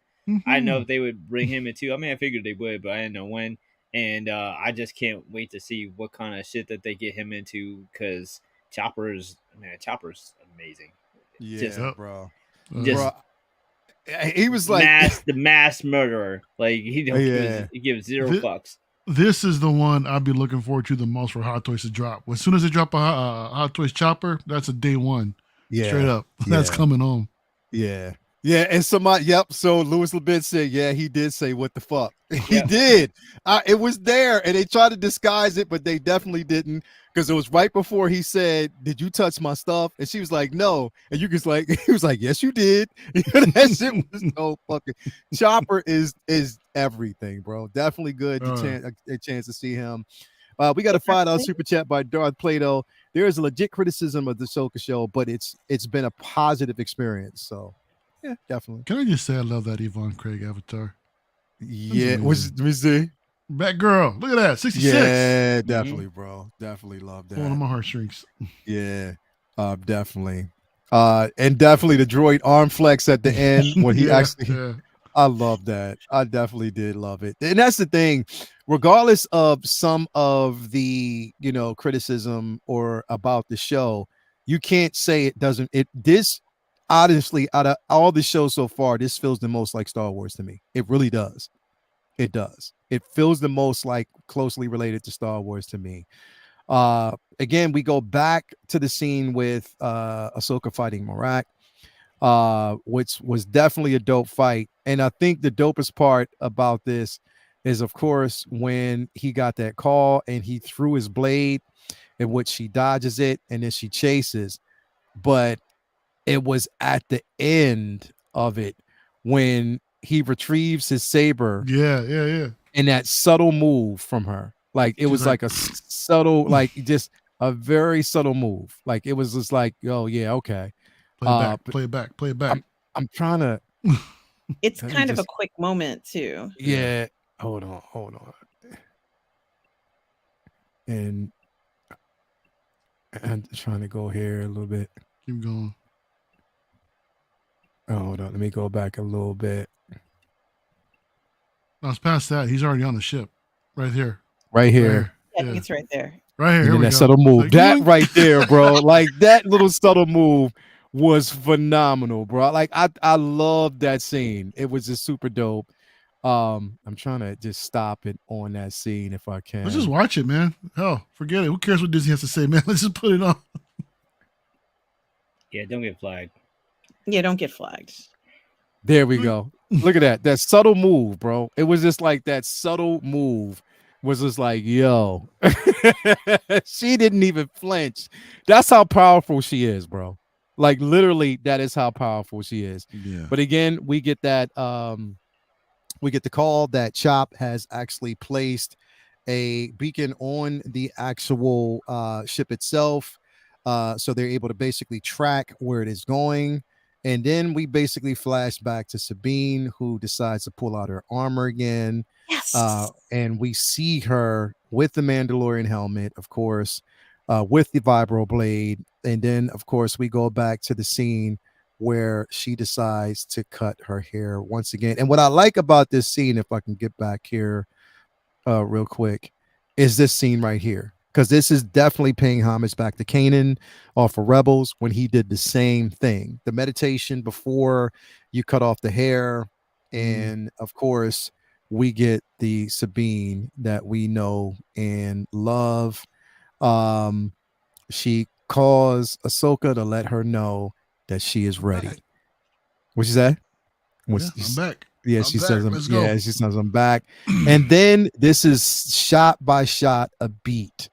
I know if they would bring him in too. I mean, I figured they would, but I didn't know when. And I just can't wait to see what kind of shit that they get him into because Chopper's amazing. Yeah, bro. He was like the mass murderer. Like he gives zero fucks. This is the one I'd be looking forward to the most for Hot Toys to drop. As soon as they drop a Hot Toys Chopper, that's a day one. Yeah, straight up. That's coming home. Yeah. Yeah, and somebody, so Louis LeBit said, yeah, he did say what the fuck. He did. It was there, and they tried to disguise it, but they definitely didn't, because it was right before he said, did you touch my stuff? And she was like, no. And he was like, yes, you did. That shit was so fucking. Chopper is everything, bro. Definitely good. A chance to see him. We got a $5 super chat by Darth Plato. There is a legit criticism of the Ahsoka show, but it's been a positive experience, so. Yeah, definitely. Can I just say I love that Yvonne Craig avatar? Yeah, let me see. Batgirl. Look at that. 66. Yeah, definitely, bro. Definitely love that. Pulling on my heartstrings. Yeah, definitely. And definitely the droid arm flex at the end when he actually. I love that. I definitely did love it. And that's the thing, regardless of some of the, criticism or about the show, you can't say it doesn't. This honestly, out of all the shows so far, this feels the most like Star Wars to me. It really does. It does. It feels the most like closely related to Star Wars to me. Again, we go back to the scene with Ahsoka fighting Morak, which was definitely a dope fight. And I think the dopest part about this is, of course, when he got that call and he threw his blade, in which she dodges it and then she chases. But it was at the end of it when he retrieves his saber. Yeah. And that subtle move from her. Like it was like a subtle, like just a very subtle move. Like it was just like, oh yeah, okay. Play it back. I'm trying to. It's kind of a quick moment too. Yeah. Hold on. And I'm trying to go here a little bit. Keep going. Oh, hold on. Let me go back a little bit. No, it's past that. He's already on the ship. Right here. Right here. Yeah, I think it's right there. Right here. And Here we that go. subtle move. Like, that right there, bro. Like that little subtle move was phenomenal, bro. Like I love that scene. It was just super dope. I'm trying to just stop it on that scene if I can. Let's just watch it, man. Hell, forget it. Who cares what Disney has to say, man? Let's just put it on. Yeah, don't get flagged. Yeah, don't get flagged. There we go. Look at that. That subtle move, bro. It was just like that subtle move was just like, yo. She didn't even flinch. That's how powerful she is, bro. Like literally, that is how powerful she is. Yeah. But again, we get that we get the call that Chop has actually placed a beacon on the actual ship itself. So they're able to basically track where it is going. And then we basically flash back to Sabine, who decides to pull out her armor again. Yes. And we see her with the Mandalorian helmet, of course, with the vibro blade. And then, of course, we go back to the scene where she decides to cut her hair once again. And what I like about this scene, if I can get back here real quick, is this scene right here. Because this is definitely paying homage back to Kanan off of Rebels when he did the same thing. The meditation before you cut off the hair. And of course, we get the Sabine that we know and love. She calls Ahsoka to let her know that she is ready. What she say? I'm back. Yeah, she says, she says, I'm back. And then this is shot by shot a beat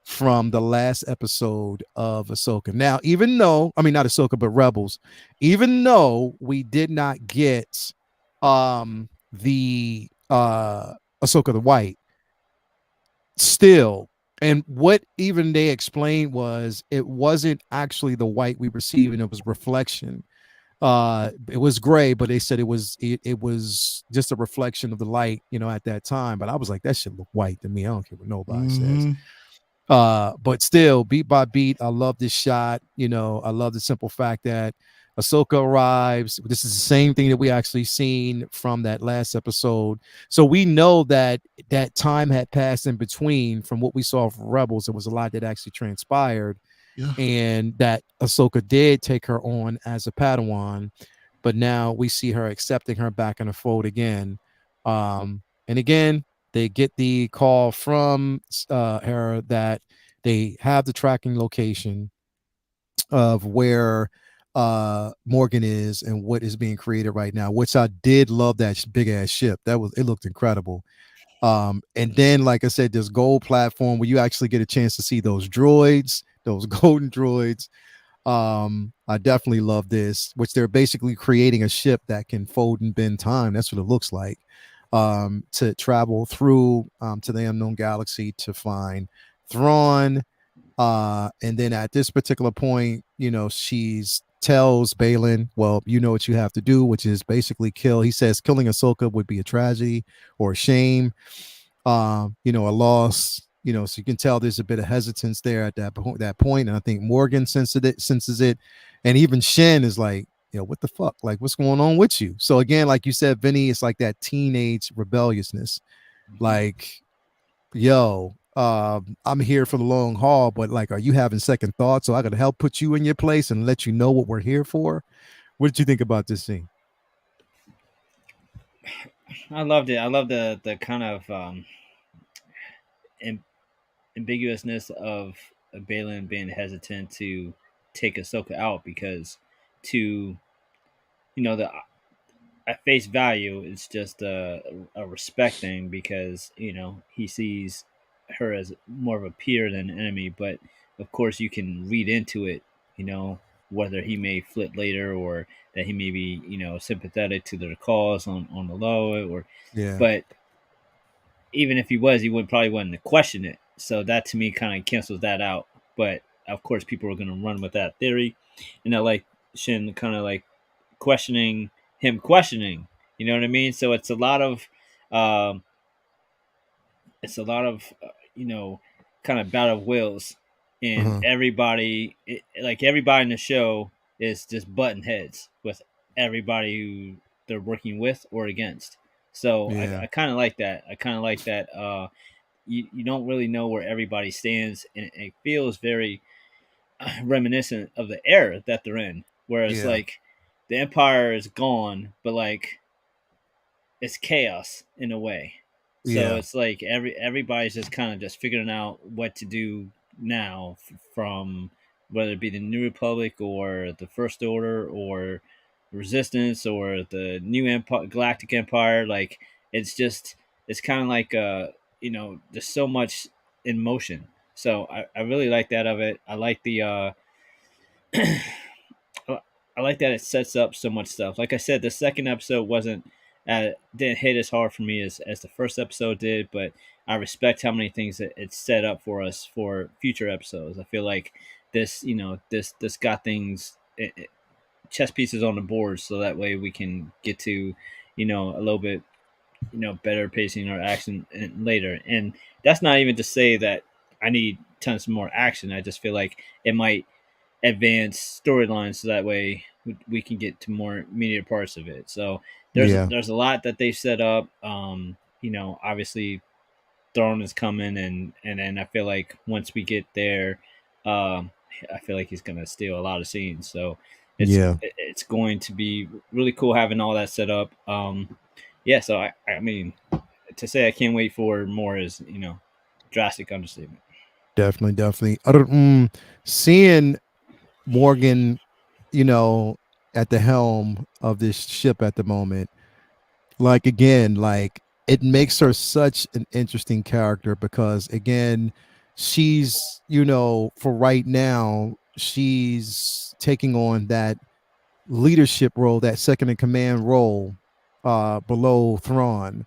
from the last episode of Ahsoka. Now, even though, I mean, not Ahsoka, but Rebels, even though we did not get the Ahsoka the White, still, and what even they explained was it wasn't actually the white we received, and it was reflection. It was gray, but they said it was just a reflection of the light, at that time. But I was like, that should look white to me. I don't care what nobody says. But still, beat by beat, I love this shot. I love the simple fact that Ahsoka arrives. This is the same thing that we actually seen from that last episode. So we know that time had passed in between from what we saw from Rebels. There was a lot that actually transpired. Yeah. And that Ahsoka did take her on as a Padawan, but now we see her accepting her back in the fold again. And again, they get the call from her that they have the tracking location of where Morgan is and what is being created right now, which I did love. That big ass ship, it looked incredible. And then, like I said, this gold platform where you actually get a chance to see those droids, those golden droids. I definitely love this, which they're basically creating a ship that can fold and bend time. That's what it looks like, to travel through to the unknown galaxy to find Thrawn. And then at this particular point, she's tells Balin, well, you know what you have to do, which is basically kill. He says killing Ahsoka would be a tragedy or a shame. a loss, so you can tell there's a bit of hesitance there at that point. And I think Morgan senses it. And even Shen is like, what the fuck? Like, what's going on with you? So again, like you said, Vinny, it's like that teenage rebelliousness. Like, yo, I'm here for the long haul, but like, are you having second thoughts? So I gotta help put you in your place and let you know what we're here for. What did you think about this scene? I loved it. I love the kind of am- ambiguousness of Balin being hesitant to take Ahsoka out because to the at face value it's just a respect thing because he sees her as more of a peer than an enemy, but of course you can read into it, whether he may flip later or that he may be sympathetic to their cause on the low, or Yeah. but even if he was, he would probably wouldn't question it. So that to me kind of cancels that out. But of course, people are going to run with that theory, and I like Shin kind of like questioning him, questioning. You know what I mean? So um, it's a lot of kind of battle of wills, and Uh-huh. like everybody in the show is just button heads with everybody who they're working with or against. So Yeah. I kind of like that. I kind of like that. You don't really know where everybody stands, and it feels very reminiscent of the era that they're in. Whereas Yeah. like the Empire is gone, but like it's chaos in a way. So Yeah. it's like everybody's just kind of just figuring out what to do now from whether it be the New Republic or the First Order or Resistance or the new Empire, Galactic Empire. Like it's kind of like there's so much in motion. So I really like that of it. I like the I like that it sets up so much stuff. Like I said, the second episode didn't hit as hard for me as the first episode did, but I respect how many things it set up for us for future episodes. I feel like this got things chess pieces on the board, so that way we can get to a little bit better pacing or action later. And that's not even to say that I need tons more action. I just feel like it might advance storylines so that way we can get to more meatier parts of it. So Yeah. there's a lot that they've set up. Obviously Throne is coming, and then I feel like once we get there, I feel like he's gonna steal a lot of scenes. So Yeah. it's going to be really cool having all that set up. Yeah. So I mean, to say I can't wait for more is drastic understatement. Definitely, definitely. Seeing Morgan, you know, at the helm of this ship at the moment, like again, like it makes her such an interesting character because again, she's, for right now, she's taking on that leadership role, that second in command role, below Thrawn,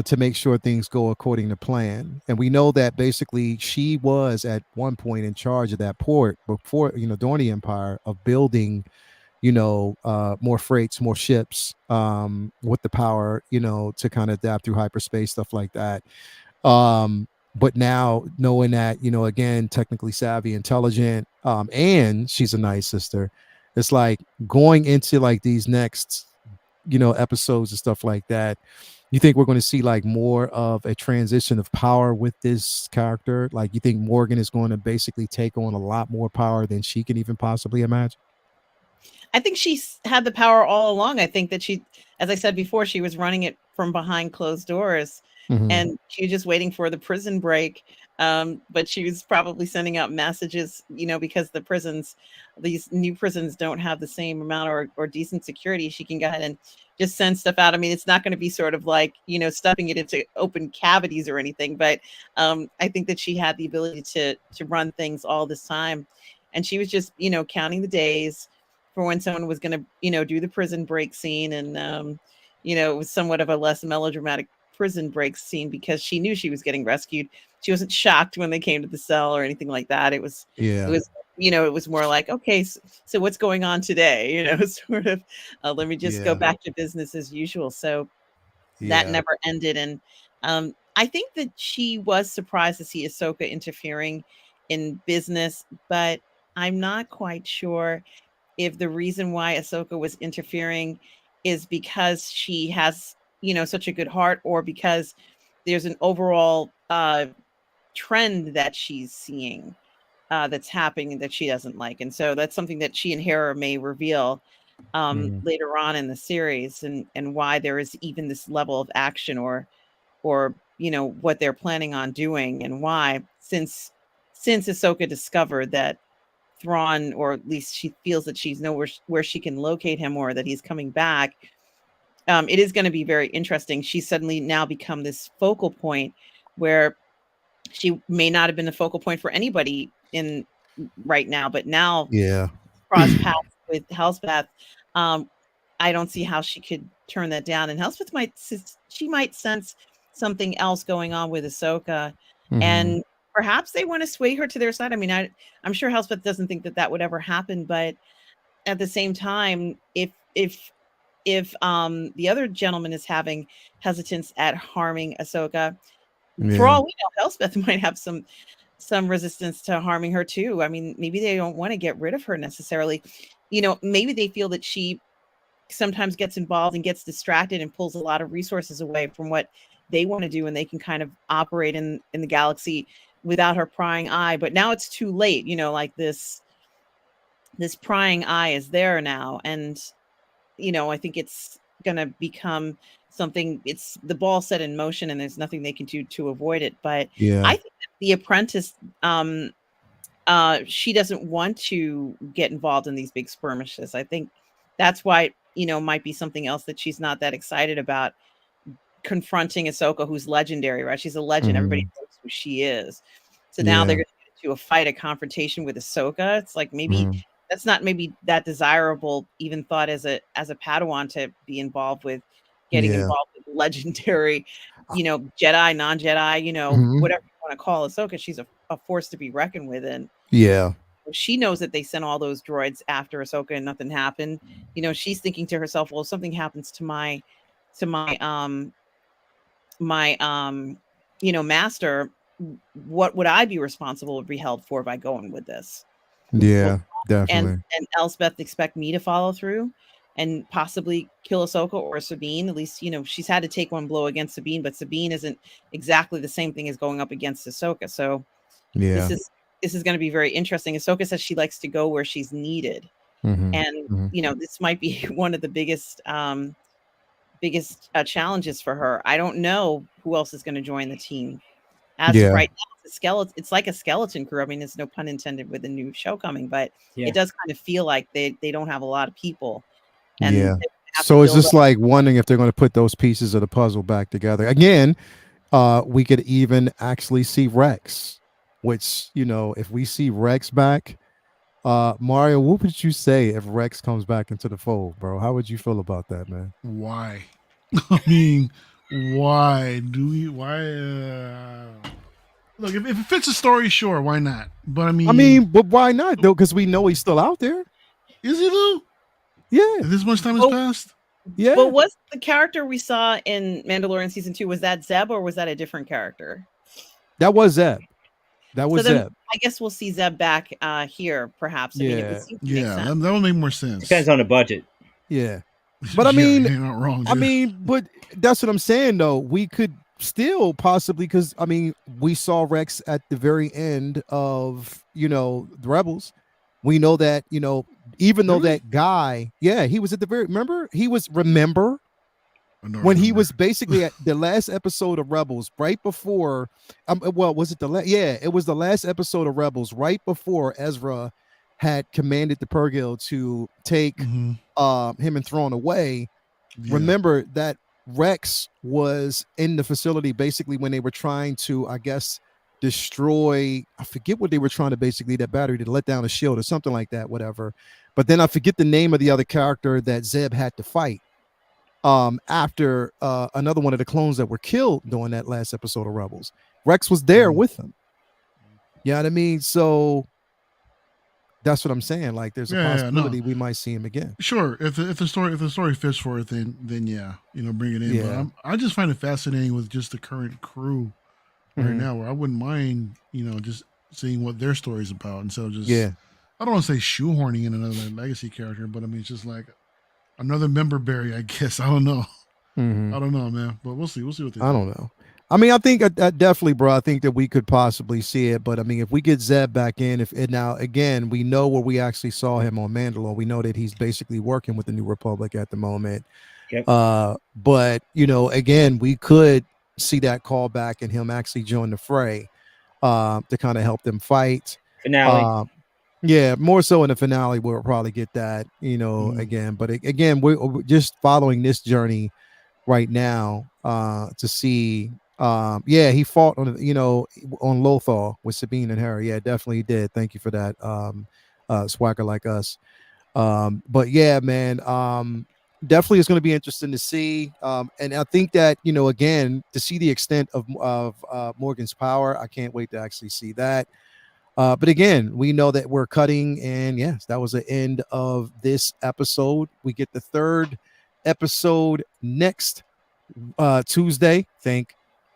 to make sure things go according to plan. And we know that basically she was at one point in charge of that port before, during the Empire, of building, more freights, more ships, with the power, to kind of adapt through hyperspace, stuff like that. But now knowing that, again, technically savvy, intelligent, and she's a nice sister, it's like going into like these next, episodes and stuff like that. You think we're going to see like more of a transition of power with this character? Like, you think Morgan is going to basically take on a lot more power than she can even possibly imagine? I think she's had the power all along. I think that she, as I said before, she was running it from behind closed doors, Mhm. and she was just waiting for the prison break. But she was probably sending out messages, because these new prisons don't have the same amount or decent security. She can go ahead and just send stuff out. I mean, it's not going to be sort of like, stuffing it into open cavities or anything, but I think that she had the ability to run things all this time. And she was just, counting the days for when someone was going to, do the prison break scene. And, it was somewhat of a less melodramatic prison break scene because she knew she was getting rescued. She wasn't shocked when they came to the cell or anything like that. It Yeah. was, it was more like, okay, so what's going on today? Sort of, let me just go Yeah. back to business as usual. So that Yeah. never ended. And I think that she was surprised to see Ahsoka interfering in business, but I'm not quite sure if the reason why Ahsoka was interfering is because she has, such a good heart, or because there's an overall trend that she's seeing that's happening that she doesn't like. And so that's something that she and Hera may reveal later on in the series, and why there is even this level of action, or what they're planning on doing, and why, since Ahsoka discovered that Thrawn, or at least she feels that she's nowhere where she can locate him, or that he's coming back. It is going to be very interesting. She's suddenly now become this focal point, where she may not have been a focal point for anybody in right now, but now Yeah. cross paths with Elspeth. I don't see how she could turn that down. And Elspeth might sense something else going on with Ahsoka, and perhaps they want to sway her to their side. I mean, I'm sure Elspeth doesn't think that would ever happen, but at the same time, if the other gentleman is having hesitance at harming Ahsoka, for all we know, Elspeth might have some resistance to harming her too. I mean, maybe they don't want to get rid of her necessarily. Maybe they feel that she sometimes gets involved and gets distracted and pulls a lot of resources away from what they want to do, and they can kind of operate in the galaxy without her prying eye. But now it's too late, like this prying eye is there now, and I think it's gonna become something. It's the ball set in motion, and there's nothing they can do to avoid it. But I think that the apprentice, she doesn't want to get involved in these big skirmishes. I think that's why, might be something else that she's not that excited about confronting Ahsoka, who's legendary, right? She's a legend. Everybody knows who she is. So now they're going to do a fight, a confrontation with Ahsoka. It's like maybe that's not maybe that desirable even thought as a Padawan to be involved with, getting involved with legendary, Jedi, non-Jedi, whatever you want to call Ahsoka. She's a force to be reckoned with. And she knows that they sent all those droids after Ahsoka and nothing happened. She's thinking to herself, well, if something happens to my master, what would I be responsible to be held for by going with this? Definitely. And Elspeth expect me to follow through and possibly kill Ahsoka or Sabine. At least, she's had to take one blow against Sabine, but Sabine isn't exactly the same thing as going up against Ahsoka. So this is going to be very interesting. Ahsoka says she likes to go where she's needed. And, this might be one of the biggest challenges for her. I don't know who else is going to join the team. As of right now, it's like a skeleton crew. I mean, there's no pun intended with the new show coming, but it does kind of feel like they don't have a lot of people. And so it's just like wondering if they're going to put those pieces of the puzzle back together again. We could even actually see Rex, which, if we see Rex back, Mario, what would you say if Rex comes back into the fold, bro? How would you feel about that, man? Why? I mean, why look, if it fits the story, sure, why not? But but why not though? Because we know he's still out there. Is he though? Yeah. This much time has passed. Yeah. Well, was the character we saw in Mandalorian season 2, was that Zeb, or was that a different character? That was Zeb. Zeb. I guess we'll see Zeb back here, perhaps. I mean, it would seem to make sense. That would make more sense. Depends on the budget. Yeah. But I mean, you're not wrong, dude. but that's what I'm saying though. We could still possibly, because we saw Rex at the very end of the Rebels. We know that even though that guy, he was at the very when he was basically at the last episode of Rebels, right before was it it was the last episode of Rebels, right before Ezra had commanded the Purrgil to take him and Thrawn away. Remember that Rex was in the facility basically when they were trying to, I guess, destroy, I forget what they were trying to, basically that battery to let down a shield or something like that, whatever. But then I forget the name of the other character that Zeb had to fight after another one of the clones that were killed during that last episode of Rebels. Rex was there with them. You know what I mean? So that's what I'm saying. Like, there's a possibility we might see him again. Sure, if the story fits for it, then bring it in. But I just find it fascinating with just the current crew right now where I wouldn't mind, just seeing what their story's about instead of just, Yeah. I don't want to say shoehorning in another legacy character, but I mean, it's just like another member berry, I guess. I don't know. Mm-hmm. I don't know, man. But we'll see. We'll see what they I do. don't know. I mean, I think definitely, bro. I think that we could possibly see it, but I mean, if we get Zeb back in, if it now again, we know where we actually saw him on Mandalore. We know that he's basically working with the New Republic at the moment. Yep. But again, we could see that call back and him actually join the fray, to kind of help them fight. Finale. Yeah, more so in the finale, we'll probably get that, again. But again, we're just following this journey right now to see he fought on on Lothal with Sabine and Harry. Yeah, definitely did. Thank you for that, swagger like us. But yeah, man, definitely it's going to be interesting to see, and I think that again, to see the extent of Morgan's power, I can't wait to actually see that. But again, we know that we're cutting, and yes, that was the end of this episode. We get the third episode next Tuesday. Thank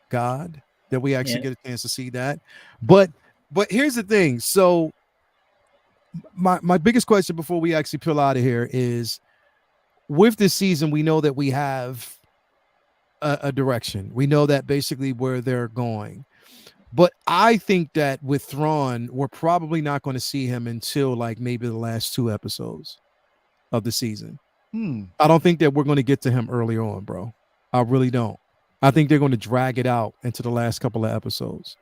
God that we actually get a chance to see that. But here's the thing. So my biggest question before we actually peel out of here is, with this season, we know that we have a direction. We know that basically where they're going. But I think that with Thrawn, we're probably not going to see him until like maybe the last 2 episodes of the season. I don't think that we're going to get to him earlier on, bro. I really don't. I think they're going to drag it out into the last couple of episodes.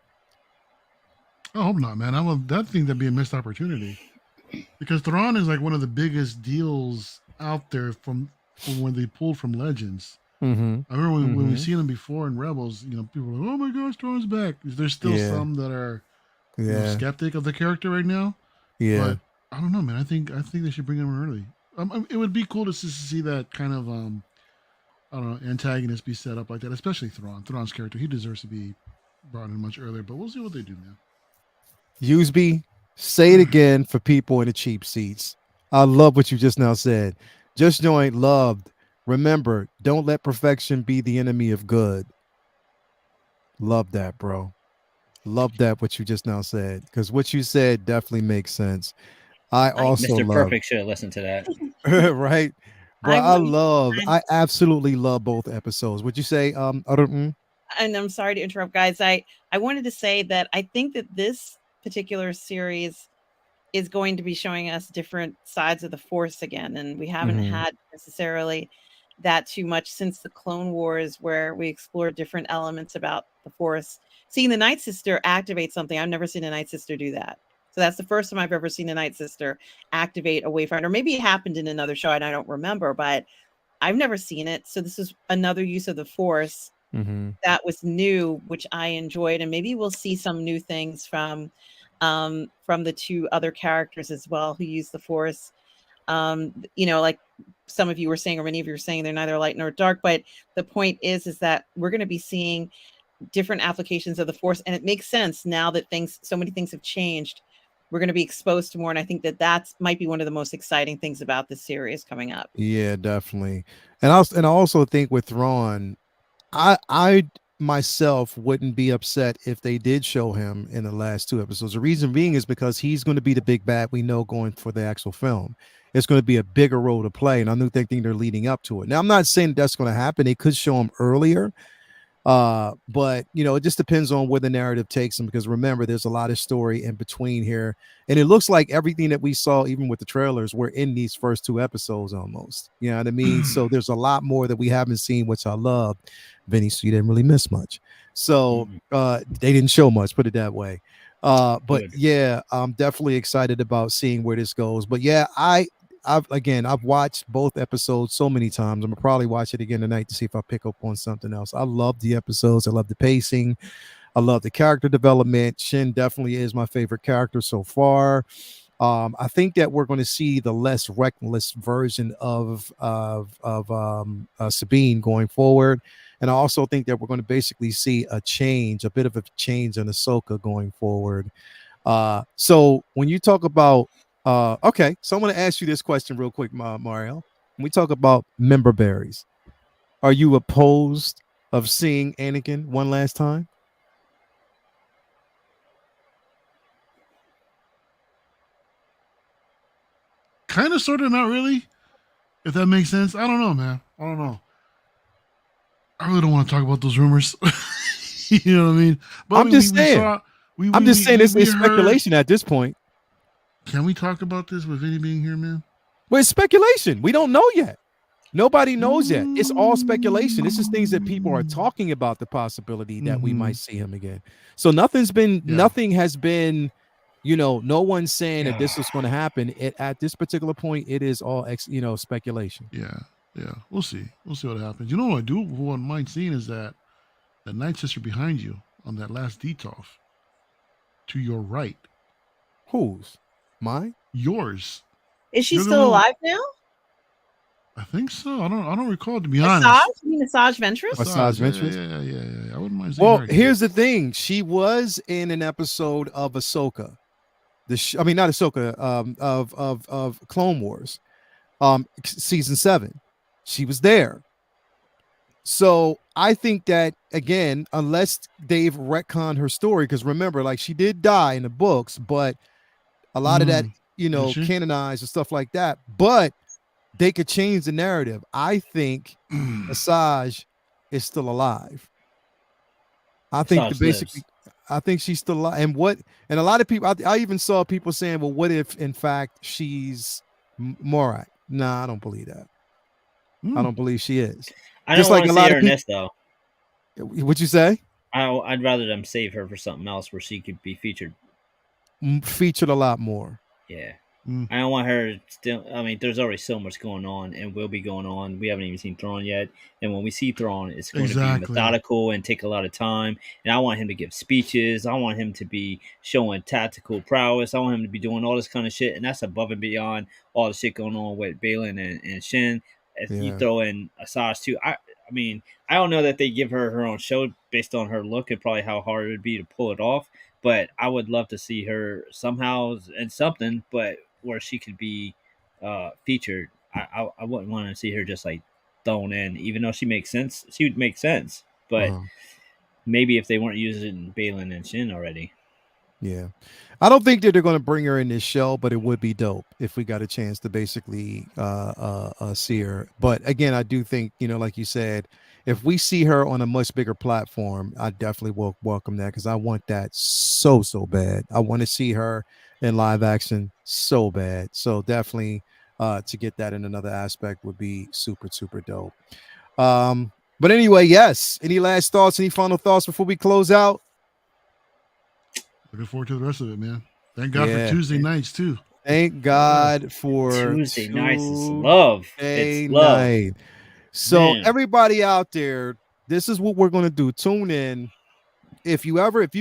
I hope not, man. I think that'd be a missed opportunity, because Thrawn is like one of the biggest deals out there from when they pulled from Legends. Mm-hmm. I remember when we've seen him before in Rebels, people were like, "Oh my gosh, Thrawn's back." There's still some that are skeptic of the character right now. Yeah, but I don't know, man. I think they should bring him early. It would be cool to see that kind of I don't know, antagonist be set up like that, especially Thrawn. Thrawn's character, he deserves to be brought in much earlier. But we'll see what they do, man. Useby, say it again for people in the cheap seats. I love what you just now said. Just joined, loved. Remember, don't let perfection be the enemy of good. Love that, bro. Love that what you just now said, because what you said definitely makes sense. I also Mr. love Perfect should have listened to that. right, bro. I absolutely love both episodes. Would you say and I'm sorry to interrupt, guys. I wanted to say that I think that this particular series is going to be showing us different sides of the Force again, and we haven't had necessarily that too much since the Clone Wars, where we explored different elements about the Force. Seeing the Night Sister activate something, I've never seen a Night Sister do that. So that's the first time I've ever seen a Night Sister activate a Wayfinder. Maybe it happened in another show and I don't remember, but I've never seen it. So this is another use of the Force that was new, which I enjoyed. And maybe we'll see some new things from the 2 other characters as well who use the Force. Like some of you were saying, or many of you were saying, they're neither light nor dark. But the point is that we're going to be seeing different applications of the Force, and it makes sense now that so many things have changed. We're going to be exposed to more, and I think that might be one of the most exciting things about this series coming up. Yeah, definitely. And I also think with Thrawn, I myself wouldn't be upset if they did show him in the last 2 episodes. The reason being is because he's going to be the big bad we know going for the actual film. It's going to be a bigger role to play, and I think they're leading up to it. Now, I'm not saying that's going to happen. They could show him earlier, but it just depends on where the narrative takes them, because remember, there's a lot of story in between here, and it looks like everything that we saw, even with the trailers, were in these first 2 episodes almost. You know what I mean? So there's a lot more that we haven't seen, which I love. Vinny, so you didn't really miss much. So they didn't show much, put it that way. But yeah, I'm definitely excited about seeing where this goes. But yeah, I've watched both episodes so many times. I'm gonna probably watch it again tonight to see if I pick up on something else. I love the episodes. I love the pacing. I love the character development. Shin definitely is my favorite character so far. I think that we're going to see the less reckless version of Sabine going forward, and I also think that we're going to basically see a bit of a change in Ahsoka going forward. So when you talk about okay, so I'm going to ask you this question real quick, Mario. When we talk about member berries, are you opposed of seeing Anakin one last time? kind of, sort of, not really. If that makes sense. I don't know, man. I don't know. I really don't want to talk about those rumors. You know what I mean? But I'm just saying. I'm just saying it's heard, speculation at this point. Can we talk about this with Vinny being here, man? Well, it's speculation. We don't know yet. Nobody knows yet. It's all speculation. This is things that people are talking about, the possibility that we might see him again. So nothing has been, no one's saying that this is going to happen. At this particular point, it is all speculation. Yeah. We'll see. We'll see what happens. You know what I do wouldn't mind seeing is that the Night Sister behind you on that last detoff, to your right. Whose? Mine? Yours. Is she still alive now? I think so. I don't recall, to be honest. You mean Asajj Ventress? Asajj Ventress? Yeah. I wouldn't mind seeing her again. Here's the thing. She was in an episode of Ahsoka. Not Ahsoka, of Clone Wars. Season 7. She was there. So I think that, again, unless they've retconned her story, because remember, like, she did die in the books, but a lot of that, canonized and stuff like that. But they could change the narrative. I think Asajj is still alive. I think I think she's still alive. And a lot of people, I even saw people saying, well, what if in fact she's Morak? Nah, I don't believe that. I don't believe she is. I don't want to see her in this, though. What'd you say? I'd rather them save her for something else where she could be featured. Featured a lot more. Yeah. I don't want her still. I mean, there's already so much going on and will be going on. We haven't even seen Thrawn yet. And when we see Thrawn, it's going to be methodical and take a lot of time. And I want him to give speeches. I want him to be showing tactical prowess. I want him to be doing all this kind of shit. And that's above and beyond all the shit going on with Baylan and Shin. If you throw in Asajj too, I mean, I don't know that they give her own show based on her look and probably how hard it would be to pull it off. But I would love to see her somehow in something, but where she could be featured. I wouldn't want to see her just like thrown in, even though she makes sense. She would make sense, but maybe if they weren't using Baylan and Shin already. Yeah, I don't think that they're going to bring her in this show, but it would be dope if we got a chance to basically see her. But again, I do think, like you said, if we see her on a much bigger platform, I definitely will welcome that, because I want that so bad. I want to see her in live action so bad. So definitely to get that in another aspect would be super dope. But anyway, yes. Any last thoughts? Any final thoughts before we close out? Looking forward to the rest of it, man. Thank God for Tuesday nights too. Thank God for Tuesday nights. It's love. It's love. Night. So everybody out there, this is what we're going to do. Tune in. If you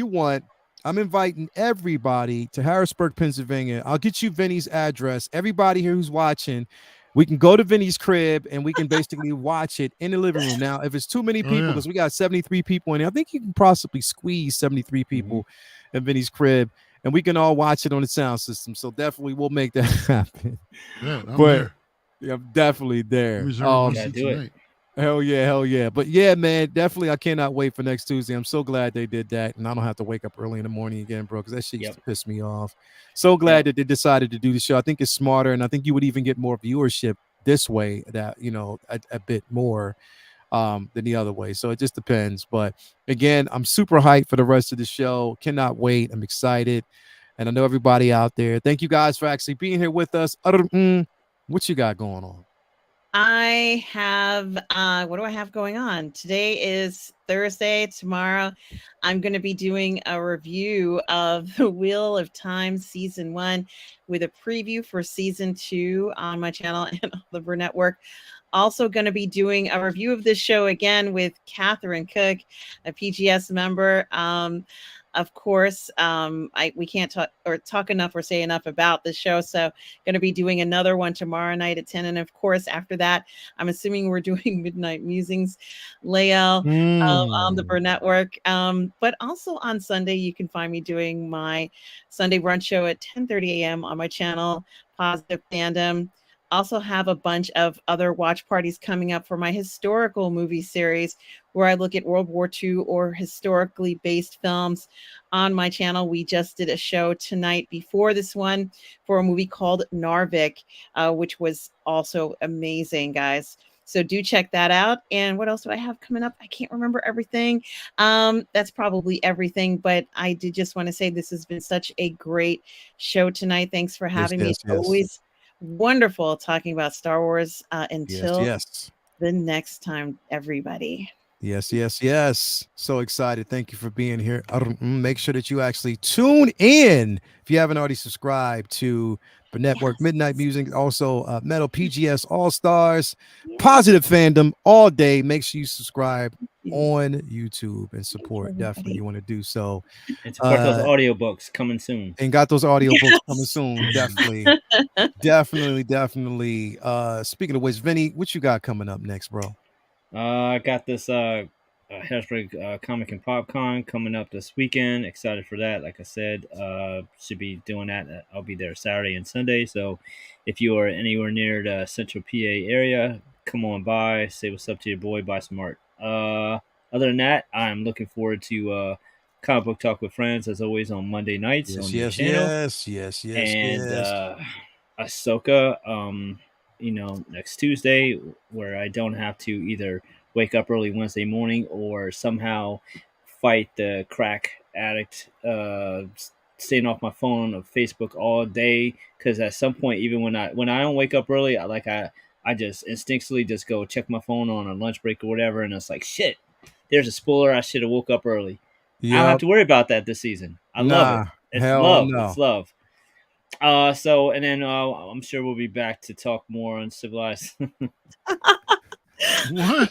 want, I'm inviting everybody to Harrisburg, Pennsylvania. I'll get you Vinny's address. Everybody here who's watching, we can go to Vinny's crib and we can basically watch it in the living room. Now, if it's too many people, because we got 73 people in here, I think you can possibly squeeze 73 people in Vinny's crib, and we can all watch it on the sound system. So definitely we'll make that happen. Yeah, I'm there. Yeah, I'm definitely there. Do it. Hell yeah. But yeah, man, definitely I cannot wait for next Tuesday. I'm so glad they did that, and I don't have to wake up early in the morning again, bro, because that shit used to piss me off. So glad that they decided to do the show. I think it's smarter, and I think you would even get more viewership this way, that a bit more than the other way. So it just depends. But again, I'm super hyped for the rest of the show. Cannot wait. I'm excited. And I know everybody out there. Thank you guys for actually being here with us. What you got going on? I have what do I have going on? Today is Thursday. Tomorrow I'm going to be doing a review of The Wheel of Time season 1 with a preview for season 2 on my channel and on the Ver Network. Also going to be doing a review of this show again with Catherine Cook, a PGS member. Of course, we can't talk enough or say enough about the show. So going to be doing another one tomorrow night at 10. And of course, after that, I'm assuming we're doing Midnight Musings, Lael, on the Ver Network. But also on Sunday, you can find me doing my Sunday brunch show at 10:30 a.m. on my channel, Positive Fandom. also have a bunch of other watch parties coming up for my historical movie series, where I look at World War II or historically based films on my channel. We just did a show tonight before this one for a movie called Narvik, which was also amazing, guys. So do check that out. And what else do I have coming up? I can't remember everything. That's probably everything. But I did just want to say this has been such a great show tonight. Thanks for having me. It's always wonderful talking about Star Wars. Until the next time, everybody. Yes. So excited. Thank you for being here. Make sure that you actually tune in if you haven't already subscribed to the network. Midnight Music, also Metal PGS All Stars, Positive Fandom all day. Make sure you subscribe on YouTube and support. Definitely you want to do so. And support those audiobooks coming soon. And got those audiobooks coming soon. Definitely. Speaking of which, Vinny, what you got coming up next, bro? I got this Harrisburg Comic and PopCon coming up this weekend. Excited for that. Like I said, should be doing that. I'll be there Saturday and Sunday. So if you are anywhere near the Central PA area, come on by, say what's up to your boy, buy some art. Other than that, I'm looking forward to Comic Book Talk with Friends, as always, on Monday nights on your channel. Yes. And Ahsoka, next Tuesday, where I don't have to either wake up early Wednesday morning or somehow fight the crack addict, staying off my phone of Facebook all day. Because at some point, even when I don't wake up early, I just instinctively just go check my phone on a lunch break or whatever, and it's like, shit, there's a spoiler. I should have woke up early. I don't have to worry about that this season. I love it. It's love. No. It's love. So, and then I'm sure we'll be back to talk more on Uncivilized. What?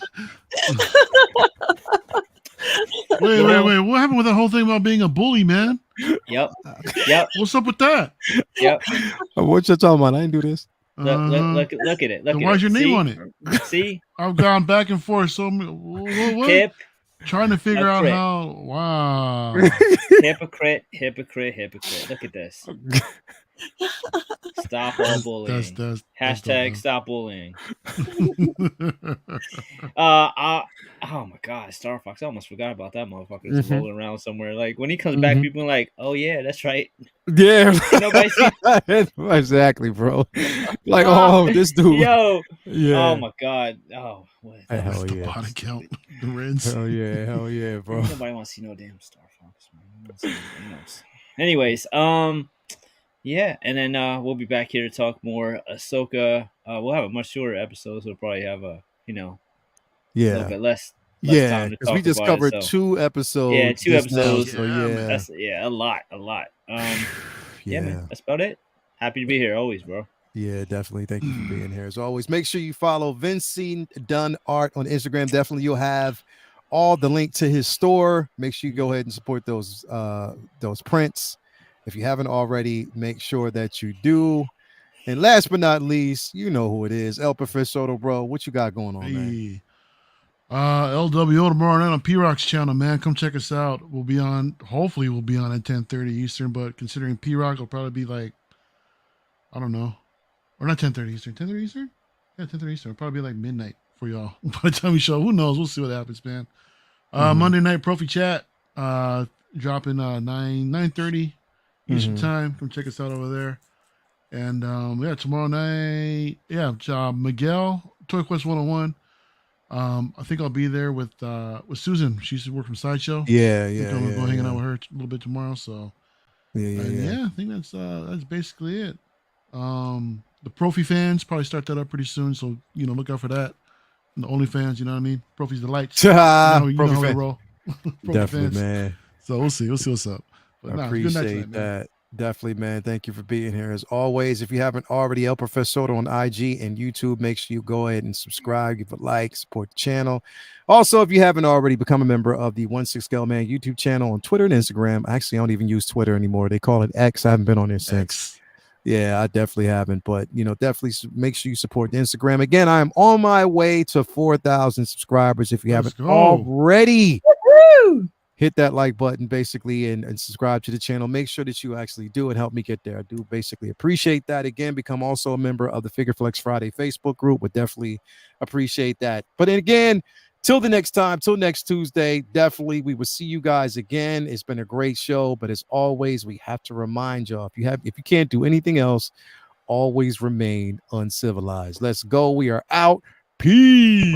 Wait. What happened with that whole thing about being a bully, man? Yep. What's up with that? Yep. What you talking about? I didn't do this. Look at it. Why's your name on it? See? I've gone back and forth. So what? Trying to figure out how. Wow. Hypocrite. Look at this. Stop all bullying. Hashtag stop bullying. Oh my God, Star Fox! I almost forgot about that motherfucker. It's rolling around somewhere. Like when he comes back, people are like, "Oh yeah, that's right." Yeah, nobody sees. Exactly, bro. Like, oh, this dude. Yo. Yeah. Oh my God. Oh, what? Hell the yeah. body count. The Reds. Hell yeah, bro. Nobody wants to see no damn Star Fox, man. Anyways, yeah, and then we'll be back here to talk more Ahsoka. We'll have a much shorter episode, so we'll probably have a little bit less time to talk we just about covered it, so. 2 episodes. Yeah, 2 episodes. So yeah, that's a lot. Yeah, man, that's about it. Happy to be here always, bro. Yeah, definitely. Thank you for being here as always. Make sure you follow Vincey Dunn Art on Instagram. Definitely, you'll have all the link to his store. Make sure you go ahead and support those prints. If you haven't already, make sure that you do. And last but not least, you know who it is. El Professor, bro. What you got going on, man? LWO tomorrow night on P-Rock's channel, man. Come check us out. Hopefully we'll be on at 10:30 Eastern, but considering P-Rock will probably be like, I don't know. Or not 10:30 Eastern. 10:30 Eastern? Yeah, 10:30 Eastern. It'll probably be like midnight for y'all. By the time we show, who knows? We'll see what happens, man. Monday night Profi Chat, dropping 9:30 Eastern time. Come check us out over there. And tomorrow night, Miguel, Toy Quest 101. I think I'll be there with Susan. She used to work from Sideshow. Yeah. I'm go hanging out with her a little bit tomorrow. So yeah. I think that's basically it. The Profi fans probably start that up pretty soon. So look out for that. And the OnlyFans, you know what I mean? Profi's the lights. You know how we roll. Definitely, fans. Man. So we'll see what's up. But I appreciate that. Definitely, man. Thank you for being here. As always, if you haven't already, El Professor on IG and YouTube, make sure you go ahead and subscribe, give a like, support the channel. Also, if you haven't already, become a member of the 16 Scale Man YouTube channel on Twitter and Instagram. Actually, I don't even use Twitter anymore. They call it X. I haven't been on there since. Yeah, I definitely haven't. But, definitely make sure you support the Instagram. Again, I am on my way to 4,000 subscribers. If you haven't already, hit that like button basically and subscribe to the channel. Make sure that you actually do it. Help me get there. I do basically appreciate that. Again, become also a member of the Figure Flex Friday Facebook group. Would definitely appreciate that. But then again, till the next time, till next Tuesday, definitely we will see you guys again. It's been a great show, but as always, we have to remind y'all, if you can't do anything else, always remain uncivilized. Let's go. We are out. Peace.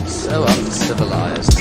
So uncivilized.